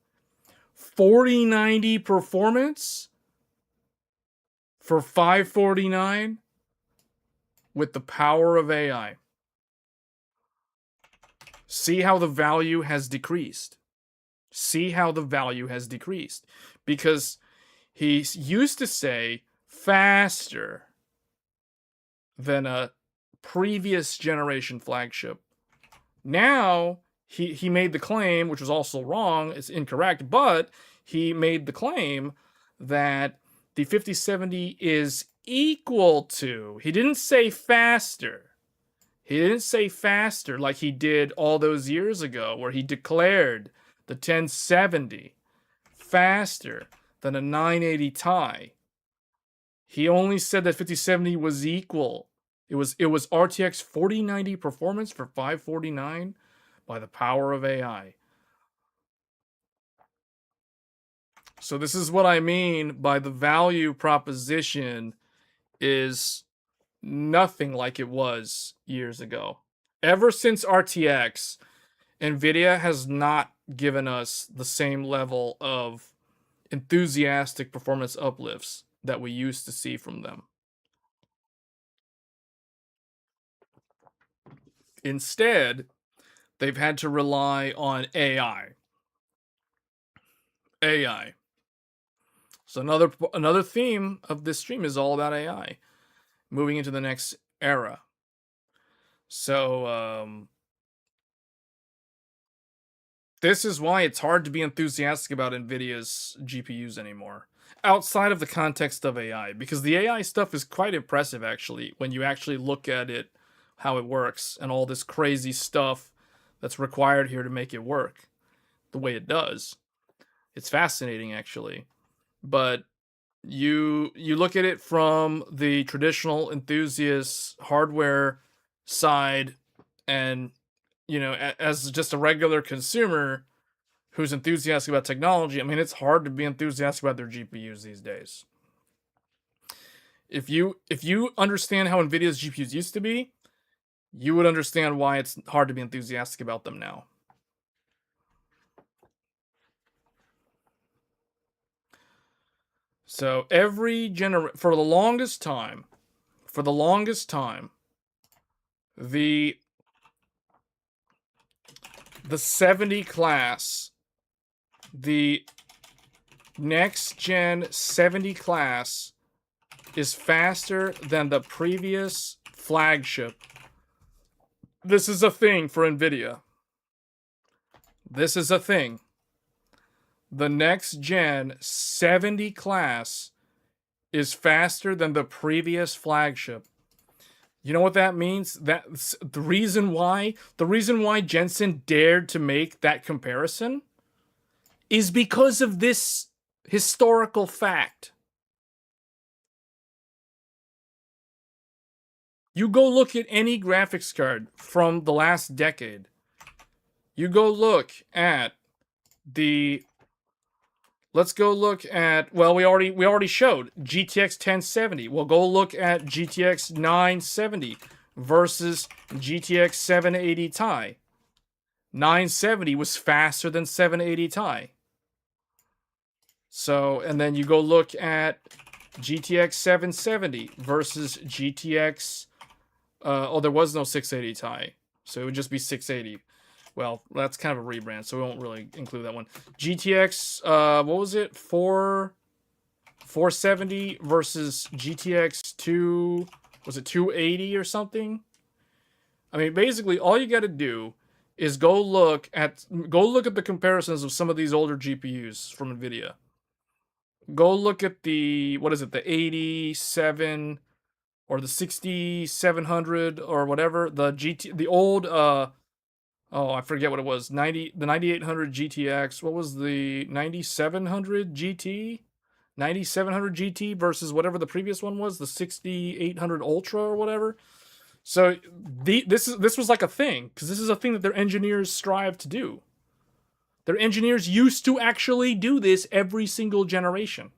4090 performance for $549 with the power of AI. See how the value has decreased. See how the value has decreased. Because he used to say faster than a previous generation flagship. Now, he made the claim, which was also wrong, it's incorrect, but he made the claim that the 5070 is equal to, he didn't say faster. He didn't say faster like he did all those years ago where he declared the 1070 faster than a 980 Ti. He only said that 5070 was equal. It was RTX 4090 performance for $549 by the power of AI. So this is what I mean by the value proposition is nothing like it was years ago. Ever since RTX, nvidia has not given us the same level of enthusiastic performance uplifts that we used to see from them. Instead, they've had to rely on AI. AI. So another theme of this stream is all about AI. Moving into the next era. So this is why it's hard to be enthusiastic about NVIDIA's GPUs anymore, outside of the context of AI, because the AI stuff is quite impressive, actually, when you actually look at it, how it works, and all this crazy stuff that's required here to make it work the way it does. It's fascinating, actually. But you look at it from the traditional enthusiast hardware side, and you know, as just a regular consumer who's enthusiastic about technology, I mean, it's hard to be enthusiastic about their GPUs these days. If you understand how NVIDIA's GPUs used to be, you would understand why it's hard to be enthusiastic about them now. So every for the longest time, the 70 class, the next gen 70 class is faster than the previous flagship. This is a thing for NVIDIA. This is a thing. The next gen 70 class is faster than the previous flagship. You know what that means? That's the reason why Jensen dared to make that comparison is because of this historical fact. You go look at any graphics card from the last decade. You go look at the let's go look at well we already showed GTX 1070. We'll go look at GTX 970 versus GTX 780 Ti. 970 was faster than 780 Ti. So, and then you go look at GTX 770 versus GTX there was no 680 Ti. So it would just be 680. Well, that's kind of a rebrand, so we won't really include that one. GTX, what was it? 470 versus GTX 280 or something? I mean, basically, all you got to do is go look at the comparisons of some of these older GPUs from NVIDIA. Go look at the 87 or the 6700 or whatever, the old I forget what it was. The 9800 GTX. What was the 9700 GT? 9700 GT versus whatever the previous one was, the 6800 Ultra or whatever. So this was like a thing, because this is a thing that their engineers strive to do. Their engineers used to actually do this every single generation.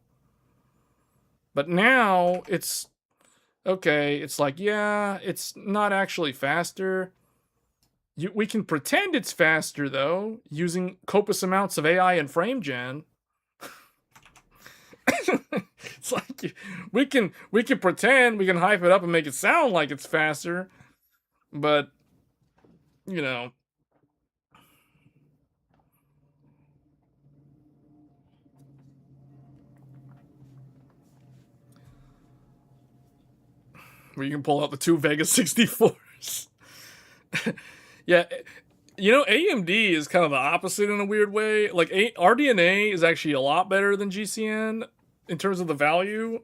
But now it's okay, it's like, yeah, it's not actually faster. We can pretend it's faster, though, using copious amounts of AI and frame gen. It's like we can pretend, we can hype it up and make it sound like it's faster, but you know, where you can pull out the two Vega 64s. Yeah, you know, AMD is kind of the opposite in a weird way. Like RDNA is actually a lot better than GCN in terms of the value.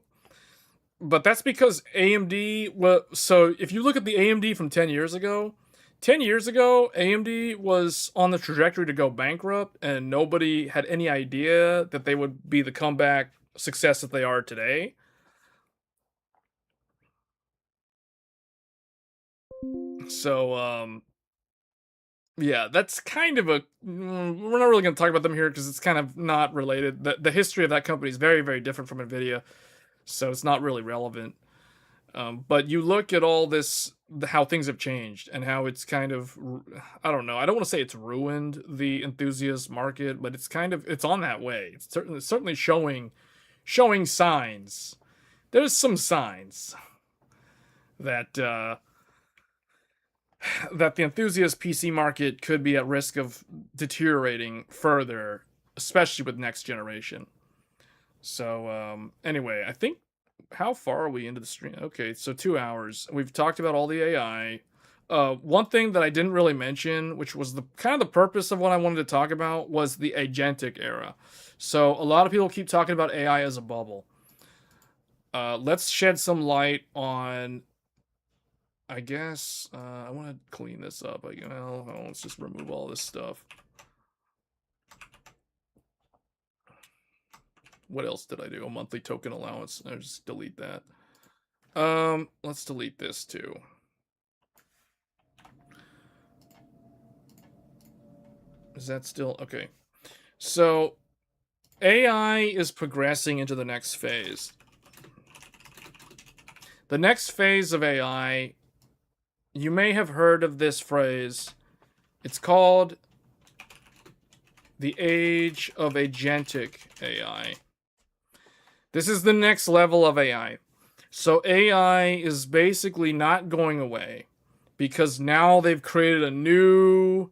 But that's because AMD so if you look at the AMD from 10 years ago, AMD was on the trajectory to go bankrupt, and nobody had any idea that they would be the comeback success that they are today. So, yeah, that's kind of a. We're not really going to talk about them here because it's kind of not related. The history of that company is very, very different from NVIDIA, so it's not really relevant. But you look at all this, how things have changed, and how it's kind of, I don't know. I don't want to say it's ruined the enthusiast market, but it's on that way. It's certainly showing signs. There's some signs that that the enthusiast PC market could be at risk of deteriorating further, especially with next generation. So anyway, I think, how far are we into the stream? Okay, so 2 hours. We've talked about all the AI. One thing that I didn't really mention, which was the kind of the purpose of what I wanted to talk about, was the agentic era. So a lot of people keep talking about AI as a bubble. Let's shed some light on, I guess, I want to clean this up. Let's just remove all this stuff. What else did I do? A monthly token allowance. I'll just delete that. Let's delete this too. Is that still okay? So AI is progressing into the next phase. The next phase of AI, you may have heard of this phrase. It's called the age of agentic AI. This is the next level of AI. So AI is basically not going away, because now they've created a new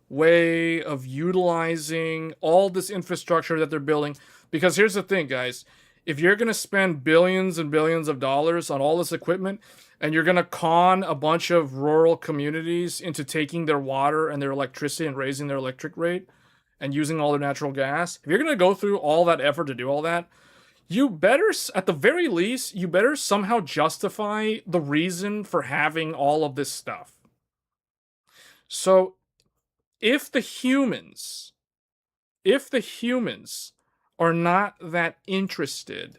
way of utilizing all this infrastructure that they're building. Because here's the thing, guys. If you're going to spend billions and billions of dollars on all this equipment, and you're going to con a bunch of rural communities into taking their water and their electricity and raising their electric rate and using all their natural gas, if you're going to go through all that effort to do all that, You better, at the very least, you better somehow justify the reason for having all of this stuff. So if the humans, are not that interested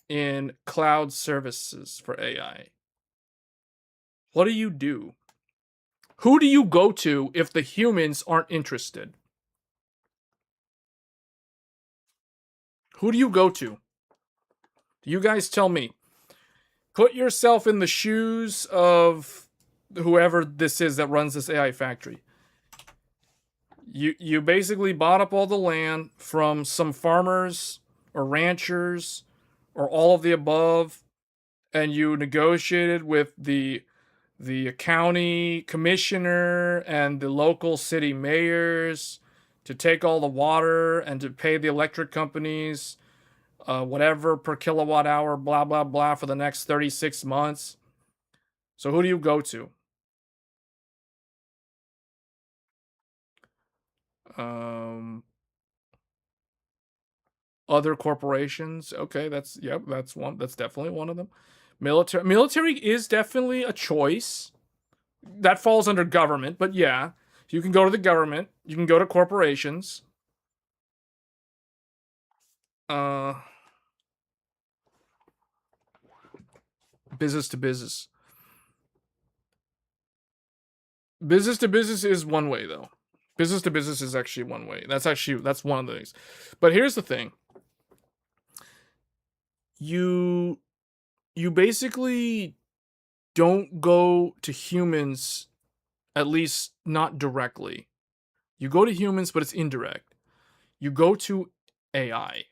in cloud services for AI, what do you do? Who do you go to if the humans aren't interested? Who do you go to? You guys tell me. Put yourself in the shoes of whoever this is that runs this AI factory. You basically bought up all the land from some farmers or ranchers or all of the above, and you negotiated with the county commissioner and the local city mayors to take all the water and to pay the electric companies whatever per kilowatt hour, blah blah blah, for the next 36 months. So who do you go to? Other corporations. Okay, that's one. That's definitely one of them. Military is definitely a choice. That falls under government, but yeah, you can go to the government. You can go to corporations. Business to business. Business to business is one way though. Business to business is actually one way. That's one of the things. But here's the thing. You basically don't go to humans, at least not directly. You go to humans, but it's indirect. You go to AI.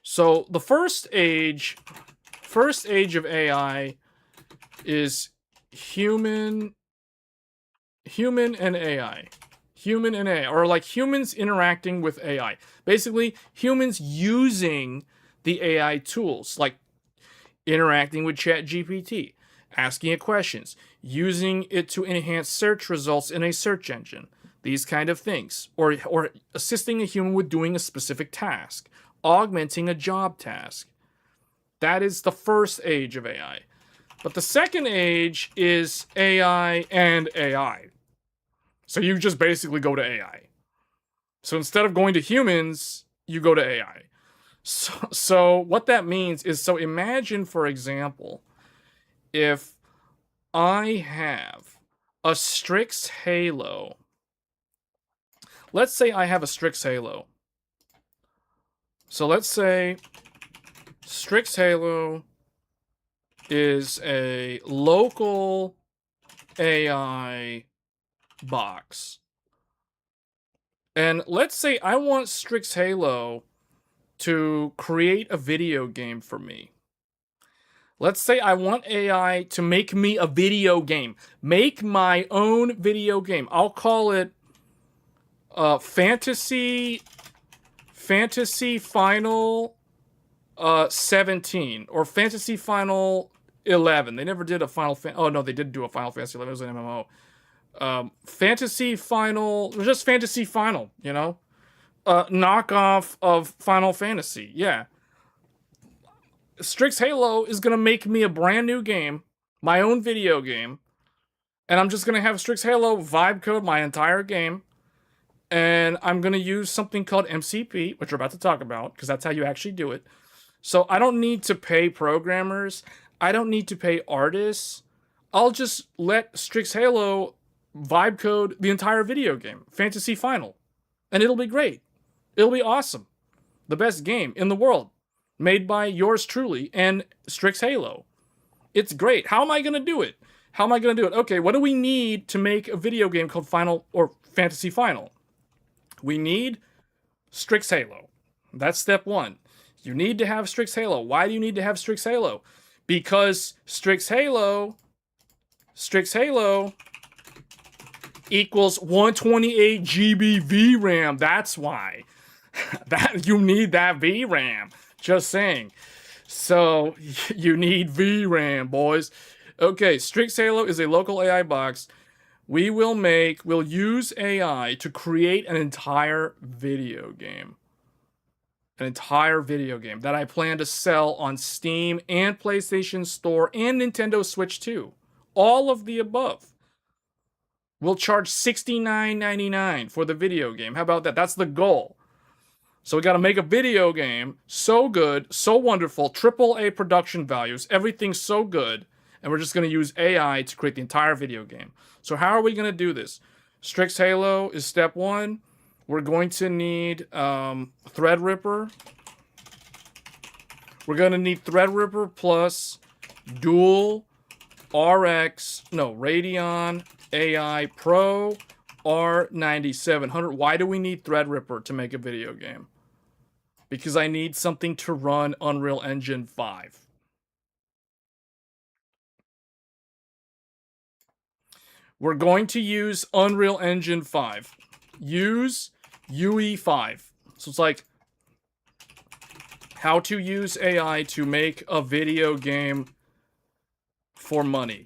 So the first age of AI is human and AI. Human and AI, or like humans interacting with AI. Basically, humans using the AI tools, like interacting with ChatGPT, asking it questions, using it to enhance search results in a search engine, these kind of things, or assisting a human with doing a specific task, augmenting a job task. That is the first age of AI. But the second age is AI and AI. So you just basically go to AI. So instead of going to humans, you go to AI. So what that means is, so imagine, for example, if I have a Strix Halo. Let's say I have a Strix Halo. So let's say Strix Halo is a local AI box. And let's say I want Strix Halo to create a video game for me. Let's say I want AI to make me a video game. Make my own video game. I'll call it Fantasy Final 17 or Fantasy Final 11. They never did a Final oh no, they did do a Final Fantasy 11. It was an MMO. Fantasy Final, just Fantasy Final, you know? Knockoff of Final Fantasy. Yeah. Strix Halo is going to make me a brand new game, my own video game, and I'm just going to have Strix Halo vibe code my entire game, and I'm going to use something called MCP, which we're about to talk about, because that's how you actually do it. So I don't need to pay programmers. I don't need to pay artists. I'll just let Strix Halo vibe code the entire video game, Fantasy Final, and it'll be great. It'll be awesome. The best game in the world, made by yours truly and Strix Halo. It's great. How am I going to do it? Okay, what do we need to make a video game called Final or Fantasy Final? We need Strix Halo. That's step one. You need to have Strix Halo. Why do you need to have Strix Halo? Because Strix Halo equals 128 GB VRAM. That's why. That you need that VRAM. Just saying. So you need VRAM, boys. Okay, Strix Halo is a local AI box. We'll use AI to create an entire video game. an entire video game that I plan to sell on Steam and PlayStation Store and Nintendo Switch 2. All of the above. We'll charge $69.99 for the video game. How about that? That's the goal. So we got to make a video game so good, so wonderful, AAA production values, everything's so good, and we're just going to use AI to create the entire video game. So how are we going to do this? Strix Halo is step one. We're going to need Threadripper. We're going to need Threadripper plus dual Radeon AI Pro R9700. Why do we need Threadripper to make a video game? Because I need something to run Unreal Engine 5. We're going to use Unreal Engine 5. Use UE5. So it's like how to use AI to make a video game for money.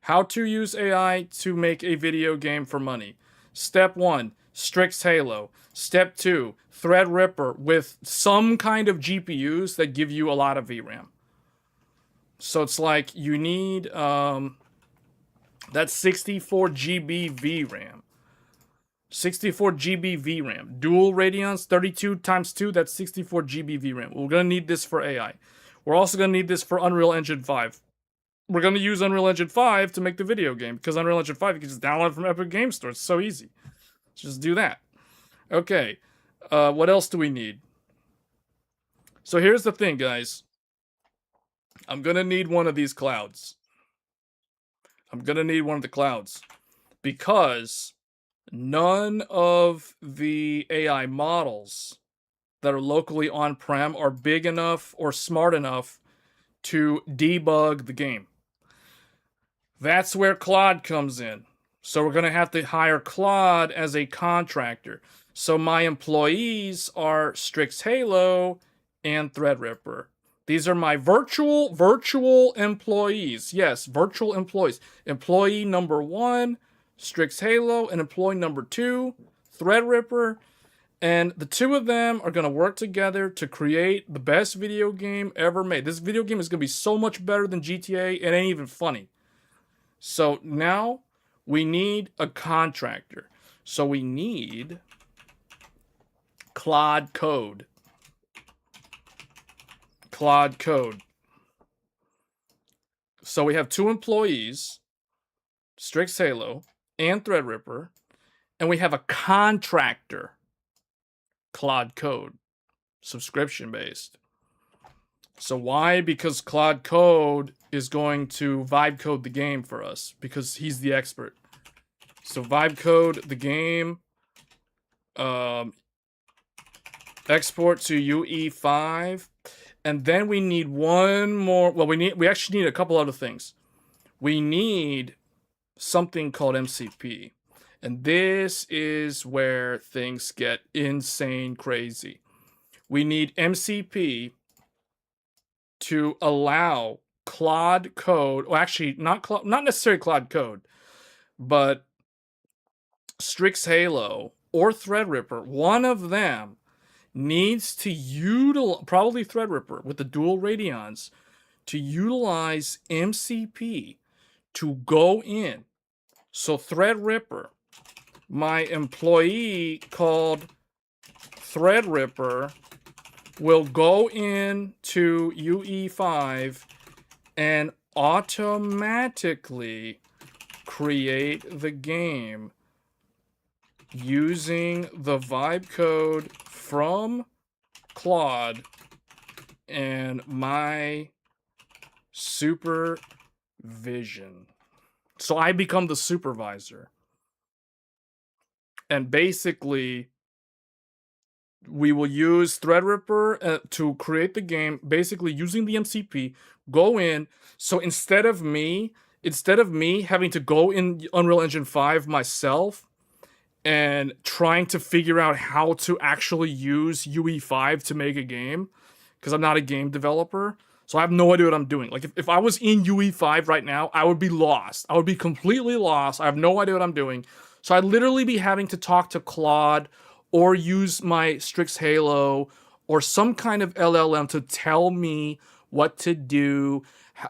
How to use AI to make a video game for money. Step 1, Strix Halo. Step 2, Threadripper with some kind of GPUs that give you a lot of VRAM. So it's like you need that's 64 GB VRAM. 64 GB VRAM. Dual Radeons, 32 times 2, that's 64 GB VRAM. We're going to need this for AI. We're also going to need this for Unreal Engine 5. We're going to use Unreal Engine 5 to make the video game, because Unreal Engine 5 you can just download it from Epic Game Store. It's so easy. Let's just do that. Okay. What else do we need? So here's the thing, guys. I'm going to need one of these clouds. I'm going to need one of the clouds, because none of the AI models that are locally on-prem are big enough or smart enough to debug the game. That's where Claude comes in. So we're going to have to hire Claude as a contractor. So my employees are Strix Halo and Threadripper. These are my virtual employees. Yes, virtual employees. Employee number 1, Strix Halo, and employee number 2, Threadripper. And the two of them are going to work together to create the best video game ever made. This video game is going to be so much better than GTA. It ain't even funny. So now we need a contractor. So we need Claude Code. Claude Code. So we have 2 employees, Strix Halo and Threadripper, and we have a contractor, Claude Code, subscription based. So why? Because Claude Code is going to vibe code the game for us, because he's the expert. So vibe code the game, export to UE5, and then we need one more. Well, we actually need a couple other things. We need something called MCP. And this is where things get insane crazy. We need MCP to allow Claude Code, well, actually not necessarily Claude Code, but Strix Halo or Threadripper, one of them needs to utilize, probably Threadripper with the dual Radeons, to utilize MCP to go in. So Threadripper, my employee called Threadripper, will go into UE5 and automatically create the game using the vibe code from Claude and my supervision. So I become the supervisor. And basically, we will use Threadripper to create the game, basically using the MCP, go in. So instead of me having to go in Unreal Engine 5 myself and trying to figure out how to actually use UE5 to make a game, because I'm not a game developer, so I have no idea what I'm doing. Like, if I was in UE5 right now, I would be lost. I would be completely lost. I have no idea what I'm doing. So I'd literally be having to talk to Claude or use my Strix Halo or some kind of LLM to tell me what to do.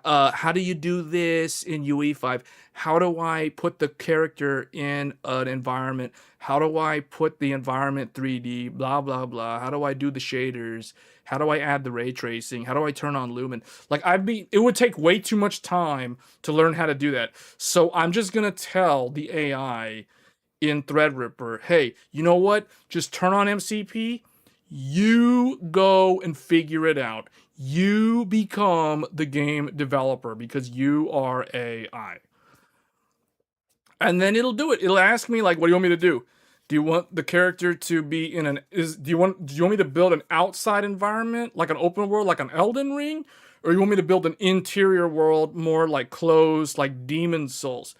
How do you do this in UE5? How do I put the character in an environment? How do I put the environment 3D? Blah, blah, blah. How do I do the shaders? How do I add the ray tracing? How do I turn on Lumen? Like, it would take way too much time to learn how to do that. So I'm just going to tell the AI in Threadripper, hey, you know what? Just turn on MCP. You go and figure it out. You become the game developer because you are AI. And then it'll do it. It'll ask me like, what do you want me to do? Do you want the character to be in do you want me to build an outside environment, like an open world, like an Elden Ring? Or you want me to build an interior world more like closed, like Demon Souls?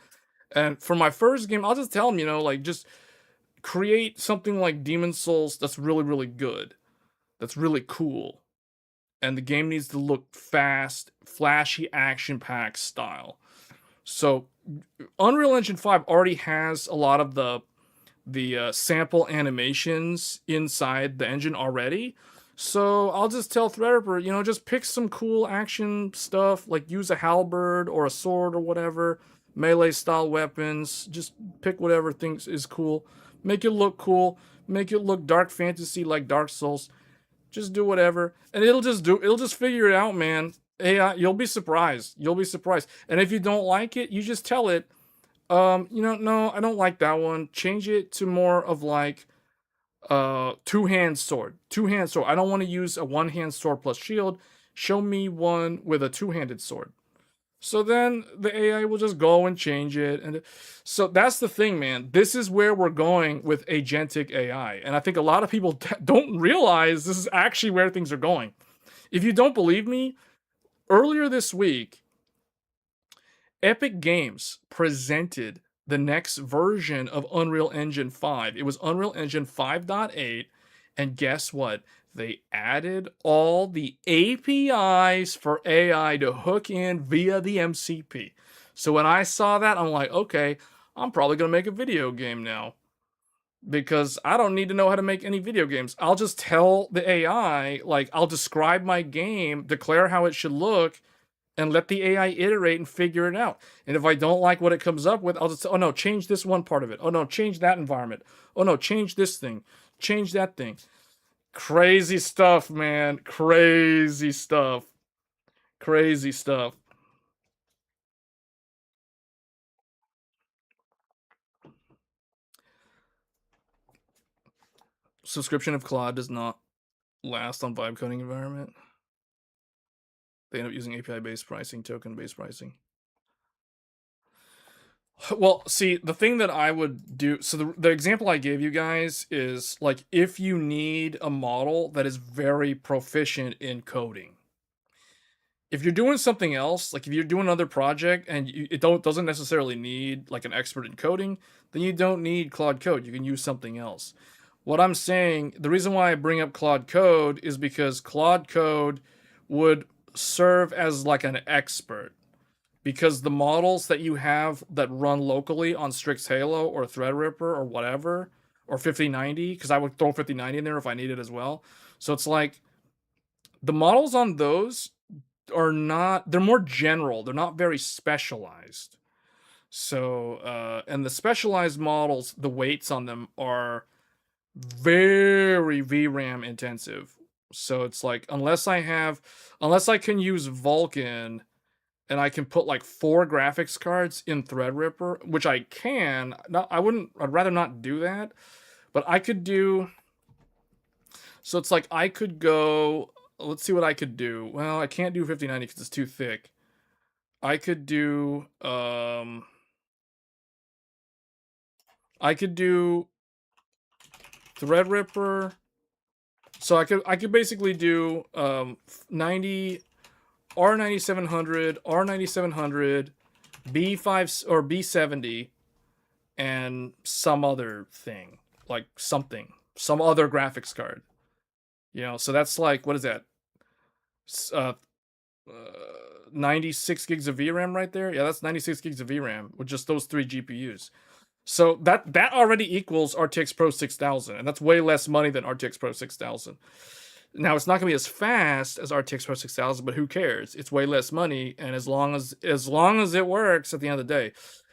And for my first game, I'll just tell them, like just create something like Demon Souls that's really, really good. That's really cool. And the game needs to look fast, flashy, action-packed style. So Unreal Engine 5 already has a lot of the sample animations inside the engine already. So I'll just tell Threadripper, just pick some cool action stuff, like use a halberd or a sword or whatever, melee style weapons. Just pick whatever things is cool. Make it look cool. Make it look dark fantasy like Dark Souls. Just do whatever, and it'll just figure it out, man. AI, you'll be surprised. You'll be surprised. And if you don't like it, you just tell it, no, I don't like that one. Change it to more of like two-hand sword. Two-hand sword. I don't want to use a one-hand sword plus shield. Show me one with a two-handed sword. So then the AI will just go and change it. And so that's the thing, man. This is where we're going with agentic AI. And I think a lot of people don't realize this is actually where things are going. If you don't believe me, earlier this week, Epic Games presented the next version of Unreal Engine 5. It was Unreal Engine 5.8, and guess what? They added all the APIs for AI to hook in via the MCP. So when I saw that, I'm like, okay, I'm probably going to make a video game now. Because I don't need to know how to make any video games. I'll just tell the AI, like, I'll describe my game, declare how it should look, and let the AI iterate and figure it out. And if I don't like what it comes up with, I'll just say, oh no, change this one part of it. Oh no, change that environment. Oh no, change this thing. Change that thing. Crazy stuff, man. Crazy stuff. Crazy stuff. Subscription of Claude does not last on vibe coding environment. They end up using API-based pricing, token-based pricing. Well, see, the thing that I would do, so the example I gave you guys is like if you need a model that is very proficient in coding. If you're doing something else, like if you're doing another project and it doesn't necessarily need like an expert in coding, then you don't need Claude Code. You can use something else. What I'm saying, the reason why I bring up Claude Code is because Claude Code would serve as like an expert. Because the models that you have that run locally on Strix Halo or Threadripper or whatever, or 5090, because I would throw 5090 in there if I need it as well. So it's like the models on those they're more general. They're not very specialized. So, and the specialized models, the weights on them are very VRAM intensive. So it's like, unless I can use Vulkan and I can put like 4 graphics cards in Threadripper, which I can. No, I'd rather not do that. But I could do. So it's like I could go. Let's see what I could do. Well, I can't do 5090 because it's too thick. I could do. I could do Threadripper. So I could basically do 90 R9700, R9700, B5 or B70, and some other thing, like some other graphics card. So that's like, what is that? Uh, 96 gigs of VRAM right there. Yeah, that's 96 gigs of VRAM with just those 3 GPUs. So that already equals RTX Pro 6000, and that's way less money than RTX Pro 6000. Now it's not going to be as fast as RTX Pro 6000, but who cares? It's way less money, and as long as it works at the end of the day.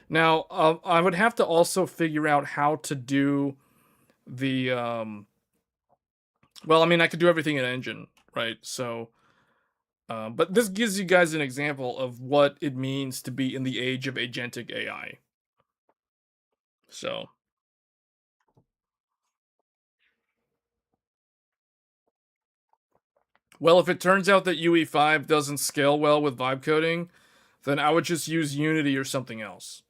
Now I would have to also figure out how to do the well, I mean, I could do everything in Engine, right? So, but this gives you guys an example of what it means to be in the age of agentic AI. So, well, if it turns out that UE5 doesn't scale well with vibe coding, then I would just use Unity or something else.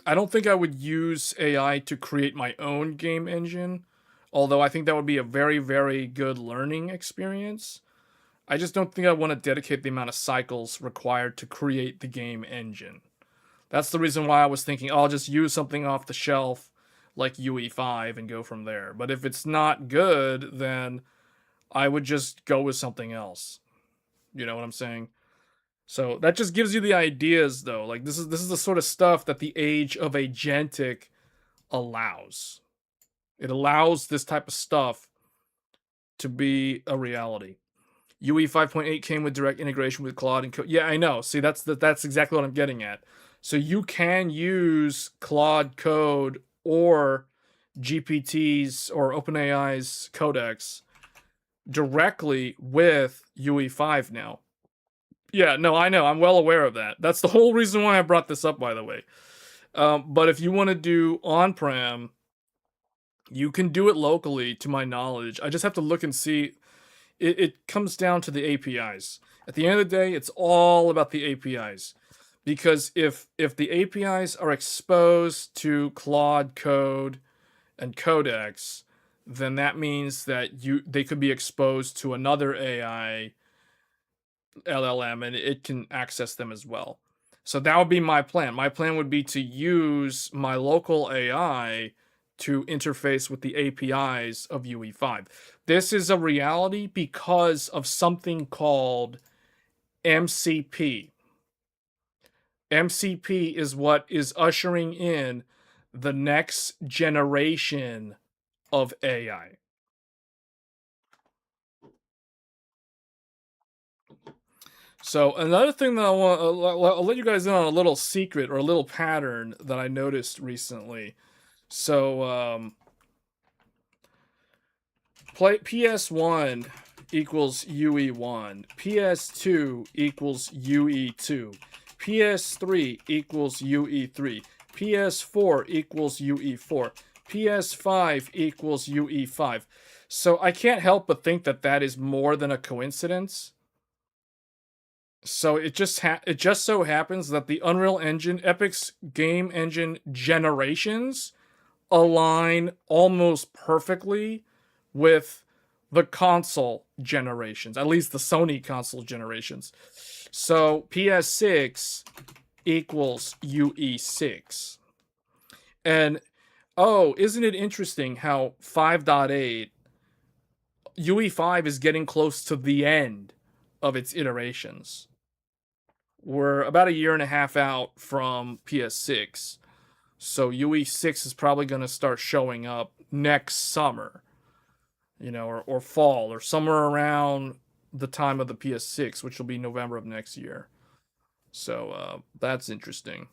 I don't think I would use AI to create my own game engine, although I think that would be a very, very good learning experience. I just don't think I want to dedicate the amount of cycles required to create the game engine. That's the reason why I was thinking, oh, I'll just use something off the shelf like UE5 and go from there. But if it's not good, then I would just go with something else. You know what I'm saying? So that just gives you the ideas, though. Like this is the sort of stuff that the age of agentic allows. It allows this type of stuff to be a reality. UE 5.8 came with direct integration with Claude and yeah, I know. See, that's exactly what I'm getting at. So you can use Claude Code or GPT's or OpenAI's codecs directly with UE5 now. Yeah, no, I know. I'm well aware of that. That's the whole reason why I brought this up, by the way. But if you want to do on-prem, you can do it locally, to my knowledge. I just have to look and see. It comes down to the APIs. At the end of the day, it's all about the APIs. Because if the APIs are exposed to Claude Code and codecs, then that means that they could be exposed to another AI LLM and it can access them as well. So that would be my plan. My plan would be to use my local AI to interface with the APIs of UE5. This is a reality because of something called MCP. MCP is what is ushering in the next generation of AI. So another thing that I'll let you guys in on a little secret or a little pattern that I noticed recently. So PS1 equals UE1, PS2 equals UE2, PS3 equals UE3, PS4 equals UE4, PS5 equals UE5. So I can't help but think that that is more than a coincidence. So it just so happens that the Unreal Engine, Epic's game engine generations align almost perfectly with the console generations, at least the Sony console generations. So PS6 equals UE6. And oh, isn't it interesting how 5.8 UE5 is getting close to the end of its iterations? We're about a year and a half out from PS6. So UE6 is probably going to start showing up next summer, or fall, or somewhere around the time of the PS6, which will be November of next year. So that's interesting.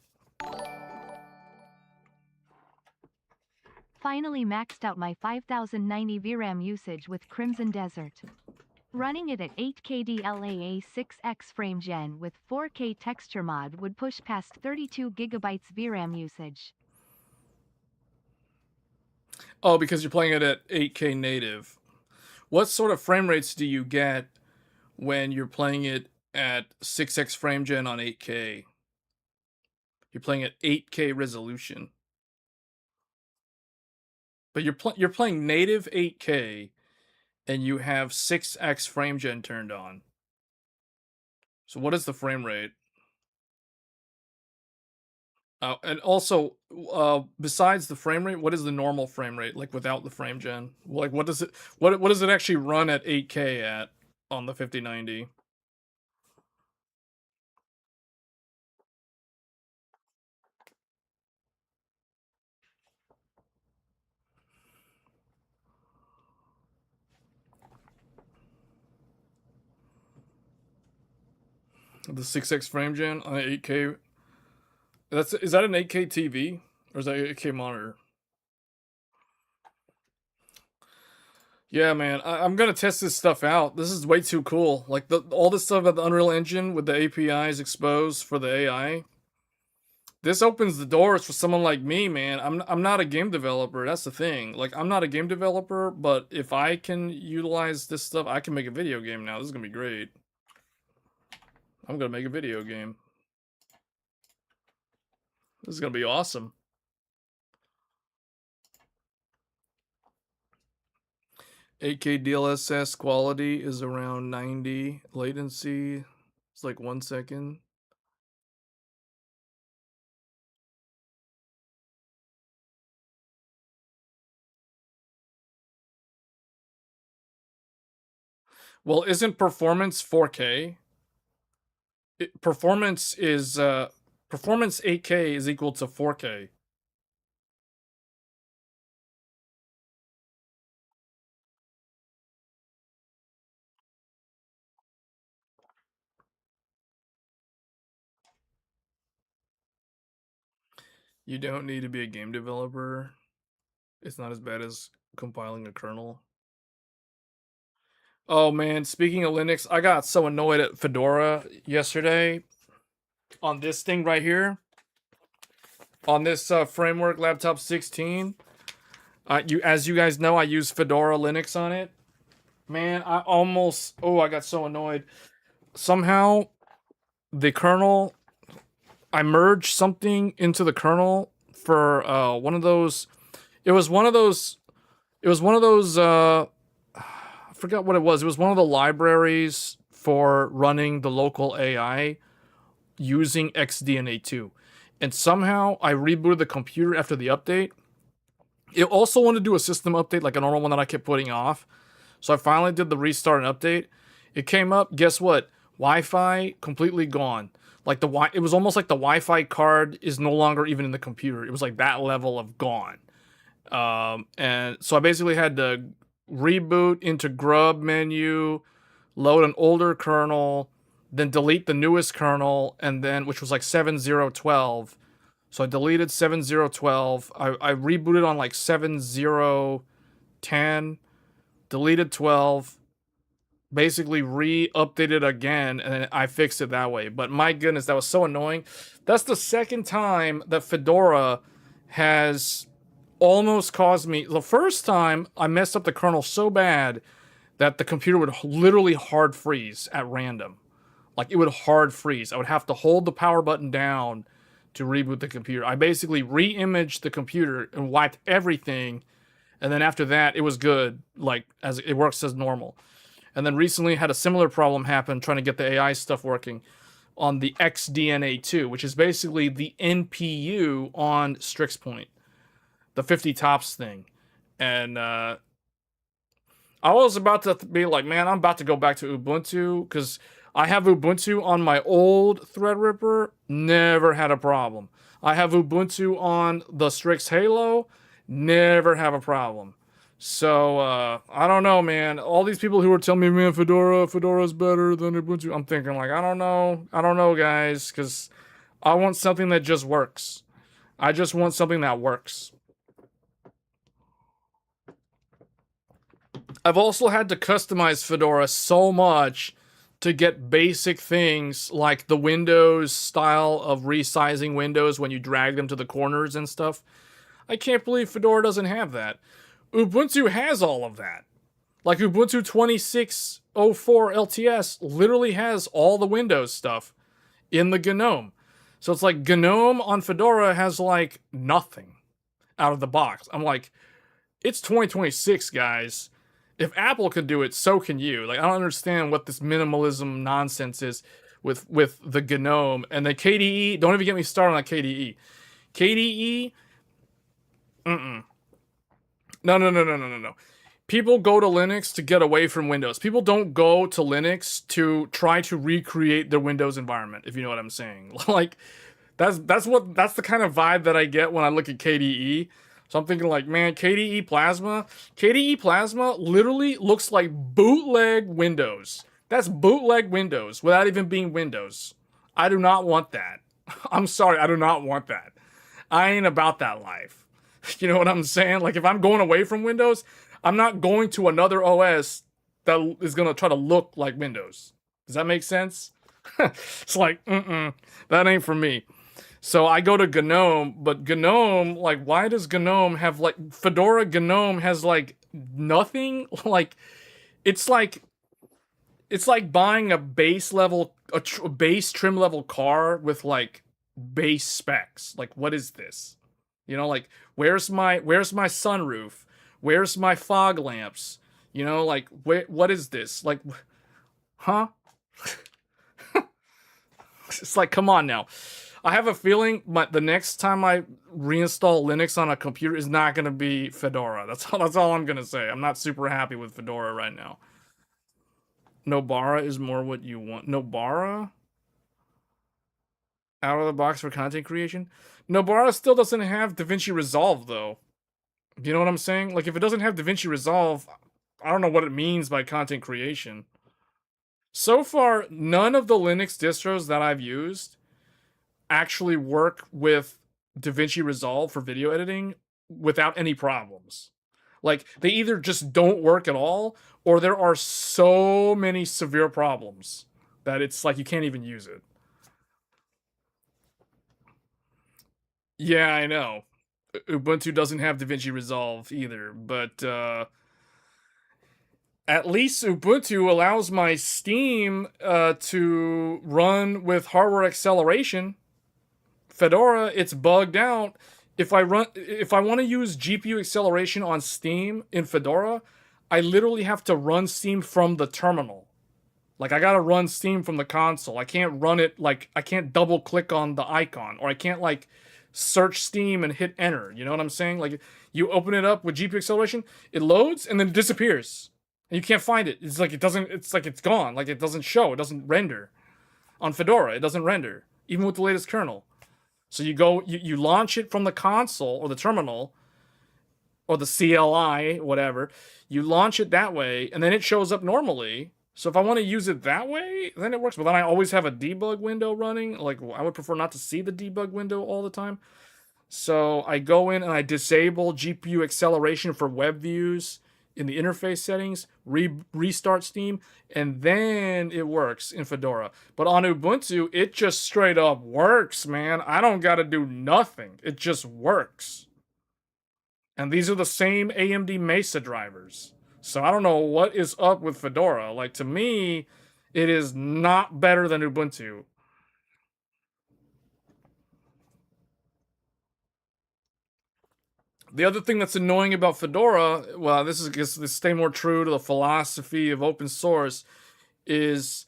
Finally maxed out my 5090 VRAM usage with Crimson Desert. Running it at 8K DLAA 6X frame gen with 4K texture mod would push past 32 GB VRAM usage. Oh, because you're playing it at 8K native. What sort of frame rates do you get when you're playing it at 6X frame gen on 8K? You're playing at 8K resolution. But you're playing native 8K and you have 6X frame gen turned on. So what is the frame rate? And also, besides the frame rate, what is the normal frame rate like without the frame gen? Like, what does it actually run at 8K at on the 5090? The 6x frame gen on an 8K. Is that an 8K TV or is that an 8K monitor? Yeah, man, I'm gonna test this stuff out. This is way too cool. Like all this stuff about the Unreal Engine with the APIs exposed for the AI. This opens the doors for someone like me, man. I'm not a game developer. That's the thing. Like I'm not a game developer, but if I can utilize this stuff, I can make a video game now. This is gonna be great. I'm gonna make a video game. This is gonna be awesome. 8K DLSS quality is around 90. Latency is like 1 second. Well, isn't performance 4K? Performance 8K is equal to 4K. You don't need to be a game developer. It's not as bad as compiling a kernel. Oh man, speaking of Linux, I got so annoyed at Fedora yesterday on this thing right here. On this framework laptop 16. As you guys know, I use Fedora Linux on it. Man, I got so annoyed. Somehow the kernel, I merged something into the kernel for one of those. It was one of those. I forgot what it was. It was one of the libraries for running the local AI using XDNA2. And somehow I rebooted the computer after the update. It also wanted to do a system update like a normal one that I kept putting off. So I finally did the restart and update. It came up, guess what? Wi-Fi completely gone. Like it was almost like the Wi-Fi card is no longer even in the computer. It was like that level of gone. And so I basically had to reboot into grub menu, load an older kernel, then delete the newest kernel, and then which was like 7012. So I deleted 7012. I rebooted on like 7010, deleted 12, basically re-updated again, and then I fixed it that way. But my goodness, that was so annoying. That's the second time that Fedora has almost caused me. The first time I messed up the kernel so bad that the computer would literally hard freeze at random. Like it would hard freeze. I would have to hold the power button down to reboot the computer. I basically re-imaged the computer and wiped everything, and then after that it was good, like as it works as normal. And then recently had a similar problem happen trying to get the AI stuff working on the XDNA2, which is basically the NPU on Strix Point, the 50 tops thing. And I was about to be like, man, I'm about to go back to Ubuntu because I have Ubuntu on my old Threadripper, never had a problem. I have Ubuntu on the Strix Halo, never have a problem. So, I don't know, man. All these people who are telling me, man, Fedora's better than Ubuntu. I'm thinking, like, I don't know, guys, because I want something that just works. I just want something that works. I've also had to customize Fedora so much to get basic things like the Windows style of resizing windows when you drag them to the corners and stuff. I can't believe Fedora doesn't have that. Ubuntu has all of that. Like Ubuntu 26.04 LTS literally has all the Windows stuff in the GNOME. So it's like GNOME on Fedora has like nothing out of the box. I'm like, it's 2026, guys. If Apple can do it, so can you. Like, I don't understand what this minimalism nonsense is with the GNOME and the KDE. Don't even get me started on KDE. KDE, No. People go to Linux to get away from Windows. People don't go to Linux to try to recreate their Windows environment, if you know what I'm saying. Like, that's the kind of vibe that I get when I look at KDE. So I'm thinking like, man, KDE Plasma literally looks like bootleg Windows. That's bootleg Windows without even being Windows. I do not want that. I'm sorry, I do not want that. I ain't about that life. You know what I'm saying? Like, if I'm going away from Windows, I'm not going to another OS that is going to try to look like Windows. Does that make sense? It's like, that ain't for me. So I go to GNOME, but GNOME, like, why does GNOME have, like, Fedora GNOME has, like, nothing? Like, it's like, it's like buying a base level, a base trim level car with, like, base specs. Like, what is this? You know, like, where's my sunroof? Where's my fog lamps? You know, like, what is this? Like, huh? It's like, come on now. I have a feeling the next time I reinstall Linux on a computer is not going to be Fedora. That's all I'm going to say. I'm not super happy with Fedora right now. Nobara is more what you want. Nobara? Out of the box for content creation? Nobara still doesn't have DaVinci Resolve, though. You know what I'm saying? Like, if it doesn't have DaVinci Resolve, I don't know what it means by content creation. So far, none of the Linux distros that I've used actually work with DaVinci Resolve for video editing without any problems. Like, they either just don't work at all, or there are so many severe problems that it's like you can't even use it. Yeah, I know. Ubuntu doesn't have DaVinci Resolve either, but at least Ubuntu allows my Steam to run with hardware acceleration. Fedora, it's bugged out. If I want to use GPU acceleration on Steam in Fedora, I literally have to run Steam from the terminal. Like, I gotta run Steam from the console. I can't run it, like, I can't double click on the icon, or I can't, like, search Steam and hit enter. You know what I'm saying? Like, you open it up with GPU acceleration, it loads, and then it disappears. And you can't find it. It's like it's gone. Like, it doesn't show. It doesn't render. On Fedora, it doesn't render, even with the latest kernel. So you launch it from the console or the terminal or the CLI, whatever. You launch it that way, and then it shows up normally. So if I want to use it that way, then it works. But then I always have a debug window running. Like, I would prefer not to see the debug window all the time. So I go in and I disable GPU acceleration for web views in the interface settings, restart Steam, and then it works in Fedora. But on Ubuntu, it just straight up works, man. I don't got to do nothing. It just works. And these are the same AMD Mesa drivers. So I don't know what is up with Fedora. Like, to me, it is not better than Ubuntu. The other thing that's annoying about Fedora, well, this is to stay more true to the philosophy of open source, is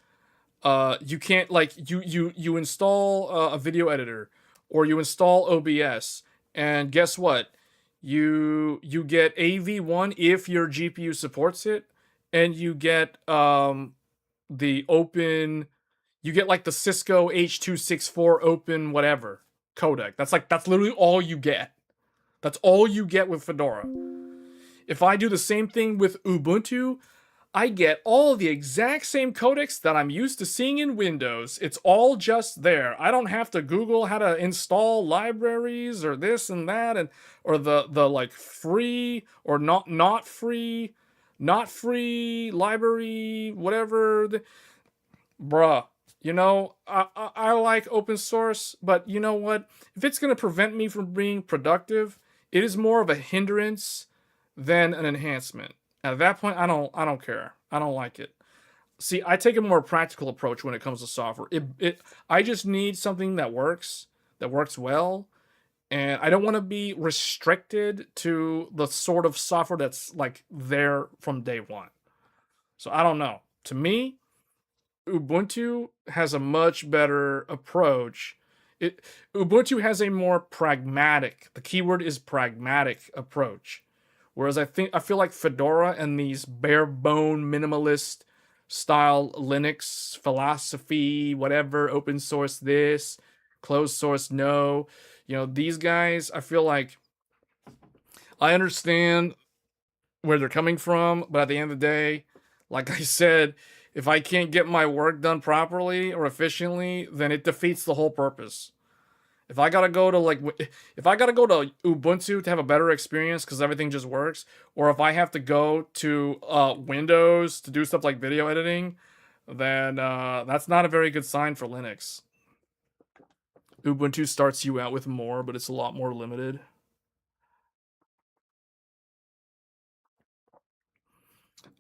you can't, like, you install a video editor or you install OBS, and guess what? You get AV1 if your GPU supports it, and you get the open, you get like the Cisco H.264 open whatever codec. That's literally all you get. That's all you get with Fedora. If I do the same thing with Ubuntu, I get all the exact same codecs that I'm used to seeing in Windows. It's all just there. I don't have to Google how to install libraries or this and that, and or the like free or not free library, whatever. Bruh. You know, I like open source, but you know what? If it's going to prevent me from being productive, it is more of a hindrance than an enhancement. At that point, I don't care. I don't like it. See, I take a more practical approach when it comes to software. I just need something that works well, and I don't want to be restricted to the sort of software that's like there from day one. So I don't know. To me, Ubuntu has a much better approach. Ubuntu has a more pragmatic, the keyword is pragmatic approach. Whereas I feel like Fedora and these bare bone minimalist style Linux philosophy, whatever, open source this, closed source no, you know, these guys, I feel like I understand where they're coming from, but at the end of the day, like I said, if I can't get my work done properly or efficiently, then it defeats the whole purpose. If I gotta go to if I gotta go to Ubuntu to have a better experience because everything just works, or if I have to go to Windows to do stuff like video editing, then that's not a very good sign for Linux. Ubuntu starts you out with more, but it's a lot more limited.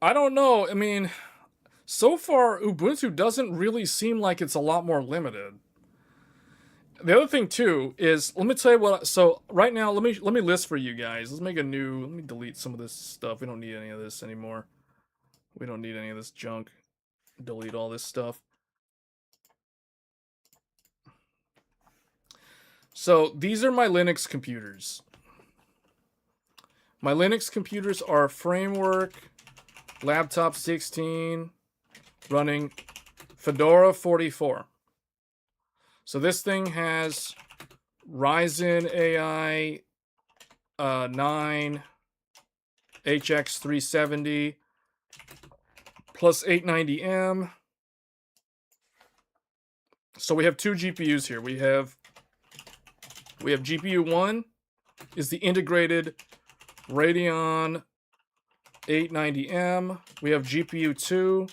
I don't know. I mean, so far Ubuntu doesn't really seem like it's a lot more limited. The other thing too is, let me tell you what. So right now, let me list for you guys. Let's make a new. Let me delete some of this stuff. We don't need any of this anymore. We don't need any of this junk. Delete all this stuff. So these are my Linux computers. My Linux computers are Framework Laptop 16 running Fedora 44. So this thing has Ryzen AI 9 HX 370 plus 890M. So we have two GPUs here. We have GPU 1 is the integrated Radeon 890M. We have GPU 2,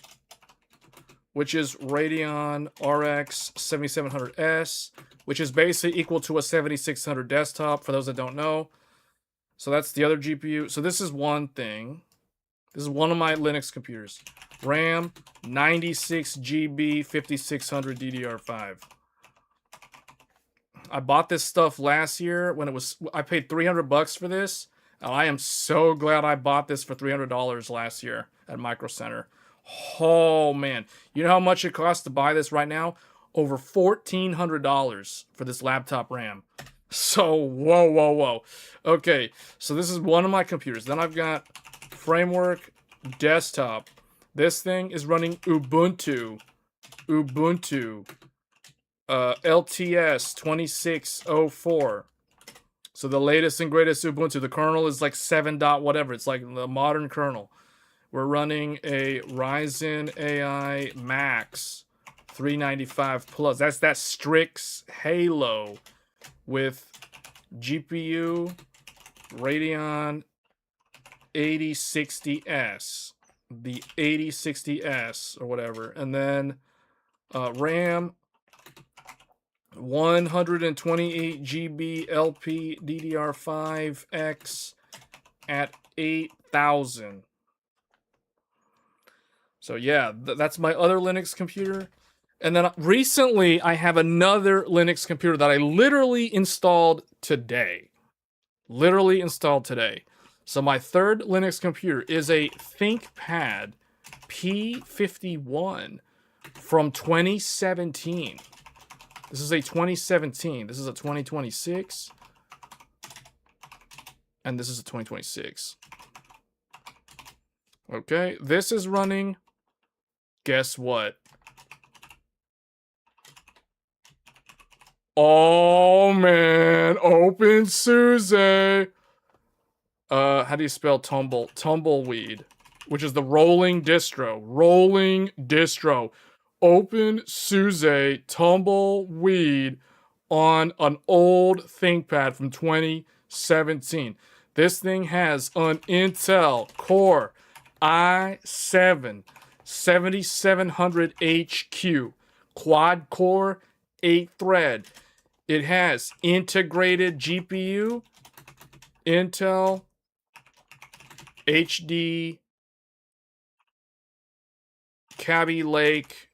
which is Radeon RX 7700S, which is basically equal to a 7600 desktop, for those that don't know. So that's the other GPU. So this is one thing. This is one of my Linux computers. RAM, 96 GB, 5600 DDR5. I bought this stuff last year when I paid $300 for this. And I am so glad I bought this for $300 last year at Micro Center. Oh man, you know how much it costs to buy this right now? Over $1,400 for this laptop RAM. So whoa. Okay, so this is one of my computers. Then I've got Framework Desktop. This thing is running Ubuntu LTS 2604. So the latest and greatest Ubuntu. The kernel is like 7 dot whatever. It's like the modern kernel. We're running a Ryzen AI Max 395 Plus. That's that Strix Halo with GPU Radeon 8060S. The 8060S or whatever. And then RAM 128 GB LP DDR5X at 8,000. So yeah, that's my other Linux computer. And then recently I have another Linux computer that I literally installed today. So my third Linux computer is a ThinkPad P51 from 2017. This is a 2017. This is a 2026. And this is a 2026. Okay, this is running. Guess what? Oh man, OpenSUSE. How do you spell tumbleweed? Which is the rolling distro. OpenSUSE Tumbleweed on an old ThinkPad from 2017. This thing has an Intel Core i7 7700HQ quad core 8 thread. It has integrated GPU, Intel HD Kaby Lake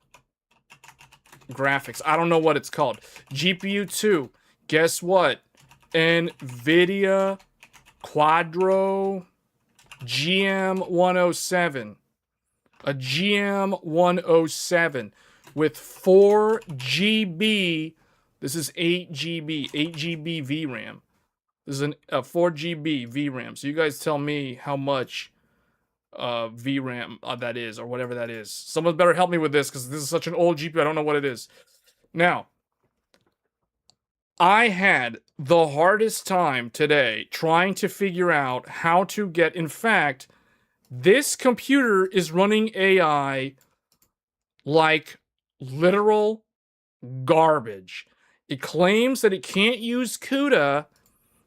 graphics. I don't know what it's called. GPU 2. Guess what? nvidia Quadro GM107. A GM107 with 4 GB. This is 8 GB. 8 GB VRAM. This is a 4 GB VRAM. So you guys tell me how much VRAM that is, or whatever that is. Someone better help me with this, because this is such an old GPU. I don't know what it is. Now, I had the hardest time today trying to figure out how to get. In fact, this computer is running AI like literal garbage. It claims that it can't use CUDA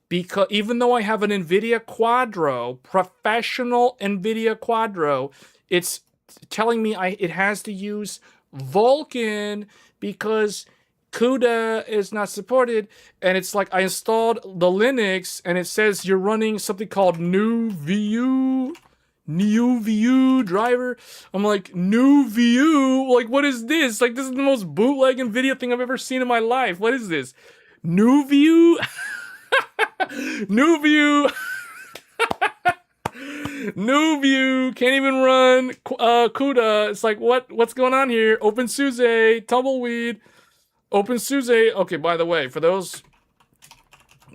because even though I have an NVIDIA Quadro, professional NVIDIA Quadro, it's telling me it has to use Vulkan because CUDA is not supported. And it's like I installed the Linux and it says you're running something called new view driver. I'm like, new view? Like, what is this? Like, this is the most bootleg NVIDIA thing I've ever seen in my life. What is this? New view? New view. New view. Can't even run CUDA. It's like, what's going on here? OpenSUSE, tumbleweed. OpenSUSE. Okay, by the way, for those,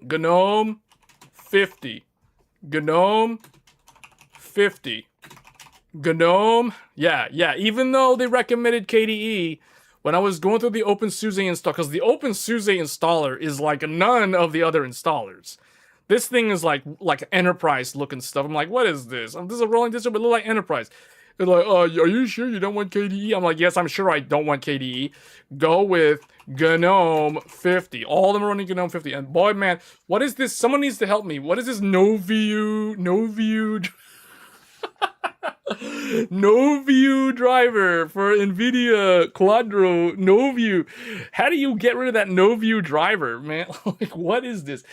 GNOME 50. GNOME 50. GNOME. Yeah. Even though they recommended KDE, when I was going through the OpenSUSE install, because the OpenSUSE installer is like none of the other installers. This thing is like enterprise looking stuff. I'm like, what is this? This is a rolling distro, but it look like enterprise. They're like, are you sure you don't want KDE? I'm like, yes, I'm sure I don't want KDE. Go with GNOME 50. All of them are running GNOME 50. And boy, man, what is this? Someone needs to help me. What is this no view no view driver for NVIDIA Quadro no view? How do you get rid of that no view driver, man? Like, what is this?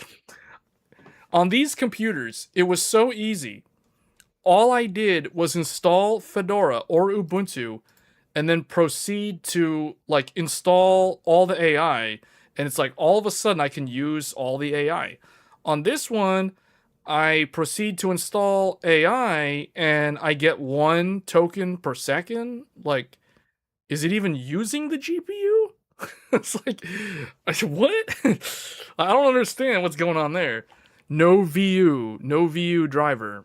On these computers, it was so easy. All I did was install Fedora or Ubuntu and then proceed to like install all the AI. And it's like all of a sudden I can use all the AI. On this one, I proceed to install AI and I get 1 token per second. Like, is it even using the GPU? It's like, what? I don't understand what's going on there. No VU driver.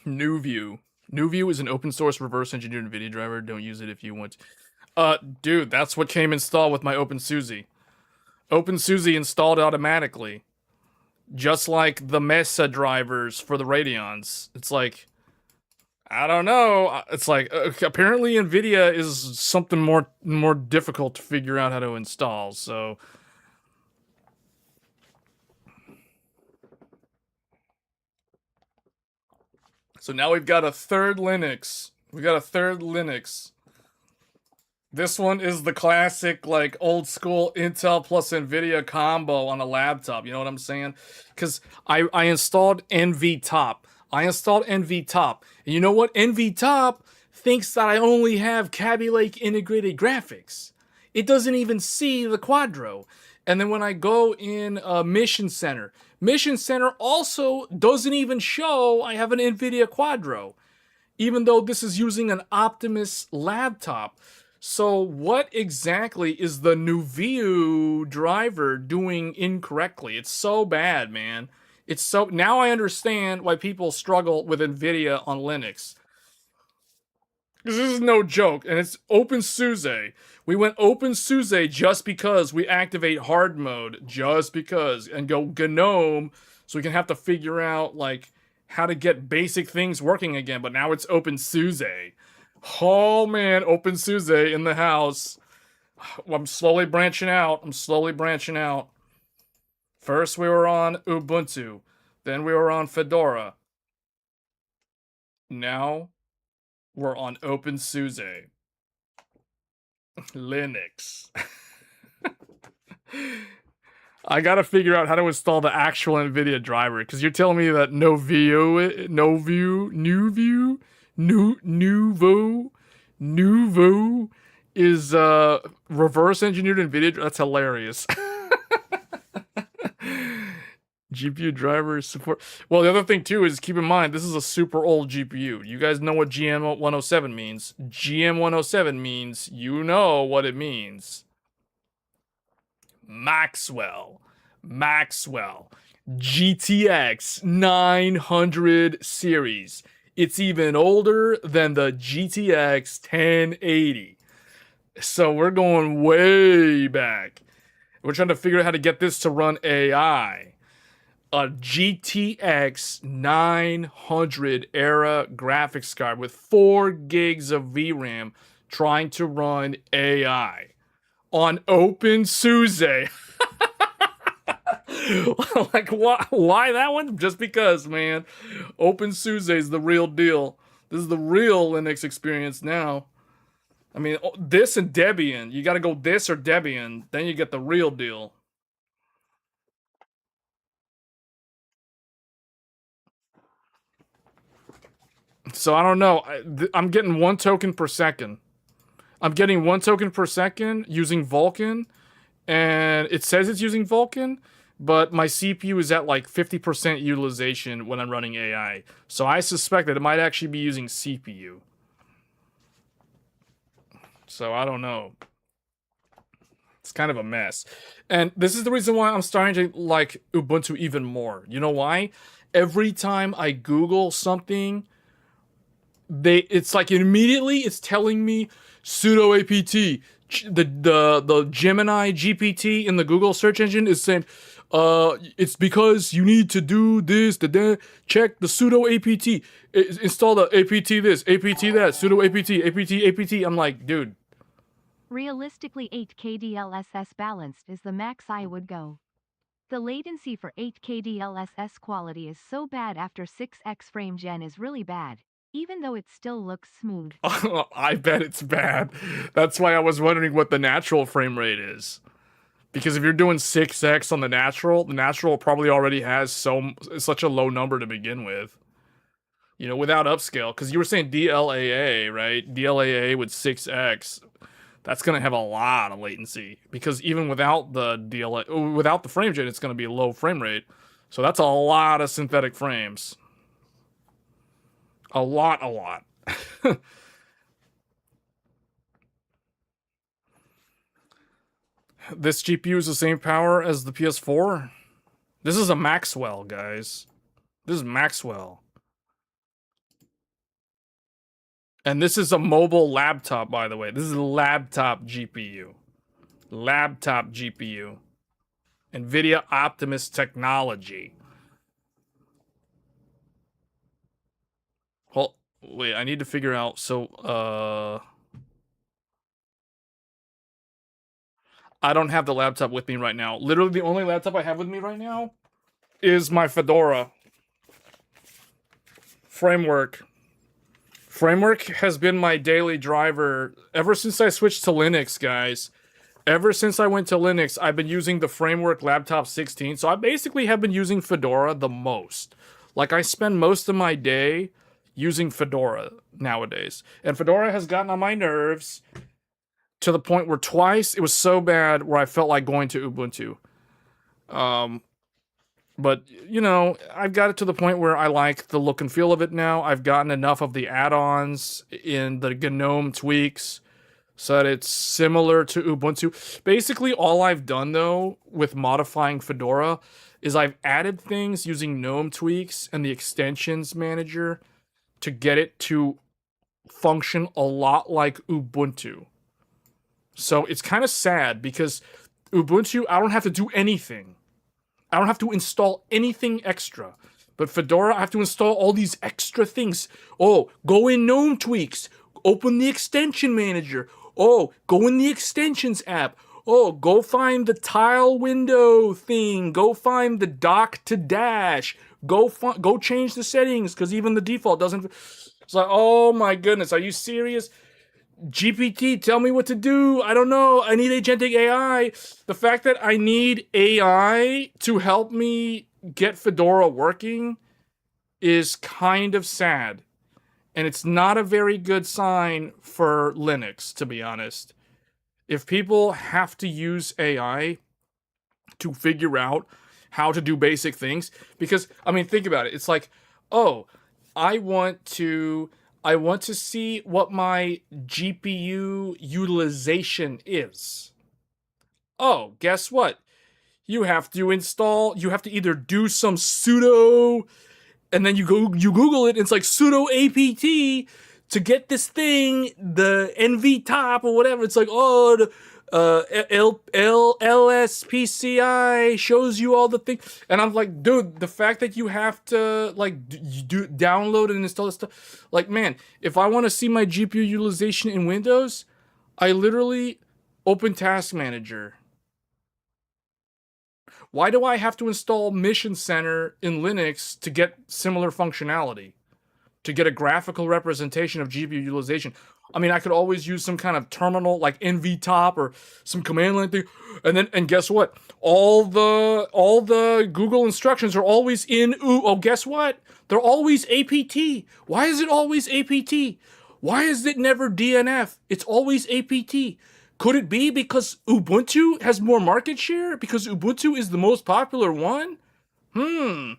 NewView. NewView is an open source reverse engineered NVIDIA driver. Don't use it if you want. Dude, that's what came installed with my OpenSUSE. OpenSUSE installed automatically. Just like the Mesa drivers for the Radeons. It's like, I don't know. It's like, apparently NVIDIA is something more difficult to figure out how to install, so. So now we've got a third Linux. This one is the classic, like, old school Intel plus NVIDIA combo on a laptop. You know what I'm saying? Because I installed NVTop. And you know what? NVTop thinks that I only have Kaby Lake integrated graphics. It doesn't even see the Quadro. And then when I go in Mission Center also doesn't even show I have an NVIDIA Quadro, even though this is using an Optimus laptop. So what exactly is the NuView driver doing incorrectly? It's so bad, man. It's so, now I understand why people struggle with NVIDIA on Linux. Because this is no joke, and it's OpenSUSE. We went OpenSUSE just because we activate hard mode, just because, and go GNOME, so we can have to figure out, like, how to get basic things working again, but now it's OpenSUSE. Oh man, OpenSUSE in the house. I'm slowly branching out. First we were on Ubuntu, then we were on Fedora. Now we're on OpenSUSE. Linux. I gotta figure out how to install the actual NVIDIA driver, because you're telling me that Nuvo is reverse engineered NVIDIA. That's hilarious. GPU driver support. Well, the other thing too is keep in mind this is a super old GPU. You guys know what GM107 means. GM107 means you know what it means. Maxwell. GTX 900 series. It's even older than the GTX 1080. So we're going way back. We're trying to figure out how to get this to run AI. a GTX 900 era graphics card with 4 gigs of VRAM trying to run AI on OpenSUSE. Like, why that one? Just because, man. OpenSUSE is the real deal. This is the real Linux experience now. I mean, this and Debian. You got to go this or Debian, then you get the real deal. So I don't know. I'm getting 1 token per second. I'm getting 1 token per second using Vulkan, and it says it's using Vulkan, but my CPU is at like 50% utilization when I'm running AI. So I suspect that it might actually be using CPU. So I don't know. It's kind of a mess. And this is the reason why I'm starting to like Ubuntu even more. You know why? Every time I Google something, it's like immediately it's telling me sudo apt. The Gemini GPT in the Google search engine is saying, it's because you need to do this, check the sudo apt, install the apt this, apt that, sudo apt. I'm like, dude. Realistically, 8K DLSS balanced is the max I would go. The latency for 8K DLSS quality is so bad after 6x frame gen is really bad, even though it still looks smooth. I bet it's bad. That's why I was wondering what the natural frame rate is. Because if you're doing 6x on the natural probably already has such a low number to begin with. You know, without upscale. Because you were saying DLAA, right? DLAA with 6x. That's going to have a lot of latency. Because even without without the frame gen, it's going to be a low frame rate. So that's a lot of synthetic frames. A lot. This GPU is the same power as the PS4? This is a Maxwell, guys. This is Maxwell. And this is a mobile laptop, by the way. This is a laptop GPU. Laptop GPU. NVIDIA Optimus technology. Well, wait, I need to figure out. So, I don't have the laptop with me right now. Literally, the only laptop I have with me right now is my Fedora. Framework. Framework has been my daily driver ever since I switched to Linux, guys. Ever since I went to Linux, I've been using the Framework Laptop 16. So I basically have been using Fedora the most. Like, I spend most of my day using Fedora nowadays. And Fedora has gotten on my nerves to the point where twice it was so bad where I felt like going to Ubuntu. But, you know, I've got it to the point where I like the look and feel of it now. I've gotten enough of the add-ons in the GNOME tweaks so that it's similar to Ubuntu. Basically, all I've done, though, with modifying Fedora is I've added things using GNOME tweaks and the extensions manager to get it to function a lot like Ubuntu. So it's kind of sad because Ubuntu, I don't have to do anything. I don't have to install anything extra. But Fedora, I have to install all these extra things. Oh, go in GNOME tweaks. Open the extension manager. Oh, go in the extensions app. Oh, go find the tile window thing. Go find the dock to dash. Go change the settings because even the default doesn't. It's like, oh my goodness, are you serious? GPT, tell me what to do. I don't know. I need agentic AI. The fact that I need AI to help me get Fedora working is kind of sad. And it's not a very good sign for Linux, to be honest. If people have to use AI to figure out how to do basic things, because, I mean, think about it. It's like, oh, I want to see what my GPU utilization is. Oh, guess what? You have to either do some sudo, and then you Google it, and it's like sudo apt to get this thing, the NV top or whatever. It's like, oh, LSPCI shows you all the things, and I'm like, dude, the fact that you have to like download and install this stuff, like, man, if I want to see my GPU utilization in Windows, I literally open Task Manager. Why do I have to install Mission Center in Linux to get similar functionality? To get a graphical representation of GPU utilization. I mean, I could always use some kind of terminal like NVTop or some command line thing, and guess what? All the Google instructions are always in. Oh, guess what? They're always APT. Why is it always APT? Why is it never DNF? It's always APT. Could it be because Ubuntu has more market share? Because Ubuntu is the most popular one? I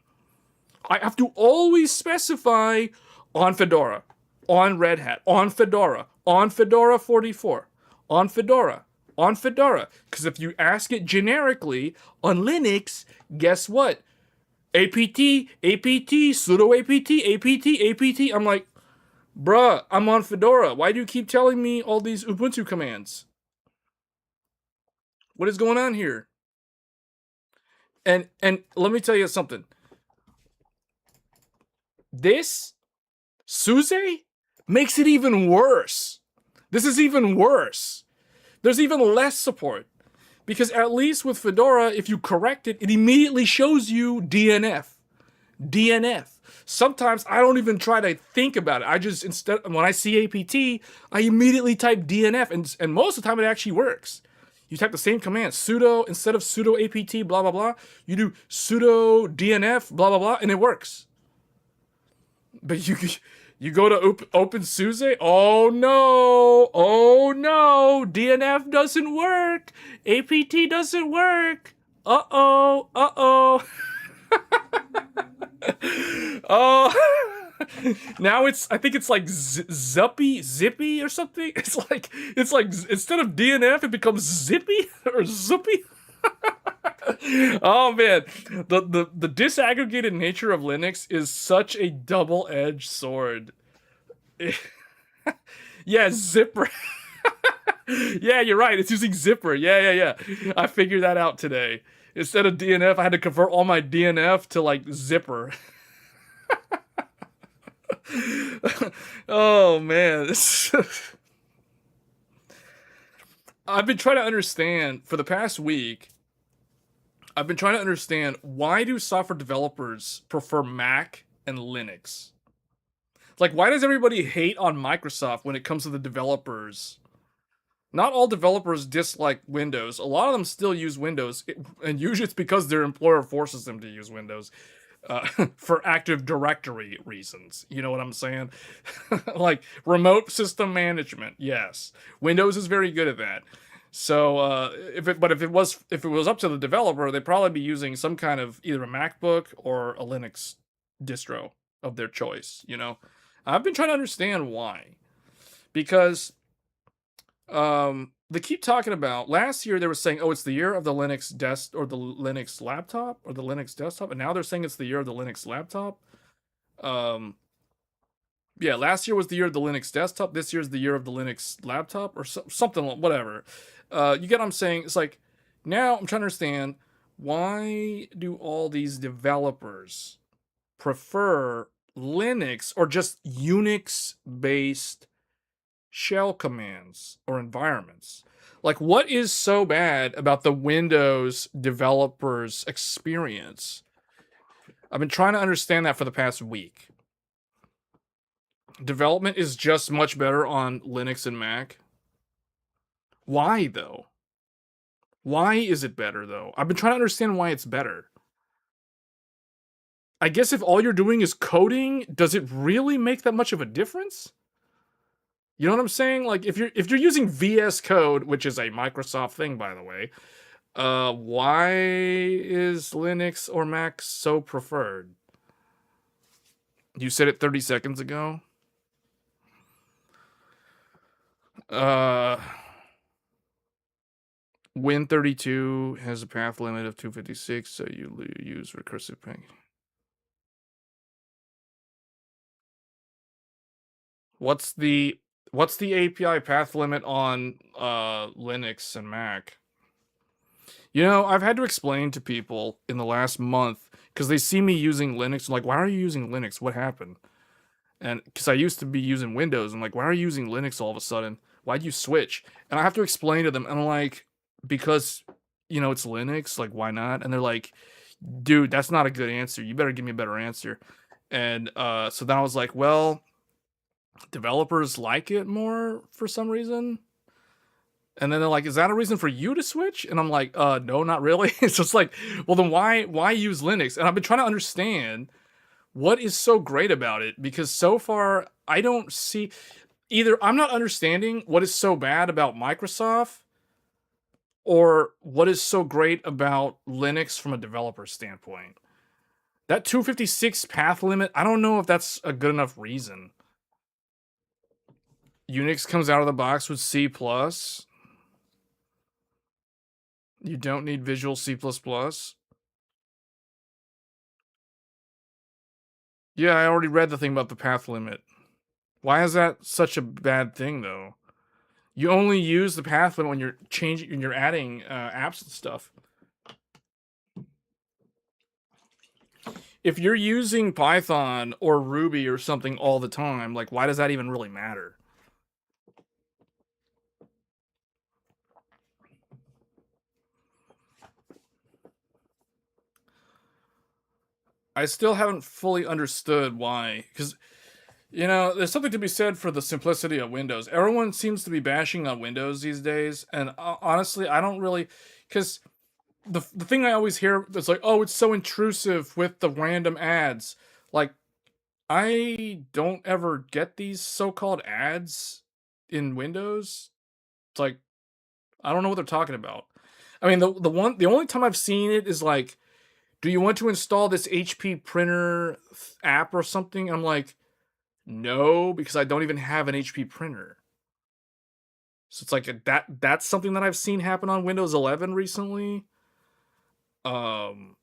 have to always specify on Fedora, on Red Hat, on Fedora 44, on Fedora, on Fedora. Because if you ask it generically on Linux, guess what? APT, APT, sudo APT, APT, APT. I'm like, bruh, I'm on Fedora. Why do you keep telling me all these Ubuntu commands? What is going on here? And let me tell you something. This SUSE makes it even worse. This is even worse. There's even less support. Because at least with Fedora, if you correct it, it immediately shows you DNF. DNF. Sometimes I don't even try to think about it. I just, instead, when I see APT, I immediately type DNF, and most of the time it actually works. You type the same command, sudo, instead of sudo apt blah blah blah, you do sudo DNF blah blah blah, and it works. But you go to OpenSUSE, oh no, DNF doesn't work, APT doesn't work, uh-oh, oh, now I think it's like zippy or something. It's like instead of DNF, it becomes zippy or zippy. Oh man, the disaggregated nature of Linux is such a double-edged sword. Yeah, zipper. Yeah, you're right. It's using zipper. Yeah. I figured that out today. Instead of DNF, I had to convert all my DNF to like zipper. Oh man. I've been trying to understand for the past week. I've been trying to understand, why do software developers prefer Mac and Linux? Like, why does everybody hate on Microsoft when it comes to the developers? Not all developers dislike Windows. A lot of them still use Windows, and usually it's because their employer forces them to use Windows for Active Directory reasons. You know what I'm saying? Like remote system management. Yes, Windows is very good at that. So if it was up to the developer, they'd probably be using some kind of either a MacBook or a Linux distro of their choice. You know, I've been trying to understand why, because they keep talking about, last year they were saying, oh, it's the year of the Linux desk or the Linux laptop or the Linux desktop, and now they're saying it's the year of the Linux laptop. Yeah, last year was the year of the Linux desktop. This year's the year of the Linux laptop, or something, whatever. You get what I'm saying? It's like, now I'm trying to understand, why do all these developers prefer Linux or just Unix-based shell commands or environments? Like, what is so bad about the Windows developers' experience? I've been trying to understand that for the past week. Development is just much better on Linux and Mac. Why, though? Why is it better, though? I've been trying to understand why it's better. I guess if all you're doing is coding, does it really make that much of a difference? You know what I'm saying? Like, if you're using VS Code, which is a Microsoft thing, by the way, why is Linux or Mac so preferred? You said it 30 seconds ago. Win32 has a path limit of 256, so you use recursive ping. What's the What's the API path limit on Linux and Mac? You know, I've had to explain to people in the last month because they see me using Linux. Like, why are you using Linux? What happened? And because I used to be using Windows, I'm like, why are you using Linux all of a sudden? Why'd you switch? And I have to explain to them, and I'm like, because it's Linux. Like, why not? And they're like, dude, that's not a good answer. You better give me a better answer. And so then I was like, well, developers like it more for some reason. And then they're like, is that a reason for you to switch? And I'm like, no, not really. It's just like, well, then why use Linux? And I've been trying to understand what is so great about it, because so far I don't see either. I'm not understanding what is so bad about Microsoft or what is so great about Linux from a developer standpoint. That 256 path limit, I don't know if that's a good enough reason. Unix comes out of the box with C+. You don't need Visual C++. Yeah, I already read the thing about the path limit. Why is that such a bad thing, though? You only use the path limit when you're adding apps and stuff. If you're using Python or Ruby or something all the time, like, why does that even really matter? I still haven't fully understood why, because there's something to be said for the simplicity of Windows. Everyone seems to be bashing on Windows these days, and honestly, I don't really, because the thing I always hear is like, oh, it's so intrusive with the random ads. Like, I don't ever get these so-called ads in Windows. It's like, I don't know what they're talking about. I mean, the only time I've seen it is like, do you want to install this HP printer app or something? I'm like, no, because I don't even have an HP printer. So it's like that's something that I've seen happen on Windows 11 recently. Um,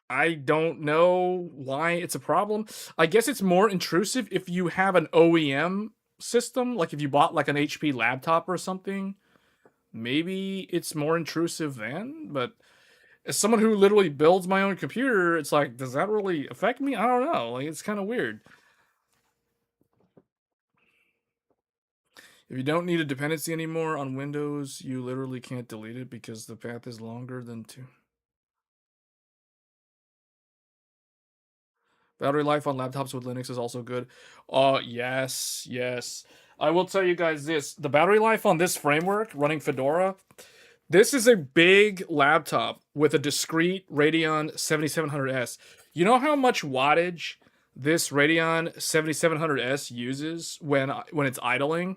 I don't know why it's a problem. I guess it's more intrusive if you have an OEM system, like if you bought like an HP laptop or something. Maybe it's more intrusive then, but as someone who literally builds my own computer, it's like, does that really affect me? I don't know. Like, it's kind of weird. If you don't need a dependency anymore on Windows, you literally can't delete it because the path is longer than 2. Battery life on laptops with Linux is also good. Yes, yes. I will tell you guys this. The battery life on this framework running Fedora, this is a big laptop with a discrete Radeon 7700S. You know how much wattage this Radeon 7700S uses when it's idling?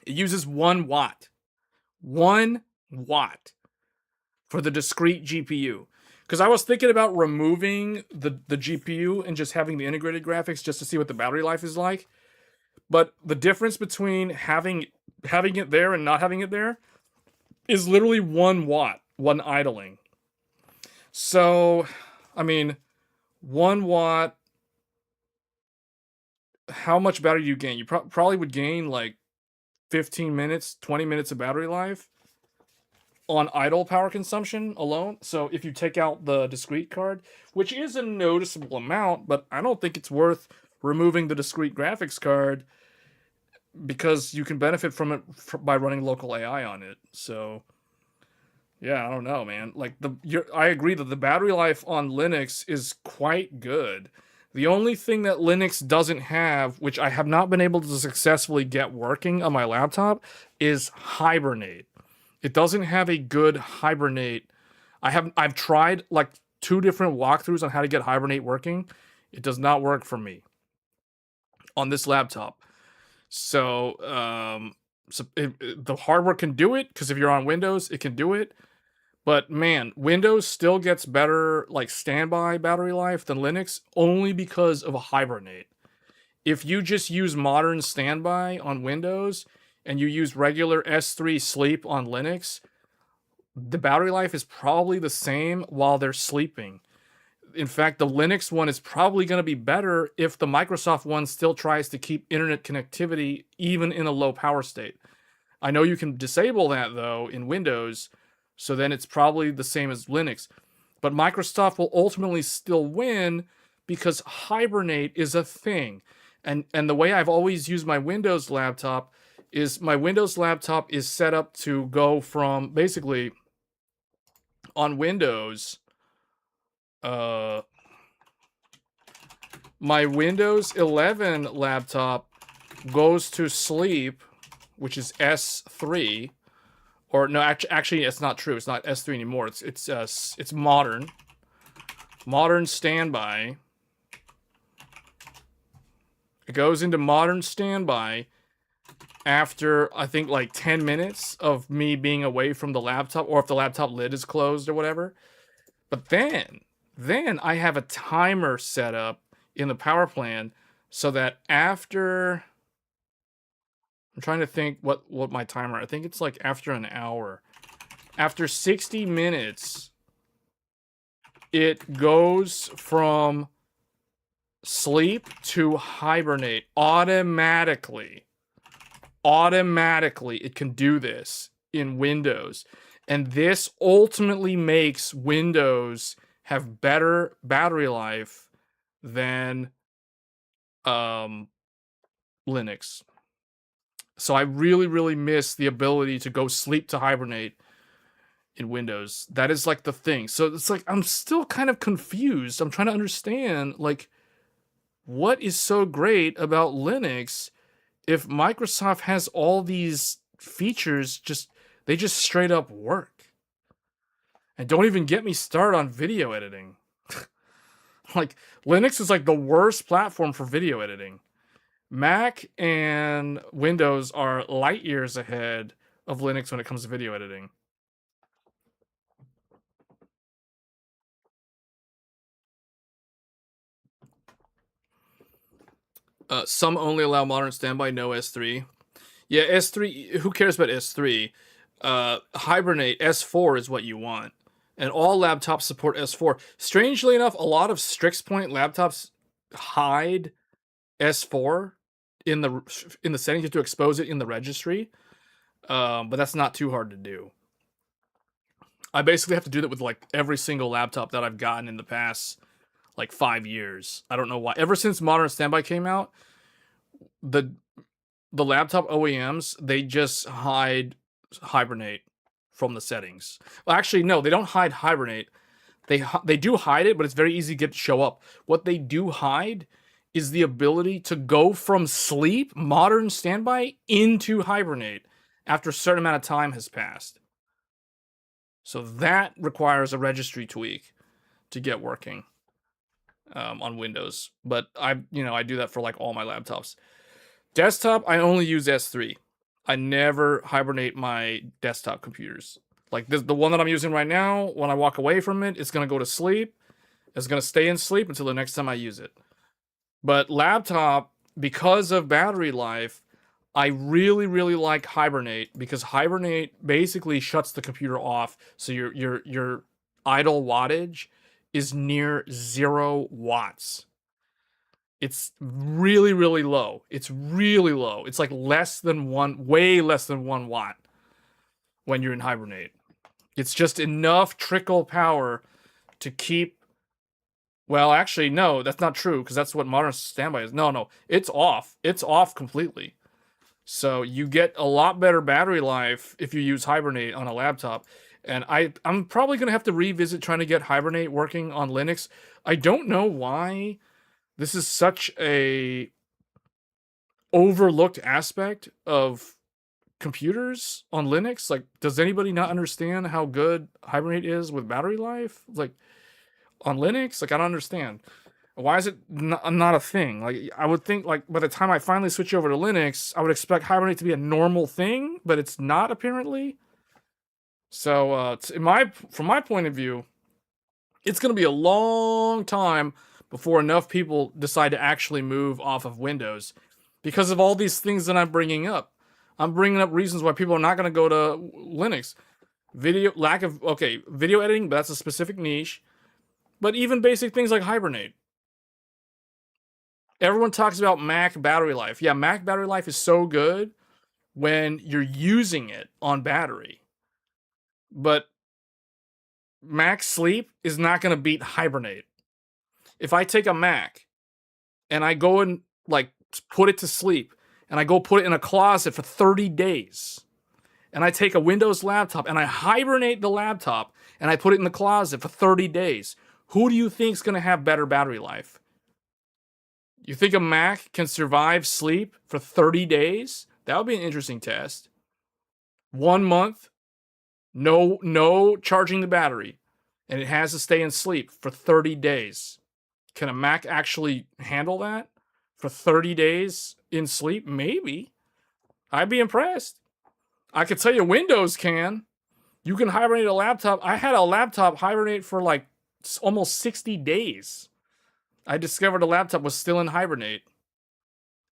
It uses 1 watt. 1 watt for the discrete GPU. Because I was thinking about removing the GPU and just having the integrated graphics just to see what the battery life is like. But the difference between having it there and not having it there is literally 1 watt, 1 idling. So, I mean, 1 watt, how much battery do you gain? You probably would gain like 15 minutes, 20 minutes of battery life on idle power consumption alone. So if you take out the discrete card, which is a noticeable amount, but I don't think it's worth removing the discrete graphics card because you can benefit from it by running local AI on it. So yeah, I don't know, man. Like I agree that the battery life on Linux is quite good. The only thing that Linux doesn't have, which I have not been able to successfully get working on my laptop, is Hibernate. It doesn't have a good Hibernate. I've tried like 2 different walkthroughs on how to get Hibernate working. It does not work for me on this laptop. So, the hardware can do it because if you're on Windows, it can do it. But man, Windows still gets better like standby battery life than Linux only because of a Hibernate. If you just use modern standby on Windows and you use regular S3 sleep on Linux, the battery life is probably the same while they're sleeping. in fact, the Linux one is probably going to be better if the Microsoft one still tries to keep internet connectivity even in a low power state. I know you can disable that though in Windows, so then it's probably the same as Linux. But Microsoft will ultimately still win because Hibernate is a thing. And the way I've always used my Windows laptop is my Windows laptop is set up to go from basically on Windows, my Windows 11 laptop goes to sleep, which is S3, or no, actually, it's not true. It's not S3 anymore. It's modern standby. It goes into modern standby after I think like 10 minutes of me being away from the laptop, or if the laptop lid is closed or whatever. But then I have a timer set up in the power plan so that after, I'm trying to think what my timer, I think it's like after an hour. After 60 minutes, it goes from sleep to hibernate automatically. Automatically, it can do this in Windows. And this ultimately makes Windows have better battery life than Linux. So I really, really miss the ability to go sleep to hibernate in Windows. That is like the thing. So it's like I'm still kind of confused. I'm trying to understand like what is so great about Linux if Microsoft has all these features they just straight up work. And don't even get me started on video editing. Like Linux is like the worst platform for video editing. Mac and Windows are light years ahead of Linux when it comes to video editing. Some only allow modern standby, no S3. Yeah, S3, who cares about S3? Hibernate, S4 is what you want. And all laptops support S4. Strangely enough, a lot of Strix Point laptops hide S4 in the settings. You have to expose it in the registry. But that's not too hard to do. I basically have to do that with like every single laptop that I've gotten in the past like 5 years. I don't know why. Ever since Modern Standby came out, the laptop OEMs, they just hide Hibernate from the settings. Well, actually, no, they don't hide Hibernate. They do hide it, but it's very easy to get to show up. What they do hide is the ability to go from sleep, Modern Standby, into Hibernate after a certain amount of time has passed. So that requires a registry tweak to get working on Windows. But I do that for like all my laptops. Desktop, I only use S3. I never hibernate my desktop computers. Like the one that I'm using right now, when I walk away from it, it's going to go to sleep. It's going to stay in sleep until the next time I use it. But laptop, because of battery life, I really, really like Hibernate because Hibernate basically shuts the computer off, so your idle wattage is near 0 watts. It's really, really low. It's really low. It's like way less than 1 watt when you're in Hibernate. It's just enough trickle power to keep. Well, actually, no, that's not true because that's what Modern Standby is. No, it's off. It's off completely. So you get a lot better battery life if you use Hibernate on a laptop. And I'm probably going to have to revisit trying to get Hibernate working on Linux. I don't know why this is such a overlooked aspect of computers on Linux. Like, does anybody not understand how good Hibernate is with battery life? Like, on Linux? Like, I don't understand. Why is it not a thing? Like, I would think, like, by the time I finally switch over to Linux, I would expect Hibernate to be a normal thing, but it's not, apparently. So, from my point of view, it's going to be a long time before enough people decide to actually move off of Windows because of all these things that I'm bringing up. I'm bringing up reasons why people are not going to go to Linux. Video editing, but that's a specific niche. But even basic things like Hibernate. Everyone talks about Mac battery life. Yeah, Mac battery life is so good when you're using it on battery. But Mac sleep is not going to beat Hibernate. If I take a Mac and I go and like put it to sleep and I go put it in a closet for 30 days and I take a Windows laptop and I hibernate the laptop and I put it in the closet for 30 days, who do you think is going to have better battery life? You think a Mac can survive sleep for 30 days? That would be an interesting test. 1 month, no charging the battery, and it has to stay in sleep for 30 days. Can a Mac actually handle that for 30 days in sleep? Maybe. I'd be impressed. I could tell you Windows can. You can hibernate a laptop. I had a laptop hibernate for like almost 60 days. I discovered the laptop was still in hibernate.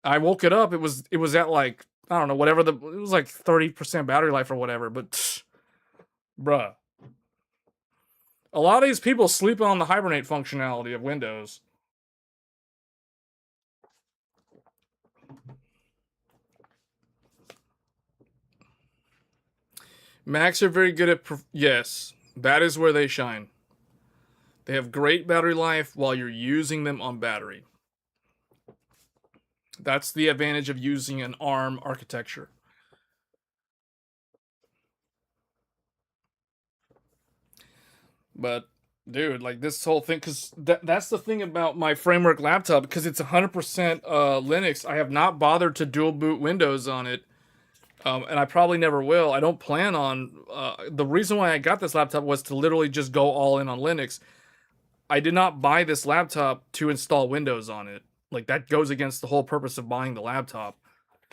I woke it up. It was at like, I don't know, whatever it was like 30% battery life or whatever, but bruh. A lot of these people sleeping on the hibernate functionality of Windows. Macs are very good at yes, that is where they shine. They have great battery life while you're using them on battery. That's the advantage of using an ARM architecture. But dude, like this whole thing, because that's the thing about my framework laptop, because it's 100% Linux. I have not bothered to dual boot Windows on it, and I probably never will. I don't plan on. The reason why I got this laptop was to literally just go all in on Linux. I did not buy this laptop to install Windows on it. Like that goes against the whole purpose of buying the laptop.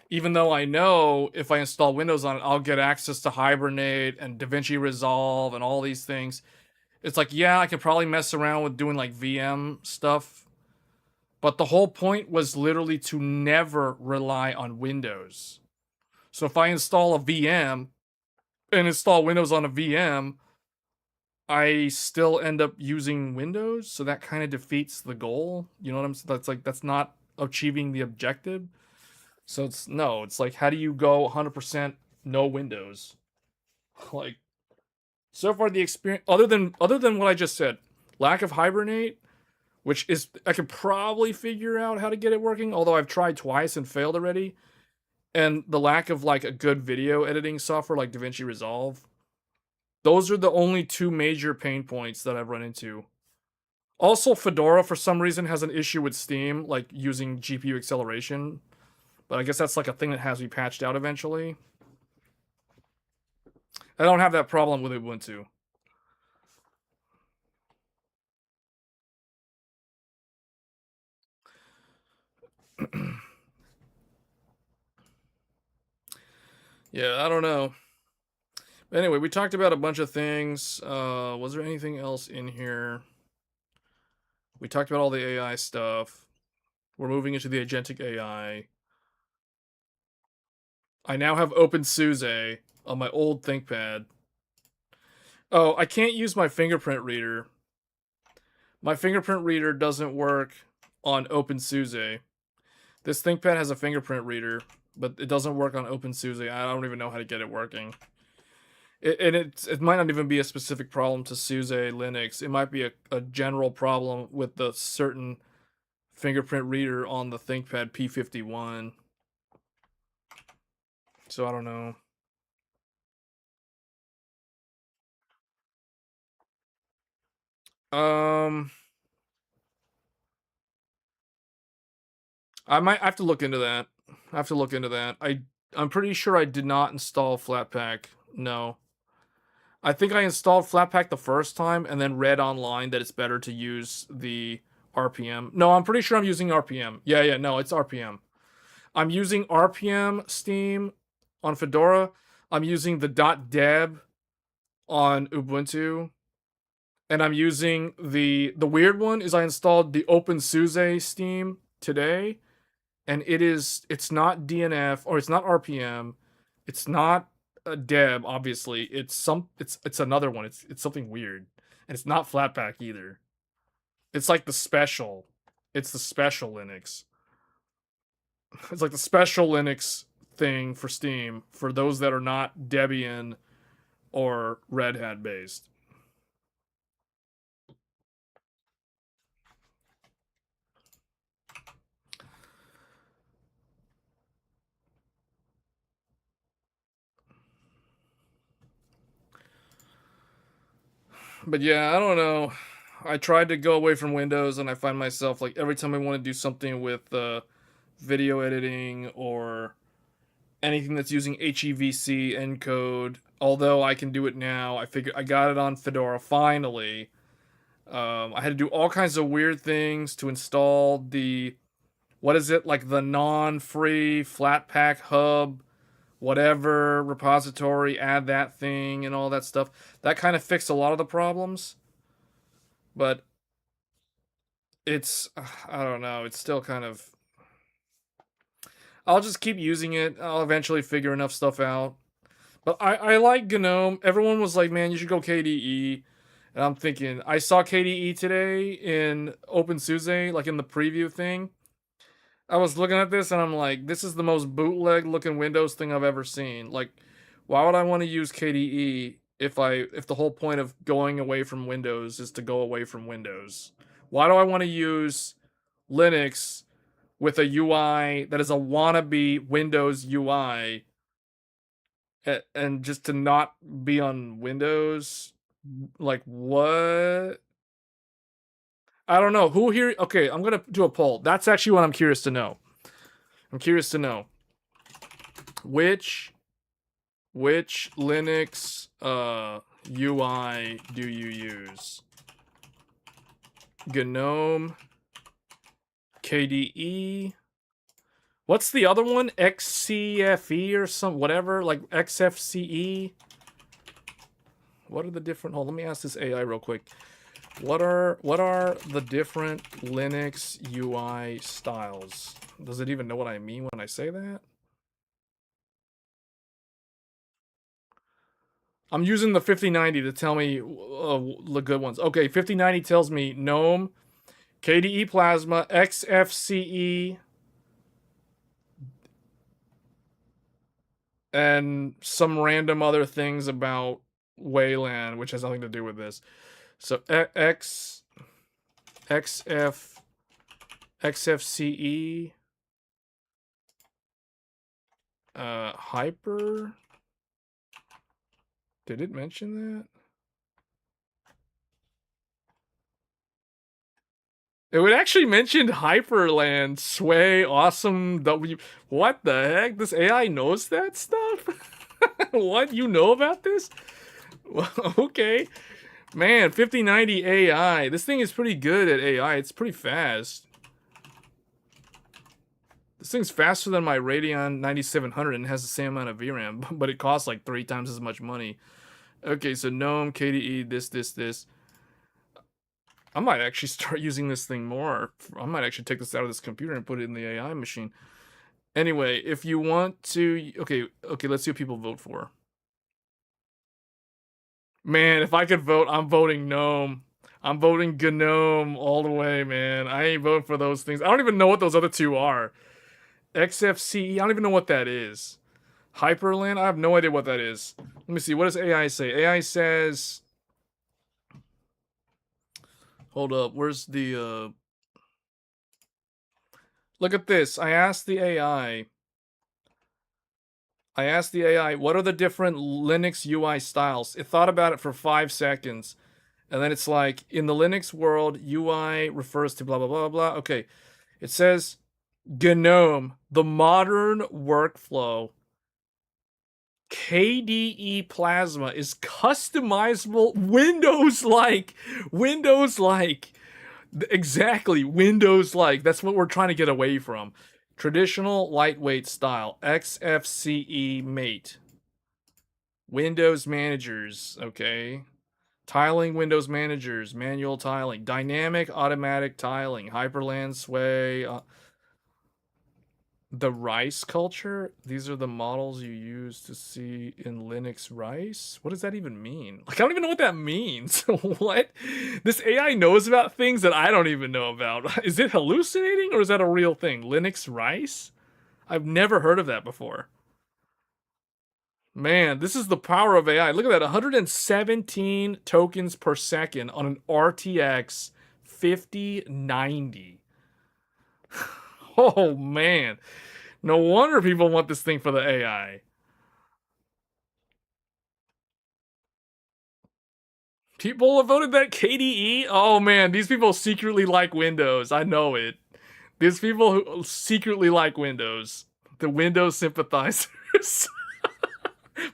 Even though I know if I install Windows on it, I'll get access to Hibernate and DaVinci Resolve and all these things. It's like, yeah, I could probably mess around with doing like VM stuff. But the whole point was literally to never rely on Windows. So if I install a VM and install Windows on a VM, I still end up using Windows. So that kind of defeats the goal. You know what I'm saying? That's like, that's not achieving the objective. So it's like, how do you go 100% no Windows? Like, so far the experience, other than what I just said, lack of Hibernate, which is, I could probably figure out how to get it working, although I've tried twice and failed already, and the lack of like a good video editing software like DaVinci Resolve. Those are the only two major pain points that I've run into. Also, Fedora for some reason has an issue with Steam, like using GPU acceleration, but I guess that's like a thing that has to be patched out eventually. I don't have that problem with Ubuntu. Yeah, I don't know. Anyway, we talked about a bunch of things. Was there anything else in here? We talked about all the AI stuff. We're moving into the Agentic AI. I now have OpenSUSE on my old ThinkPad. Oh, I can't use my fingerprint reader. My fingerprint reader doesn't work on OpenSUSE. This ThinkPad has a fingerprint reader, but it doesn't work on OpenSUSE. I don't even know how to get it working. It might not even be a specific problem to SUSE Linux. It might be a general problem with the certain fingerprint reader on the ThinkPad P51. So I don't know. I might have to look into that. I'm pretty sure I did not install Flatpak. No. I think I installed Flatpak the first time and then read online that it's better to use the RPM. No, I'm pretty sure I'm using RPM. Yeah, no, it's RPM. I'm using RPM Steam on Fedora. I'm using the .deb on Ubuntu. And I'm using the weird one is I installed the OpenSUSE Steam today, and it's not DNF, or it's not RPM, it's not a deb, obviously. It's another one. It's something weird. And it's not Flatpak either. It's like the special. It's the special Linux. It's like the special Linux thing for Steam for those that are not Debian or Red Hat based. But yeah, I don't know. I tried to go away from Windows, and I find myself like every time I want to do something with video editing or anything that's using HEVC encode. Although I can do it now, I figured I got it on Fedora finally. I had to do all kinds of weird things to install the what is it like the non-free Flatpak hub, whatever repository, add that thing and all that stuff. That kind of fixed a lot of the problems, but it's I don't know. It's still kind of. I'll just keep using it. I'll eventually figure enough stuff out. But I like GNOME. Everyone was like, man, you should go KDE. And I'm thinking, I saw KDE today in OpenSUSE, like in the preview thing. I was looking at this and I'm like, this is the most bootleg looking Windows thing I've ever seen. Like, why would I want to use KDE if the whole point of going away from Windows is to go away from Windows? Why do I want to use Linux with a UI that is a wannabe Windows UI and just to not be on Windows? Like what? I don't know. Who here? Okay, I'm going to do a poll. That's actually what I'm curious to know. I'm curious to know which Linux UI do you use? GNOME, KDE. What's the other one? XCFE or some whatever, like XFCE. What are the different? Hold, let me ask this AI real quick. What are the different Linux UI styles? Does it even know what I mean when I say that? I'm using the 5090 to tell me the good ones. Okay, 5090 tells me GNOME, KDE Plasma, XFCE, and some random other things about Wayland, which has nothing to do with this. So XFCE, Hyper. Did it mention that? It would actually mentioned Hyperland, Sway, Awesome, W. What the heck? This AI knows that stuff? What? You know about this? Okay. Man, 5090 AI. This thing is pretty good at AI. It's pretty fast. This thing's faster than my Radeon 9700 and has the same amount of VRAM, but it costs like 3 times as much money. Okay, so GNOME, KDE, this. I might actually start using this thing more. I might actually take this out of this computer and put it in the AI machine. Anyway, if you want to... Okay, let's see what people vote for. Man, if I could vote, I'm voting GNOME. I'm voting GNOME all the way, man. I ain't voting for those things. I don't even know what those other two are. XFCE, I don't even know what that is. Hyperland, I have no idea what that is. Let me see, what does AI say? AI says... Hold up, where's the... Look at this. I asked the AI, what are the different Linux UI styles? It thought about it for 5 seconds. And then it's like, in the Linux world, UI refers to blah, blah, blah, blah. Okay. It says, GNOME, the modern workflow. KDE Plasma is customizable Windows-like. Windows-like. Exactly. Windows-like. That's what we're trying to get away from. Traditional lightweight style. XFCE mate. Windows managers. Okay. Tiling Windows managers. Manual tiling. Dynamic automatic tiling. Hyperland Sway. The rice culture? These are the models you use to see in Linux rice? What does that even mean? Like, I don't even know what that means. What? This AI knows about things that I don't even know about. Is it hallucinating or is that a real thing? Linux rice? I've never heard of that before. Man, this is the power of AI. Look at that, 117 tokens per second on an RTX 5090. Oh man. No wonder people want this thing for the AI. People have voted that KDE? Oh man, these people secretly like Windows. I know it. These people who secretly like Windows. The Windows sympathizers.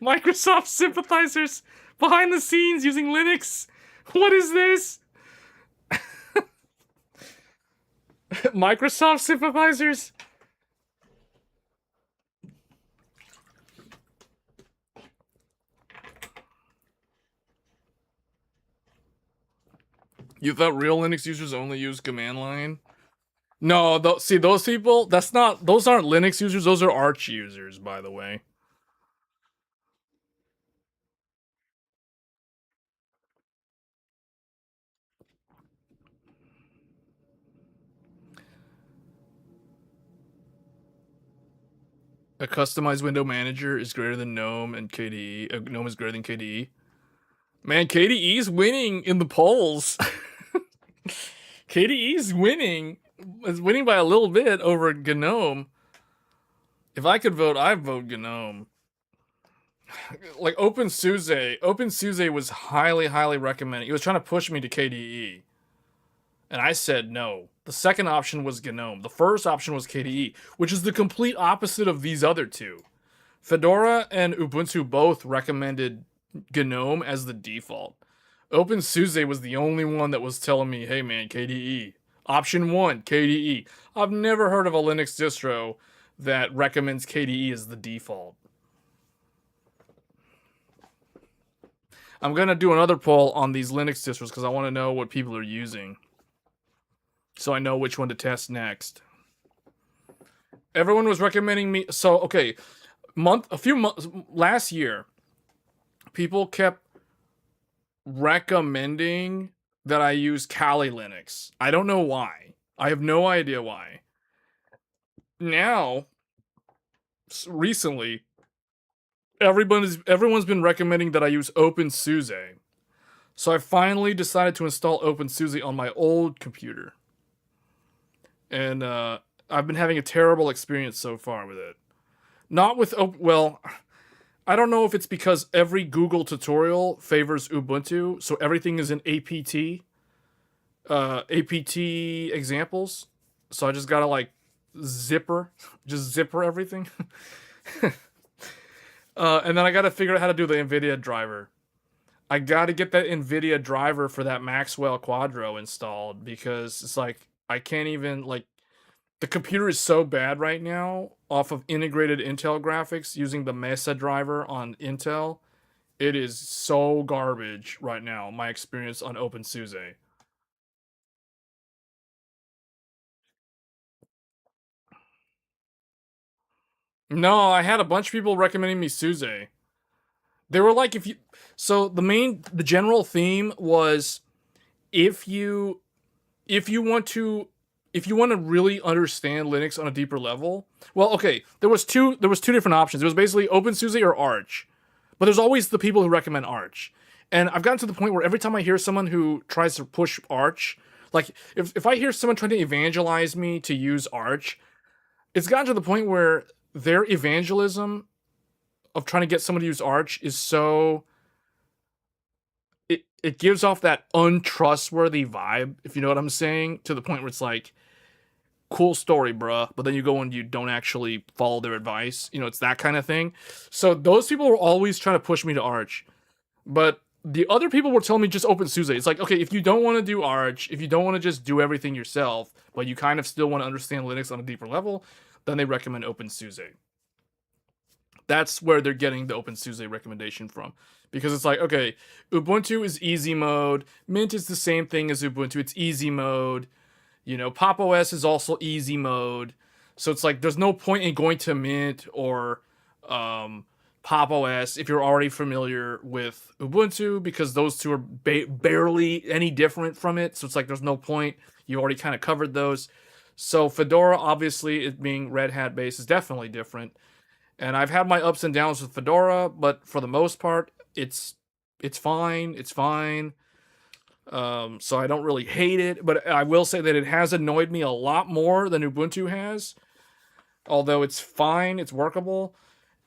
Microsoft sympathizers behind the scenes using Linux. What is this? Microsoft sympathizers? You thought real Linux users only use command line? No, see those people. Those aren't Linux users. Those are Arch users, by the way. A customized window manager is greater than GNOME and KDE. GNOME is greater than KDE. Man, KDE's winning in the polls. KDE's winning. Is winning by a little bit over GNOME. If I could vote, I'd vote GNOME. Like OpenSUSE was highly recommended. He was trying to push me to KDE. And I said no. The second option was GNOME. The first option was KDE, which is the complete opposite of these other two. Fedora and Ubuntu both recommended GNOME as the default. OpenSUSE was the only one that was telling me, hey man, KDE. Option 1, KDE. I've never heard of a Linux distro that recommends KDE as the default. I'm going to do another poll on these Linux distros because I want to know what people are using, so I know which one to test next. Everyone was recommending me. So, okay, a few months last year, people kept recommending that I use Kali Linux. I don't know why. I have no idea why. Now, recently, everyone's been recommending that I use OpenSUSE. So I finally decided to install OpenSUSE on my old computer. And I've been having a terrible experience so far with it. Not with well, I don't know if it's because every Google tutorial favors Ubuntu, so everything is in APT examples. So I just gotta like zipper everything. And then I gotta figure out how to do the NVIDIA driver. I gotta get that NVIDIA driver for that Maxwell Quadro installed because it's like I can't even like the computer is so bad right now off of integrated Intel graphics using the Mesa driver on Intel. It is so garbage right now, my experience on OpenSUSE. No, I had a bunch of people recommending me SUSE. They were like, if you. So the general theme was if you if you want to really understand Linux on a deeper level, well, okay, there was two different options. It was basically OpenSUSE or Arch, but there's always the people who recommend Arch, and I've gotten to the point where every time I hear someone who tries to push Arch, like if I hear someone trying to evangelize me to use Arch, it's gotten to the point where their evangelism of trying to get someone to use Arch is so it gives off that untrustworthy vibe, if you know what I'm saying, to the point where it's like, cool story, bruh, but then you go and you don't actually follow their advice. You know, it's that kind of thing. So those people were always trying to push me to Arch. But the other people were telling me just OpenSUSE. It's like, okay, if you don't want to do Arch, if you don't want to just do everything yourself, but you kind of still want to understand Linux on a deeper level, then they recommend OpenSUSE. That's where they're getting the OpenSUSE recommendation from. Because it's like, okay, Ubuntu is easy mode. Mint is the same thing as Ubuntu. It's easy mode. You know, Pop! OS is also easy mode. So it's like there's no point in going to Mint or Pop OS if you're already familiar with Ubuntu, because those two are barely any different from it. So it's like there's no point. You already kind of covered those. So Fedora, obviously, it being Red Hat based, is definitely different. And I've had my ups and downs with Fedora, but for the most part, it's fine. It's fine. So I don't really hate it, but I will say that it has annoyed me a lot more than Ubuntu has. Although it's fine, it's workable.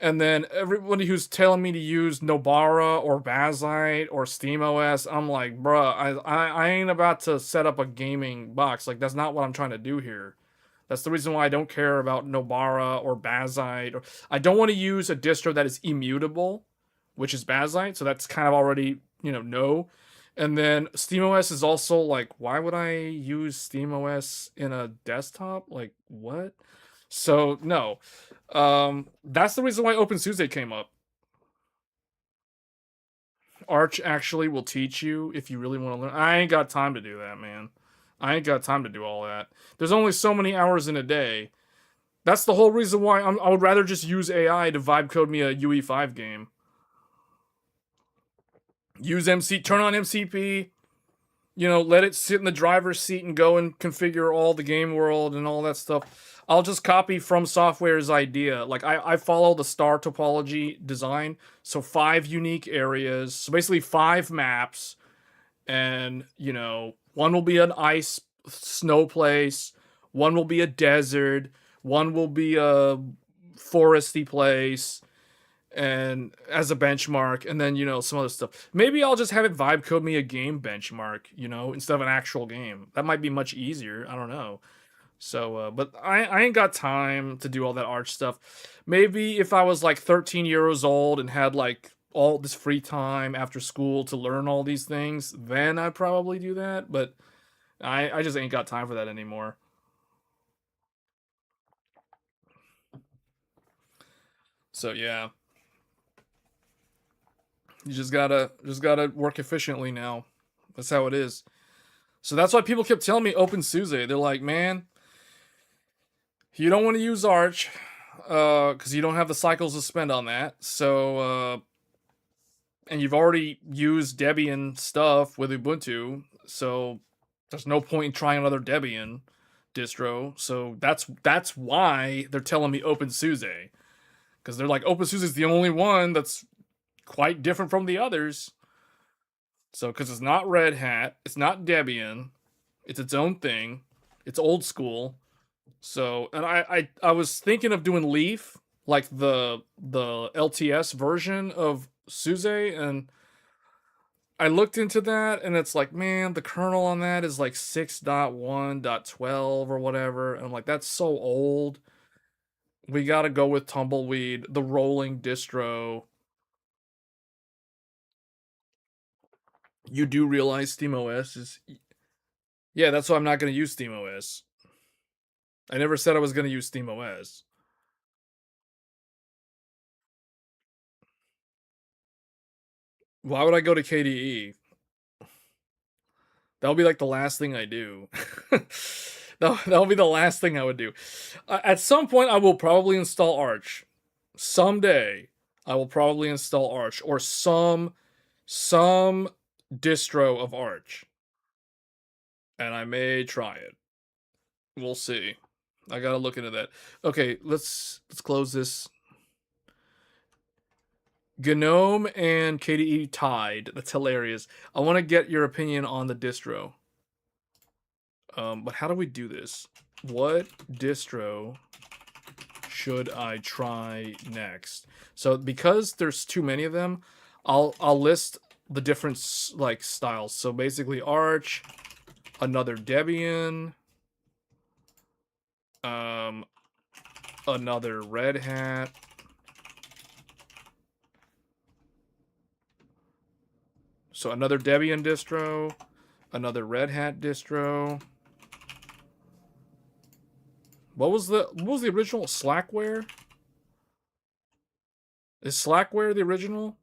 And then everybody who's telling me to use Nobara or Bazite or SteamOS, I'm like, bruh, I ain't about to set up a gaming box. Like, that's not what I'm trying to do here. That's the reason why I don't care about Nobara or Bazite. Or I don't want to use a distro that is immutable, which is Bazite. So that's kind of already, no. And then SteamOS is also like, why would I use SteamOS in a desktop? Like, what? So no, that's the reason why OpenSUSE came up. Arch actually will teach you if you really want to learn. I ain't got time to do that, man. I ain't got time to do all that. There's only so many hours in a day. That's the whole reason why I would rather just use AI to vibe code me a UE5 game. Use turn on MCP, let it sit in the driver's seat and go and configure all the game world and all that stuff. I'll just copy From Software's idea. Like, I follow the star topology design. So 5 unique areas. So basically 5 maps. And, one will be an ice snow place. One will be a desert. One will be a foresty place. And as a benchmark, and then some other stuff. Maybe I'll just have it vibe code me a game benchmark, instead of an actual game. That might be much easier. I don't know. So, but I ain't got time to do all that Arch stuff. Maybe if I was like 13 years old and had like all this free time after school to learn all these things, then I'd probably do that. But I just ain't got time for that anymore. So yeah. You just gotta work efficiently now. That's how it is. So that's why people kept telling me OpenSUSE. They're like, man, you don't want to use Arch, because you don't have the cycles to spend on that. So, and you've already used Debian stuff with Ubuntu, so there's no point in trying another Debian distro. So that's why they're telling me OpenSUSE, because they're like, OpenSUSE is the only one that's quite different from the others. So, because it's not Red Hat, it's not Debian, it's its own thing, it's old school. So, and I was thinking of doing Leaf, like the LTS version of SUSE, and I looked into that, and it's like, man, the kernel on that is like 6.1.12 or whatever, and I'm like, that's so old. We gotta go with Tumbleweed, the rolling distro. You do realize SteamOS is... Yeah, that's why I'm not going to use SteamOS. I never said I was going to use SteamOS. Why would I go to KDE? That'll be like the last thing I do. That'll be the last thing I would do. At some point, I will probably install Arch. Someday, I will probably install Arch, or some distro of Arch, and I may try it. We'll see. I gotta look into that. Okay, let's close this. GNOME and KDE tied. That's hilarious. I want to get your opinion on the distro. But how do we do this? What distro should I try next? So because there's too many of them, I'll list the different like styles. So basically Arch, another Debian, another Red Hat, so another Debian distro, another Red Hat distro. What was the original? Slackware? Is Slackware the original?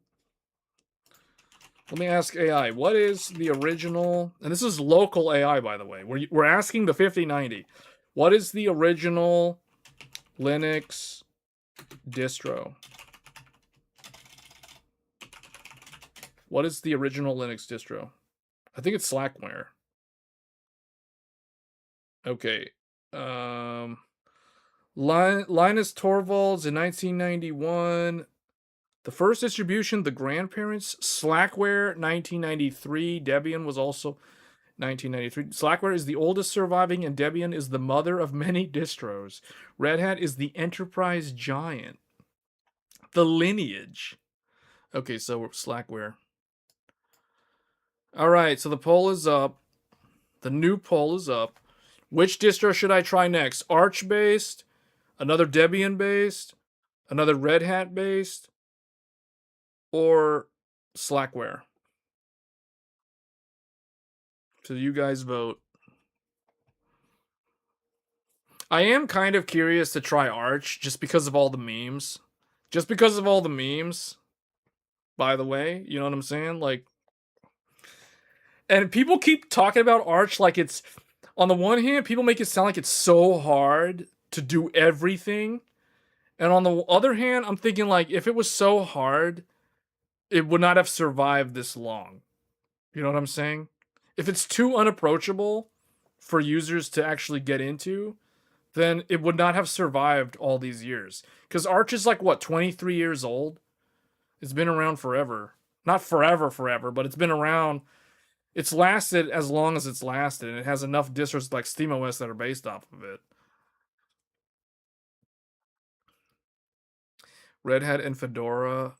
Let me ask AI. What is the original? And this is local AI, by the way. We're asking the 5090. What is the original Linux distro. What is the original Linux distro? I think it's Slackware. Okay. Linus Torvalds in 1991. The first distribution, the grandparents, Slackware 1993. Debian was also 1993. Slackware is the oldest surviving, and Debian is the mother of many distros. Red Hat is the enterprise giant. The lineage. Okay, so we're Slackware. All right, so the poll is up. The new poll is up. Which distro should I try next? Arch based, another Debian based, another Red Hat based, or Slackware? So you guys vote. I am kind of curious to try Arch just because of all the memes. Just because of all the memes, by the way. You know what I'm saying? Like, and people keep talking about Arch like it's, on the one hand, people make it sound like it's so hard to do everything. And on the other hand, I'm thinking like, if it was so hard, it would not have survived this long. You know what I'm saying? If it's too unapproachable for users to actually get into, then it would not have survived all these years. Because Arch is like, what, 23 years old? It's been around forever. Not forever, forever, but it's been around. It's lasted as long as it's lasted, and it has enough distros like SteamOS that are based off of it. Red Hat and Fedora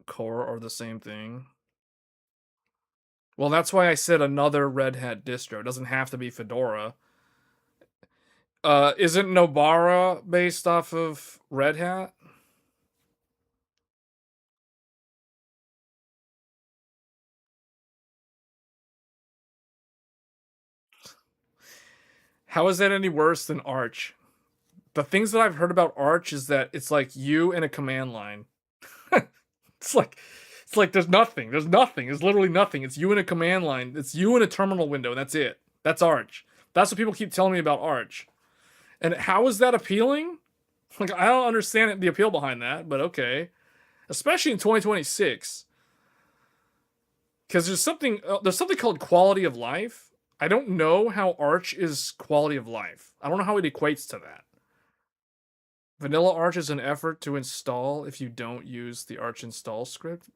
core are the same thing. Well, that's why I said another Red Hat distro. It doesn't have to be Fedora. Isn't Nobara based off of Red Hat? How is that any worse than Arch? The things that I've heard about Arch is that it's like you and a command line. it's like there's nothing. There's nothing. It's literally nothing. It's you and a command line. It's you and a terminal window. That's it. That's Arch. That's what people keep telling me about Arch. And how is that appealing? Like, I don't understand the appeal behind that, but okay. Especially in 2026. Because there's something called quality of life. I don't know how Arch is quality of life. I don't know how it equates to that. Vanilla Arch is an effort to install if you don't use the Arch install script.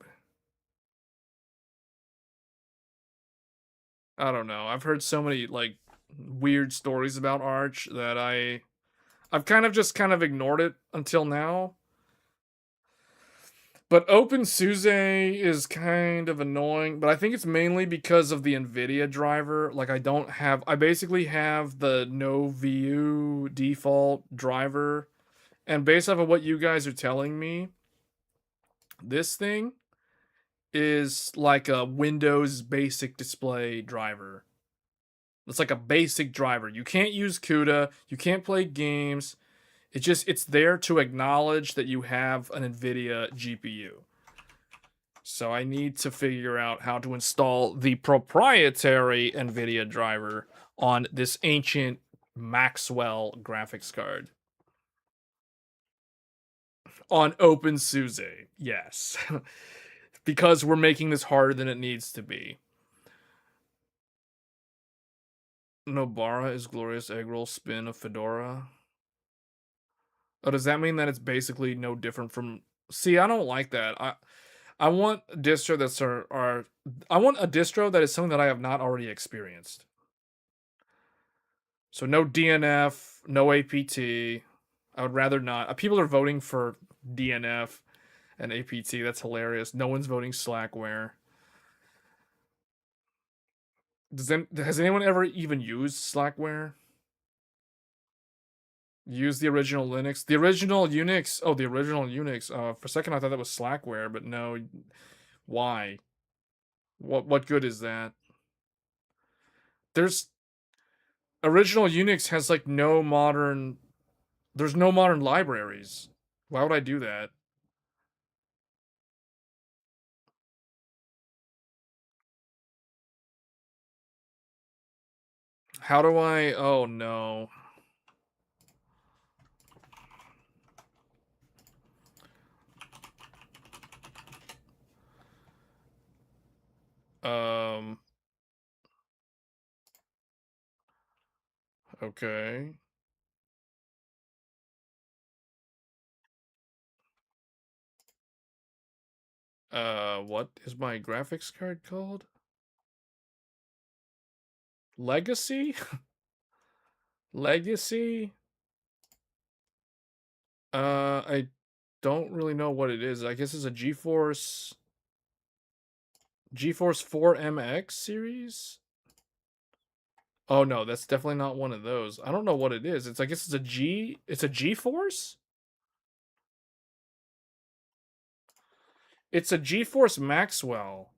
I don't know. I've heard so many like weird stories about Arch that I've kind of ignored it until now. But OpenSUSE is kind of annoying, but I think it's mainly because of the NVIDIA driver. Like, I basically have the no VU default driver. And based off of what you guys are telling me, this thing is like a Windows basic display driver. It's like a basic driver. You can't use CUDA, you can't play games. It's there to acknowledge that you have an NVIDIA GPU. So I need to figure out how to install the proprietary NVIDIA driver on this ancient Maxwell graphics card. On OpenSUSE, yes. Because we're making this harder than it needs to be. Nobara is glorious egg roll spin of Fedora. Oh, does that mean that it's basically no different from? See, I don't like that. I want a distro that's I want a distro that is something that I have not already experienced. So no DNF, no APT. I would rather not. People are voting for DNF and APT. That's hilarious. No one's voting Slackware. Has anyone ever even used Slackware? Use the original Linux, the original Unix. Oh, the original Unix. For a second I thought that was Slackware, but no. Why? What good is that? There's original Unix has like no modern. There's no modern libraries. Why would I do that? How do I? Oh no. Okay. What is my graphics card called? Legacy? Legacy? I don't really know what it is. I guess it's a GeForce 4MX series? Oh no, that's definitely not one of those. I don't know what it is. I guess it's a GeForce? It's a GeForce Maxwell.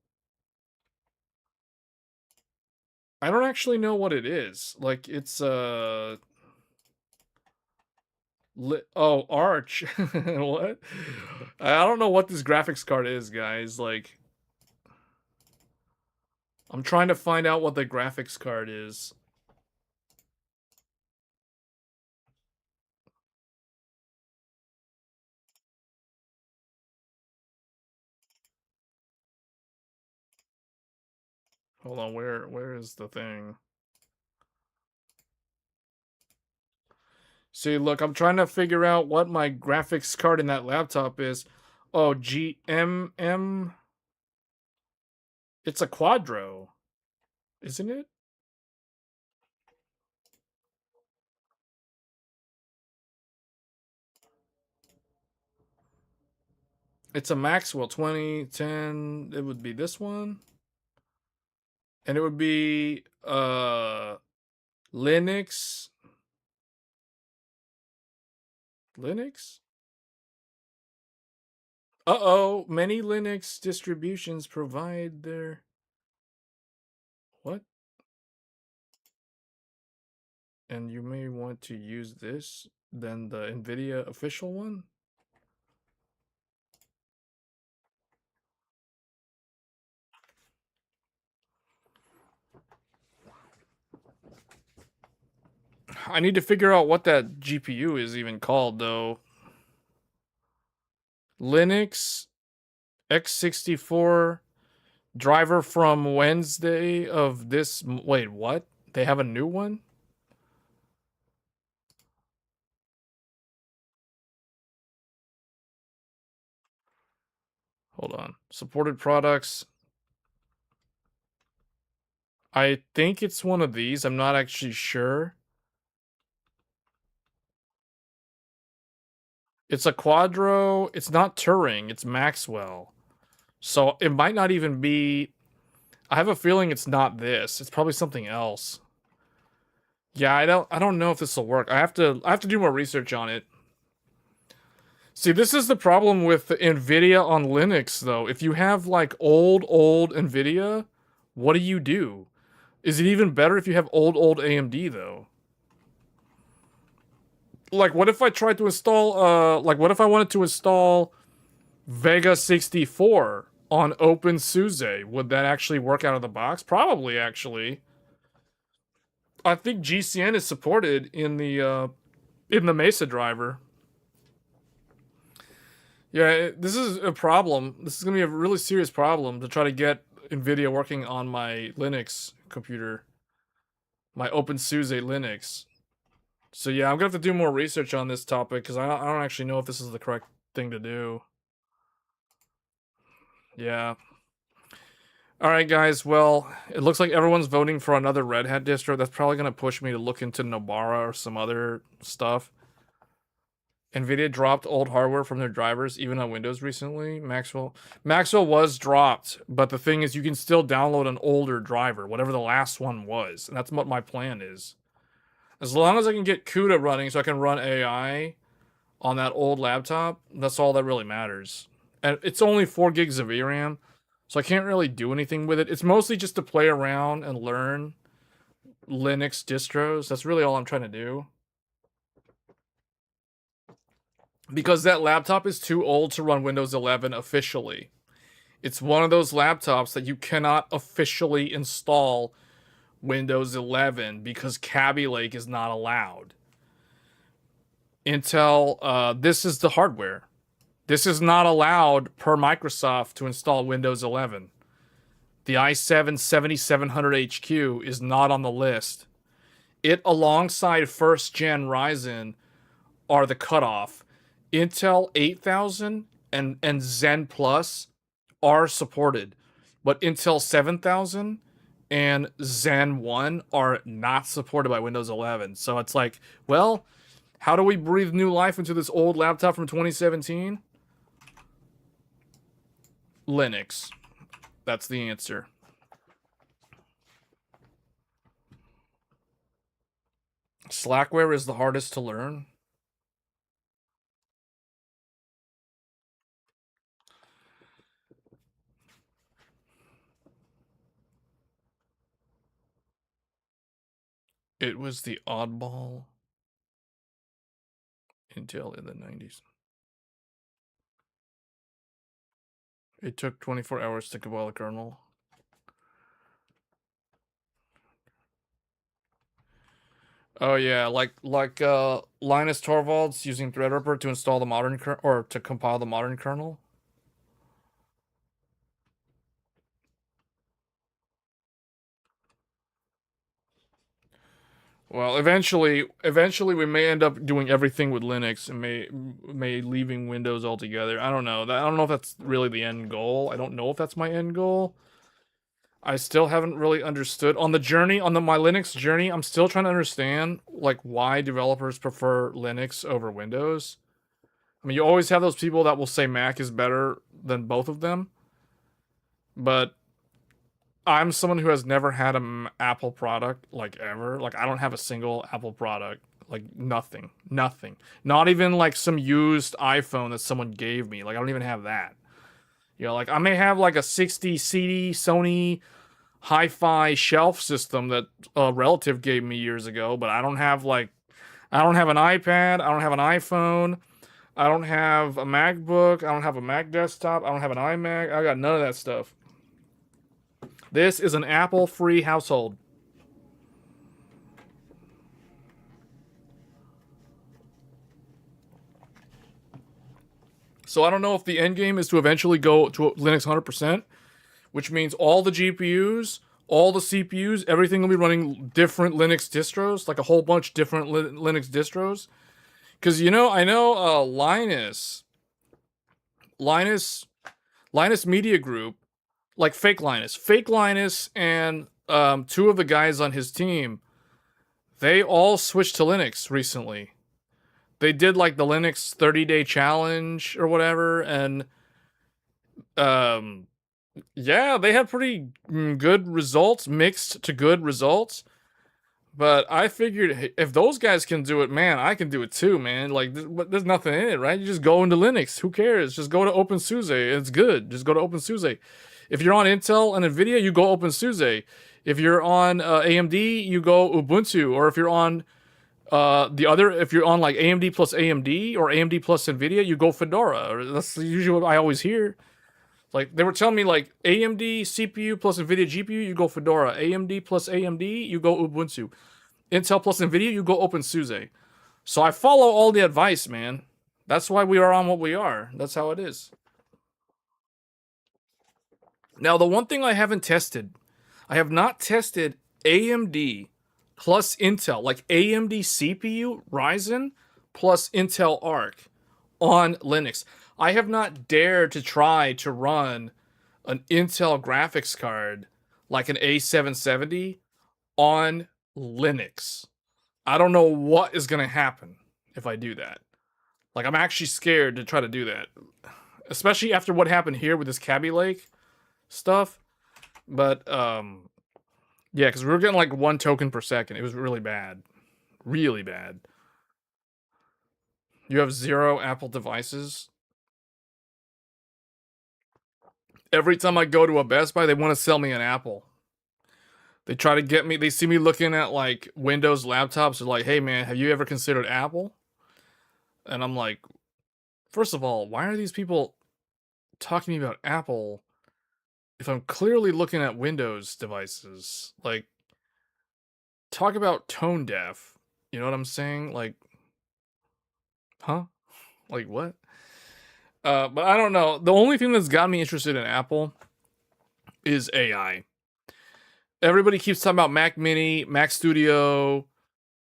I don't actually know what it is. Like it's oh, Arch. What? I don't know what this graphics card is, guys. Like I'm trying to find out what the graphics card is. Hold on, where is the thing? See, look, I'm trying to figure out what my graphics card in that laptop is. Oh, GMM. It's a Quadro, isn't it? It's a Maxwell 2010. It would be this one. And it would be Linux. Linux? Uh-oh, many Linux distributions provide their what? And you may want to use this than the nvidia official one. I need to figure out what that GPU is even called though. Linux x64 driver from Wednesday of this. Wait, what? They have a new one? Hold on. Supported products. I think it's one of these. I'm not actually sure. It's a Quadro. It's not Turing. It's Maxwell. So it might not even be. I have a feeling it's not this. It's probably something else. Yeah, I don't know if this will work. I have to do more research on it. See, this is the problem with nvidia on Linux though. If you have like old nvidia, what do you do? Is it even better if you have old AMD though? Like what if I tried to install like what if I wanted to install Vega 64 on OpenSUSE? Would that actually work out of the box? Probably actually. I think GCN is supported in the Mesa driver. Yeah, this is a problem. This is going to be a really serious problem to try to get NVIDIA working on my Linux computer. My OpenSUSE Linux. So yeah, I'm going to have to do more research on this topic because I don't actually know if this is the correct thing to do. Yeah. Alright guys, well, it looks like everyone's voting for another Red Hat distro. That's probably going to push me to look into Nobara or some other stuff. NVIDIA dropped old hardware from their drivers, even on Windows recently. Maxwell was dropped, but the thing is you can still download an older driver, whatever the last one was. And that's what my plan is. As long as I can get CUDA running so I can run AI on that old laptop, that's all that really matters. And it's only 4 gigs of VRAM, so I can't really do anything with it. It's mostly just to play around and learn Linux distros. That's really all I'm trying to do. Because that laptop is too old to run Windows 11 officially. It's one of those laptops that you cannot officially install Windows 11 because Kaby Lake is not allowed. Intel, this is the hardware. This is not allowed per Microsoft to install Windows 11. The i7-7700HQ is not on the list. It, alongside first gen Ryzen, are the cutoff. Intel 8000 and Zen Plus are supported, but Intel 7000 and Zen 1 are not supported by Windows 11. So it's like, well, how do we breathe new life into this old laptop from 2017? Linux. That's the answer. Slackware is the hardest to learn. It was the oddball Intel in the 90s. It took 24 hours to compile a kernel. Oh yeah, like Linus Torvalds using Threadripper to install the modern or to compile the modern kernel. Well, eventually we may end up doing everything with Linux and may leaving Windows altogether. I don't know. I don't know if that's really the end goal. I don't know if that's my end goal. I still haven't really understood on the journey on my Linux journey. I'm still trying to understand like why developers prefer Linux over Windows. I mean, you always have those people that will say Mac is better than both of them, but I'm someone who has never had an Apple product like ever. Like I don't have a single Apple product. Like nothing. Nothing. Not even like some used iPhone that someone gave me. Like I don't even have that. You know, like I may have like a 60 CD Sony hi-fi shelf system that a relative gave me years ago, but I don't have like I don't have an iPad, I don't have an iPhone, I don't have a MacBook, I don't have a Mac desktop, I don't have an iMac. I got none of that stuff. This is an Apple-free household. So I don't know if the end game is to eventually go to Linux 100%, which means all the GPUs, all the CPUs, everything will be running different Linux distros, like a whole bunch different Linux distros. Because you know, I know Linus Media Group, like fake Linus, and two of the guys on his team, they all switched to Linux recently. They did like the Linux 30-day challenge or whatever, and yeah, they had pretty good results, mixed to good results. But I figured hey, if those guys can do it, man, I can do it too, man. Like, there's nothing in it, right? You just go into Linux. Who cares? Just go to OpenSUSE. It's good. Just go to OpenSUSE. If you're on Intel and NVIDIA, you go OpenSUSE. If you're on AMD, you go Ubuntu. Or if you're on if you're on like AMD plus AMD or AMD plus NVIDIA, you go Fedora. That's usually what I always hear. Like they were telling me like AMD CPU plus NVIDIA GPU, you go Fedora. AMD plus AMD, you go Ubuntu. Intel plus NVIDIA, you go OpenSUSE. So I follow all the advice, man. That's why we are on what we are. That's how it is. Now, the one thing I haven't tested, I have not tested AMD plus Intel, like AMD CPU, Ryzen plus Intel Arc on Linux. I have not dared to try to run an Intel graphics card like an A770 on Linux. I don't know what is going to happen if I do that. Like, I'm actually scared to try to do that, especially after what happened here with this Kaby Lake stuff. But, yeah, because we were getting like 1 token per second. It was really bad. Really bad. You have 0 Apple devices. Every time I go to a Best Buy, they want to sell me an Apple. They try to get me, they see me looking at like Windows laptops. They're like, hey man, have you ever considered Apple? And I'm like, first of all, why are these people talking to me about Apple if I'm clearly looking at Windows devices? Like, talk about tone deaf. You know what I'm saying? Like, huh? Like, what? But I don't know. The only thing that's got me interested in Apple is AI. Everybody keeps talking about Mac Mini, Mac Studio.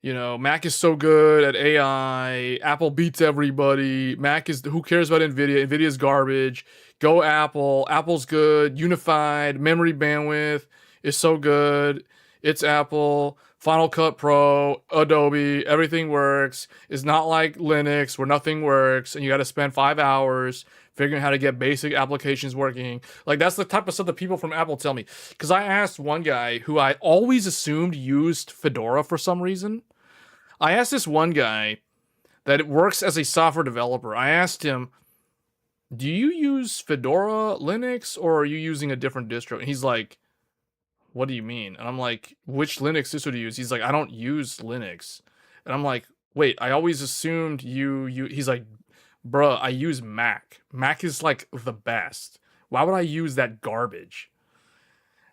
You know, Mac is so good at AI. Apple beats everybody. Mac is, who cares about Nvidia? Nvidia's garbage. Go Apple. Apple's good. Unified memory bandwidth is so good. It's Apple. Final Cut Pro, Adobe, everything works. It's not like Linux where nothing works and you got to spend 5 hours figuring out how to get basic applications working. Like, that's the type of stuff that people from Apple tell me. Because I asked one guy who I always assumed used Fedora for some reason. I asked this one guy that works as a software developer. I asked him, do you use Fedora Linux or are you using a different distro? And he's like, what do you mean? And I'm like, which Linux distro do you use? He's like, I don't use Linux. And I'm like, wait, I always assumed you he's like, bruh, I use Mac. Mac is like the best. Why would I use that garbage?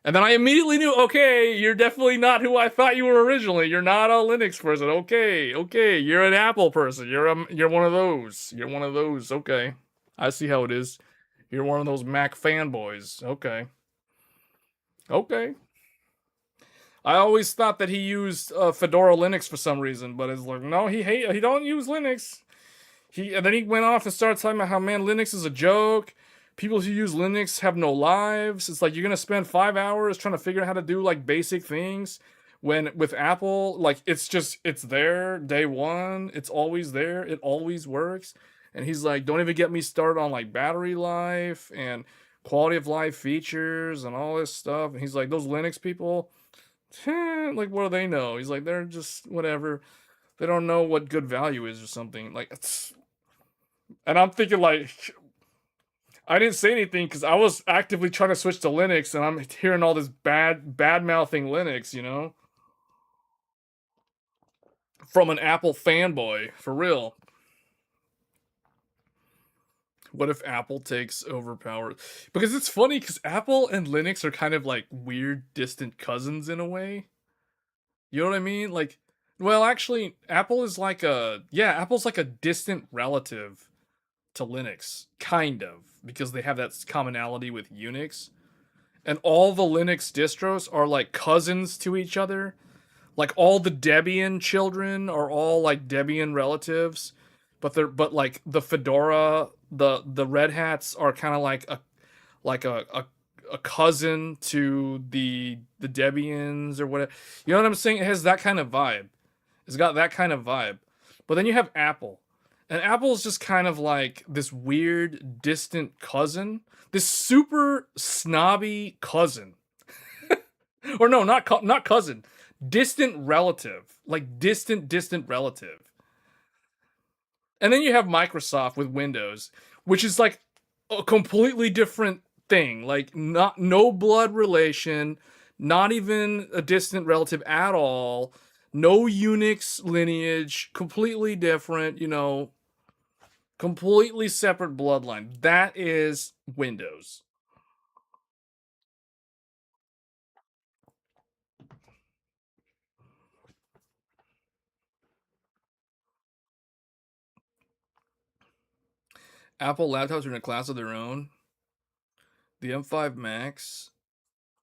And then I immediately knew, okay, you're definitely not who I thought you were originally. You're not a Linux person. Okay, you're an Apple person. You're one of those. You're one of those. Okay, I see how it is. You're one of those Mac fanboys. Okay. I always thought that he used Fedora Linux for some reason, but it's like, no, he don't use Linux. And then he went off and started talking about how, man, Linux is a joke. People who use Linux have no lives. It's like, you're gonna spend 5 hours trying to figure out how to do like basic things. When with Apple, like, it's there day one. It's always there. It always works. And he's like, don't even get me started on like battery life and quality of life features and all this stuff. And he's like, those Linux people, like, what do they know? He's like, they're just whatever. They don't know what good value is or something. Like, it's, and I'm thinking, like, I didn't say anything because I was actively trying to switch to Linux, and I'm hearing all this bad mouthing Linux, you know, from an Apple fanboy, for real. What if Apple takes over power? Because it's funny because Apple and Linux are kind of like weird, distant cousins in a way. You know what I mean? Like, well, actually, Apple's like a distant relative to Linux, kind of, because they have that commonality with Unix. And all the Linux distros are like cousins to each other. Like, all the Debian children are all like Debian relatives, but like the Fedora, the Red Hats are kind of like a cousin to the Debians or whatever. You know what I'm saying? It has that kind of vibe. It's got that kind of vibe. But then you have Apple. And Apple's just kind of like this weird, distant cousin. This super snobby cousin. Or no, not cousin. Distant relative. Like, distant relative. And then you have Microsoft with Windows, which is like a completely different thing. Like, no blood relation, not even a distant relative at all. No Unix lineage, completely different, you know, completely separate bloodline. That is Windows. Apple laptops are in a class of their own. The M5 Max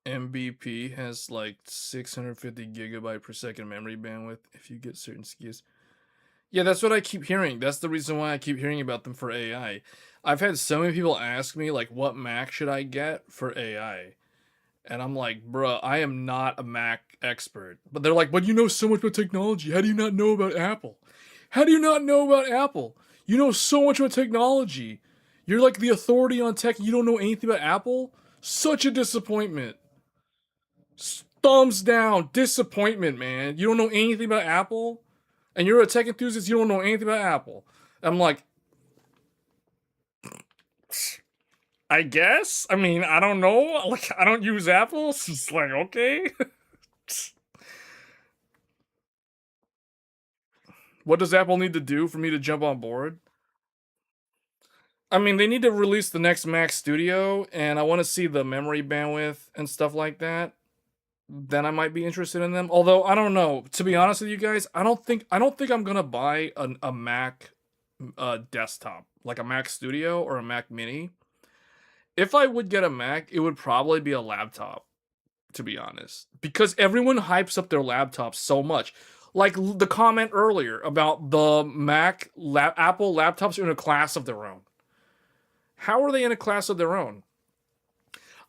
MBP has like 650 gigabyte per second memory bandwidth if you get certain SKUs. Yeah, that's what I keep hearing. That's the reason why I keep hearing about them for AI. I've had so many people ask me, like, what Mac should I get for AI? And I'm like, bruh, I am not a Mac expert. But they're like, but you know so much about technology. How do you not know about Apple? How do you not know about Apple? You know so much about technology. You're like the authority on tech. You don't know anything about Apple? Such a disappointment. Thumbs down. Disappointment, man. You don't know anything about Apple? And you're a tech enthusiast, you don't know anything about Apple. I'm like, I guess? I mean, I don't know. Like, I don't use Apple. So it's like, okay. What does Apple need to do for me to jump on board? I mean, they need to release the next Mac Studio, and I want to see the memory bandwidth and stuff like that. Then I might be interested in them. Although I don't know. To be honest with you guys, I don't think I'm gonna buy a Mac desktop, like a Mac Studio or a Mac Mini. if I would get a Mac, it would probably be a laptop, to be honest, because everyone hypes up their laptops so much. Like the comment earlier about the Apple laptops are in a class of their own. How are they in a class of their own?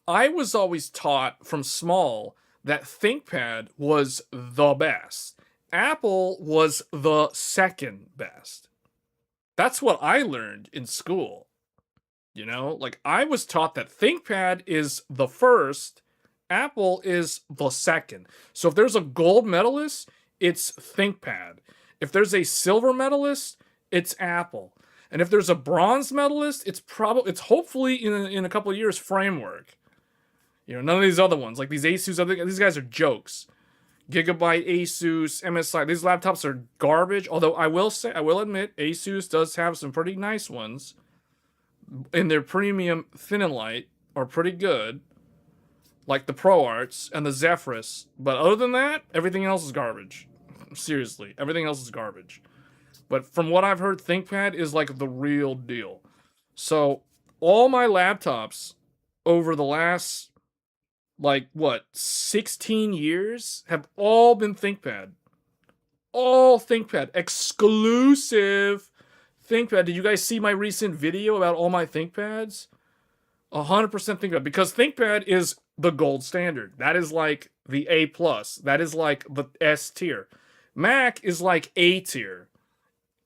I was always taught from small that ThinkPad was the best. Apple was the second best. That's what I learned in school. You know, like I was taught that ThinkPad is the first, Apple is the second. So if there's a gold medalist, it's ThinkPad. If there's a silver medalist, it's Apple. And if there's a bronze medalist, it's hopefully in a couple of years Framework. You know, none of these other ones, like these Asus, these guys are jokes. Gigabyte, Asus, MSI, these laptops are garbage. Although I will admit, Asus does have some pretty nice ones. And their premium thin and light are pretty good, like the ProArts and the Zephyrus. But other than that, everything else is garbage. Seriously, everything else is garbage. But from what I've heard, ThinkPad is like the real deal. So all my laptops over the last, like, what, 16 years have all been ThinkPad. All ThinkPad. Exclusive ThinkPad. Did you guys see my recent video about all my ThinkPads? 100% ThinkPad. Because ThinkPad is the gold standard. That is like the A+. That is like the S tier. Mac is like A tier.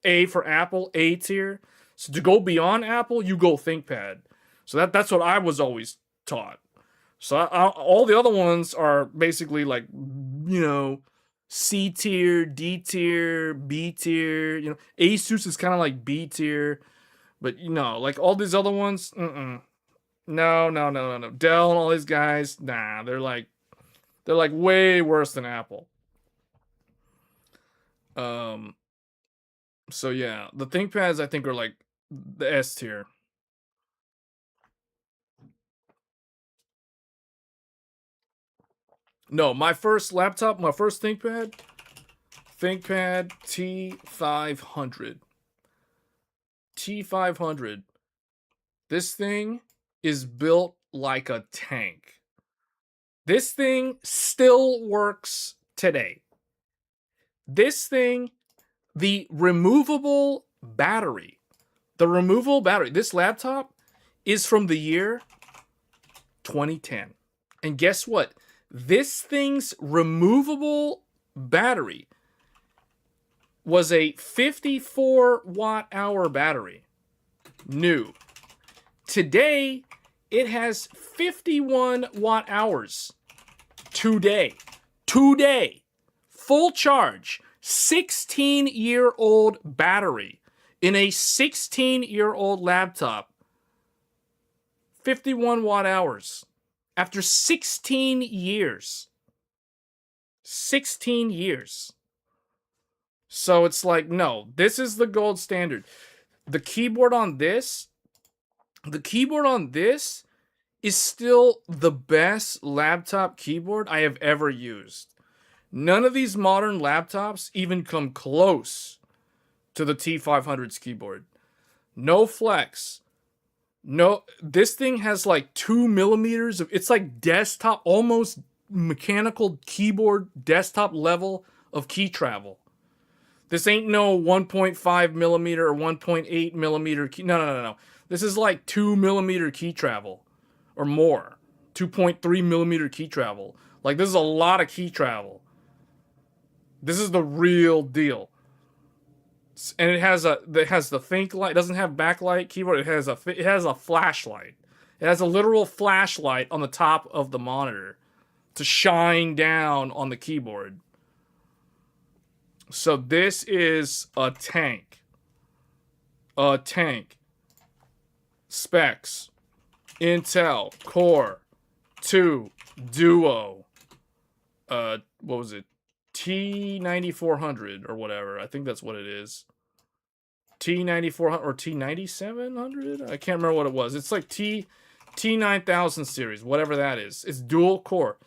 A for Apple, A tier. So to go beyond Apple, you go ThinkPad. So that's what I was always taught. So all the other ones are basically like, you know, C tier, D tier, B tier. You know, Asus is kind of like B tier, but you know, like all these other ones, no. Dell and all these guys, nah, they're like way worse than Apple. So yeah, the ThinkPads I think are like the S tier. No, my first ThinkPad T500. T500. This thing is built like a tank. This thing still works today. This thing, the removable battery, this laptop is from the year 2010. And guess what? This thing's removable battery was a 54 watt hour battery. New. Today, it has 51 watt hours. Today. Full charge. 16-year-old battery in a 16-year-old laptop. 51 watt hours. After 16 years. 16 years. So it's like, no, this is the gold standard. The keyboard on this is still the best laptop keyboard I have ever used. None of these modern laptops even come close to the T500's keyboard. No flex. No, this thing has like 2 millimeters of, it's like desktop, almost mechanical keyboard desktop level of key travel. This ain't no 1.5 millimeter or 1.8 millimeter key. No. This is like 2 millimeter key travel or more. 2.3 millimeter key travel. Like, this is a lot of key travel. This is the real deal. And it has the think light. It doesn't have backlight keyboard. It has a flashlight. It has a literal flashlight on the top of the monitor to shine down on the keyboard. So this is a tank. A tank. Specs. Intel Core 2 Duo. What was it? T9400 or whatever. I think that's what it is. T9400 or T9700? I can't remember what it was. It's like T9000 series, whatever that is. It's dual core.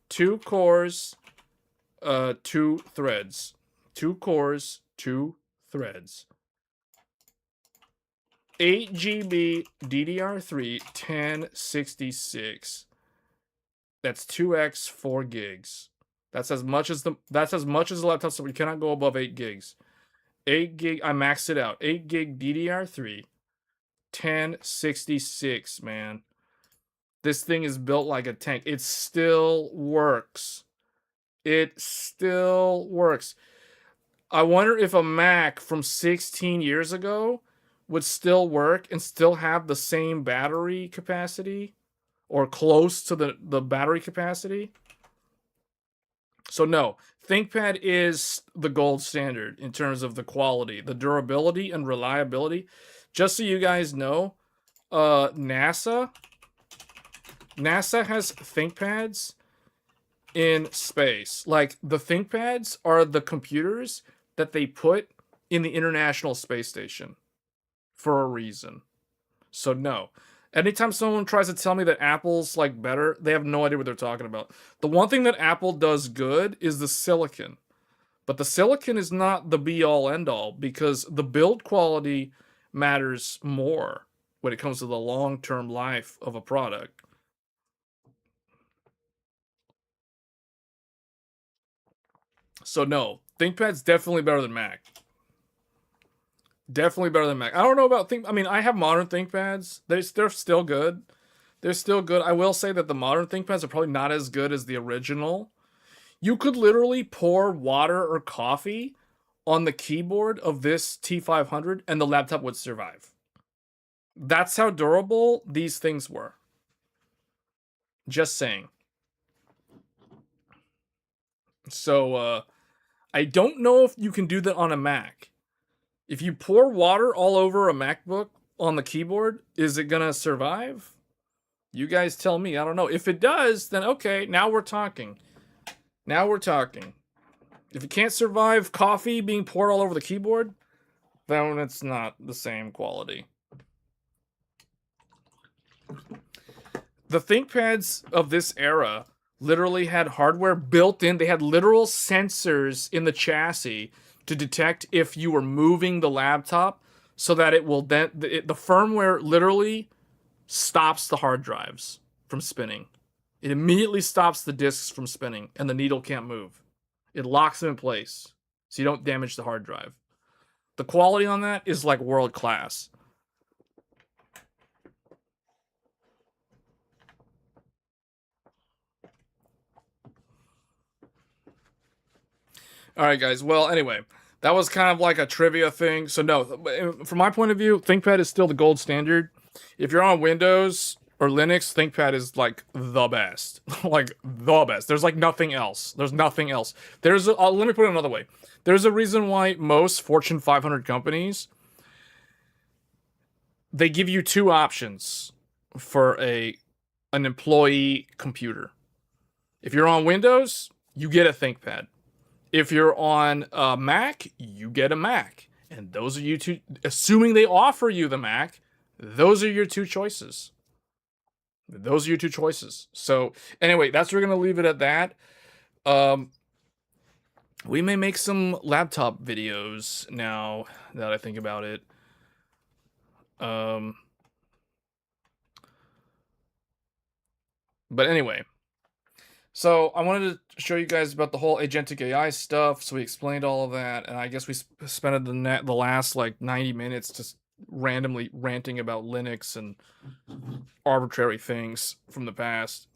2 cores, 2 threads. 2 cores, 2 threads. 8 GB DDR3 1066. That's 2x 4 gigs. That's as much as the laptop, so we cannot go above 8 gigs. 8 gig, I maxed it out. 8 gig DDR3 1066, man. This thing is built like a tank. It still works. It still works. I wonder if a Mac from 16 years ago would still work and still have the same battery capacity or close to the battery capacity. So no, ThinkPad is the gold standard in terms of the quality, the durability, and reliability. Just so you guys know, NASA has ThinkPads in space. Like, the ThinkPads are the computers that they put in the International Space Station for a reason. So no. Anytime someone tries to tell me that Apple's like better, they have no idea what they're talking about. The one thing that Apple does good is the silicon. But the silicon is not the be all end all, because the build quality matters more when it comes to the long-term life of a product. So no, ThinkPad's definitely better than Mac. Definitely better than Mac. I don't know about I mean, I have modern ThinkPads. They're still good. They're still good. I will say that the modern ThinkPads are probably not as good as the original. You could literally pour water or coffee on the keyboard of this T500 and the laptop would survive. That's how durable these things were. Just saying. So, I don't know if you can do that on a Mac. If you pour water all over a MacBook on the keyboard, is it gonna survive? You guys tell me. I don't know. If it does, then okay, now we're talking. Now we're talking. If it can't survive coffee being poured all over the keyboard, then it's not the same quality. The ThinkPads of this era literally had hardware built in. They had literal sensors in the chassis to detect if you were moving the laptop, so that it will then the firmware literally stops the hard drives from spinning. It immediately stops the disks from spinning and the needle can't move. It locks them in place so you don't damage the hard drive. The quality on that is like world class. All right, guys. Well, anyway, that was kind of like a trivia thing. So no, from my point of view, ThinkPad is still the gold standard. If you're on Windows or Linux, ThinkPad is like the best. Like the best. There's like nothing else. There's nothing else. Let me put it another way. There's a reason why most Fortune 500 companies, they give you two options for an employee computer. If you're on Windows, you get a ThinkPad. If you're on a Mac, you get a Mac. And those are you two, assuming they offer you the Mac, those are your two choices. Those are your two choices. So anyway, we're gonna leave it at that. We may make some laptop videos now that I think about it. But anyway, so I wanted to show you guys about the whole Agentic AI stuff. So we explained all of that, and I guess we spent the last like 90 minutes just randomly ranting about Linux and arbitrary things from the past.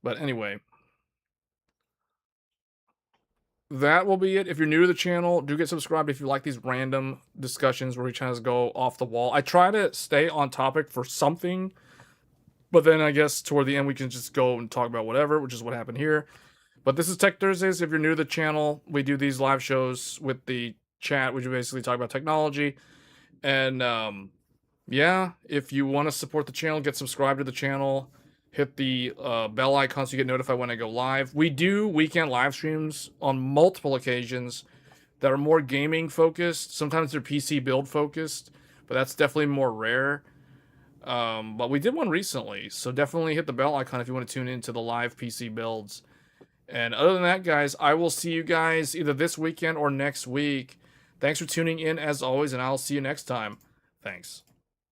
But anyway, that will be it. If you're new to the channel, do get subscribed if you like these random discussions where we try to go off the wall. I try to stay on topic for something, but then I guess toward the end we can just go and talk about whatever, which is what happened here. But this is Tech Thursdays. If you're new to the channel, we do these live shows with the chat, which we basically talk about technology. And yeah, if you want to support the channel, get subscribed to the channel. Hit the bell icon so you get notified when I go live. We do weekend live streams on multiple occasions that are more gaming focused. Sometimes they're PC build focused, but that's definitely more rare. But we did one recently, so definitely hit the bell icon if you want to tune into the live PC builds. And other than that, guys, I will see you guys either this weekend or next week. Thanks for tuning in as always, and I'll see you next time. Thanks.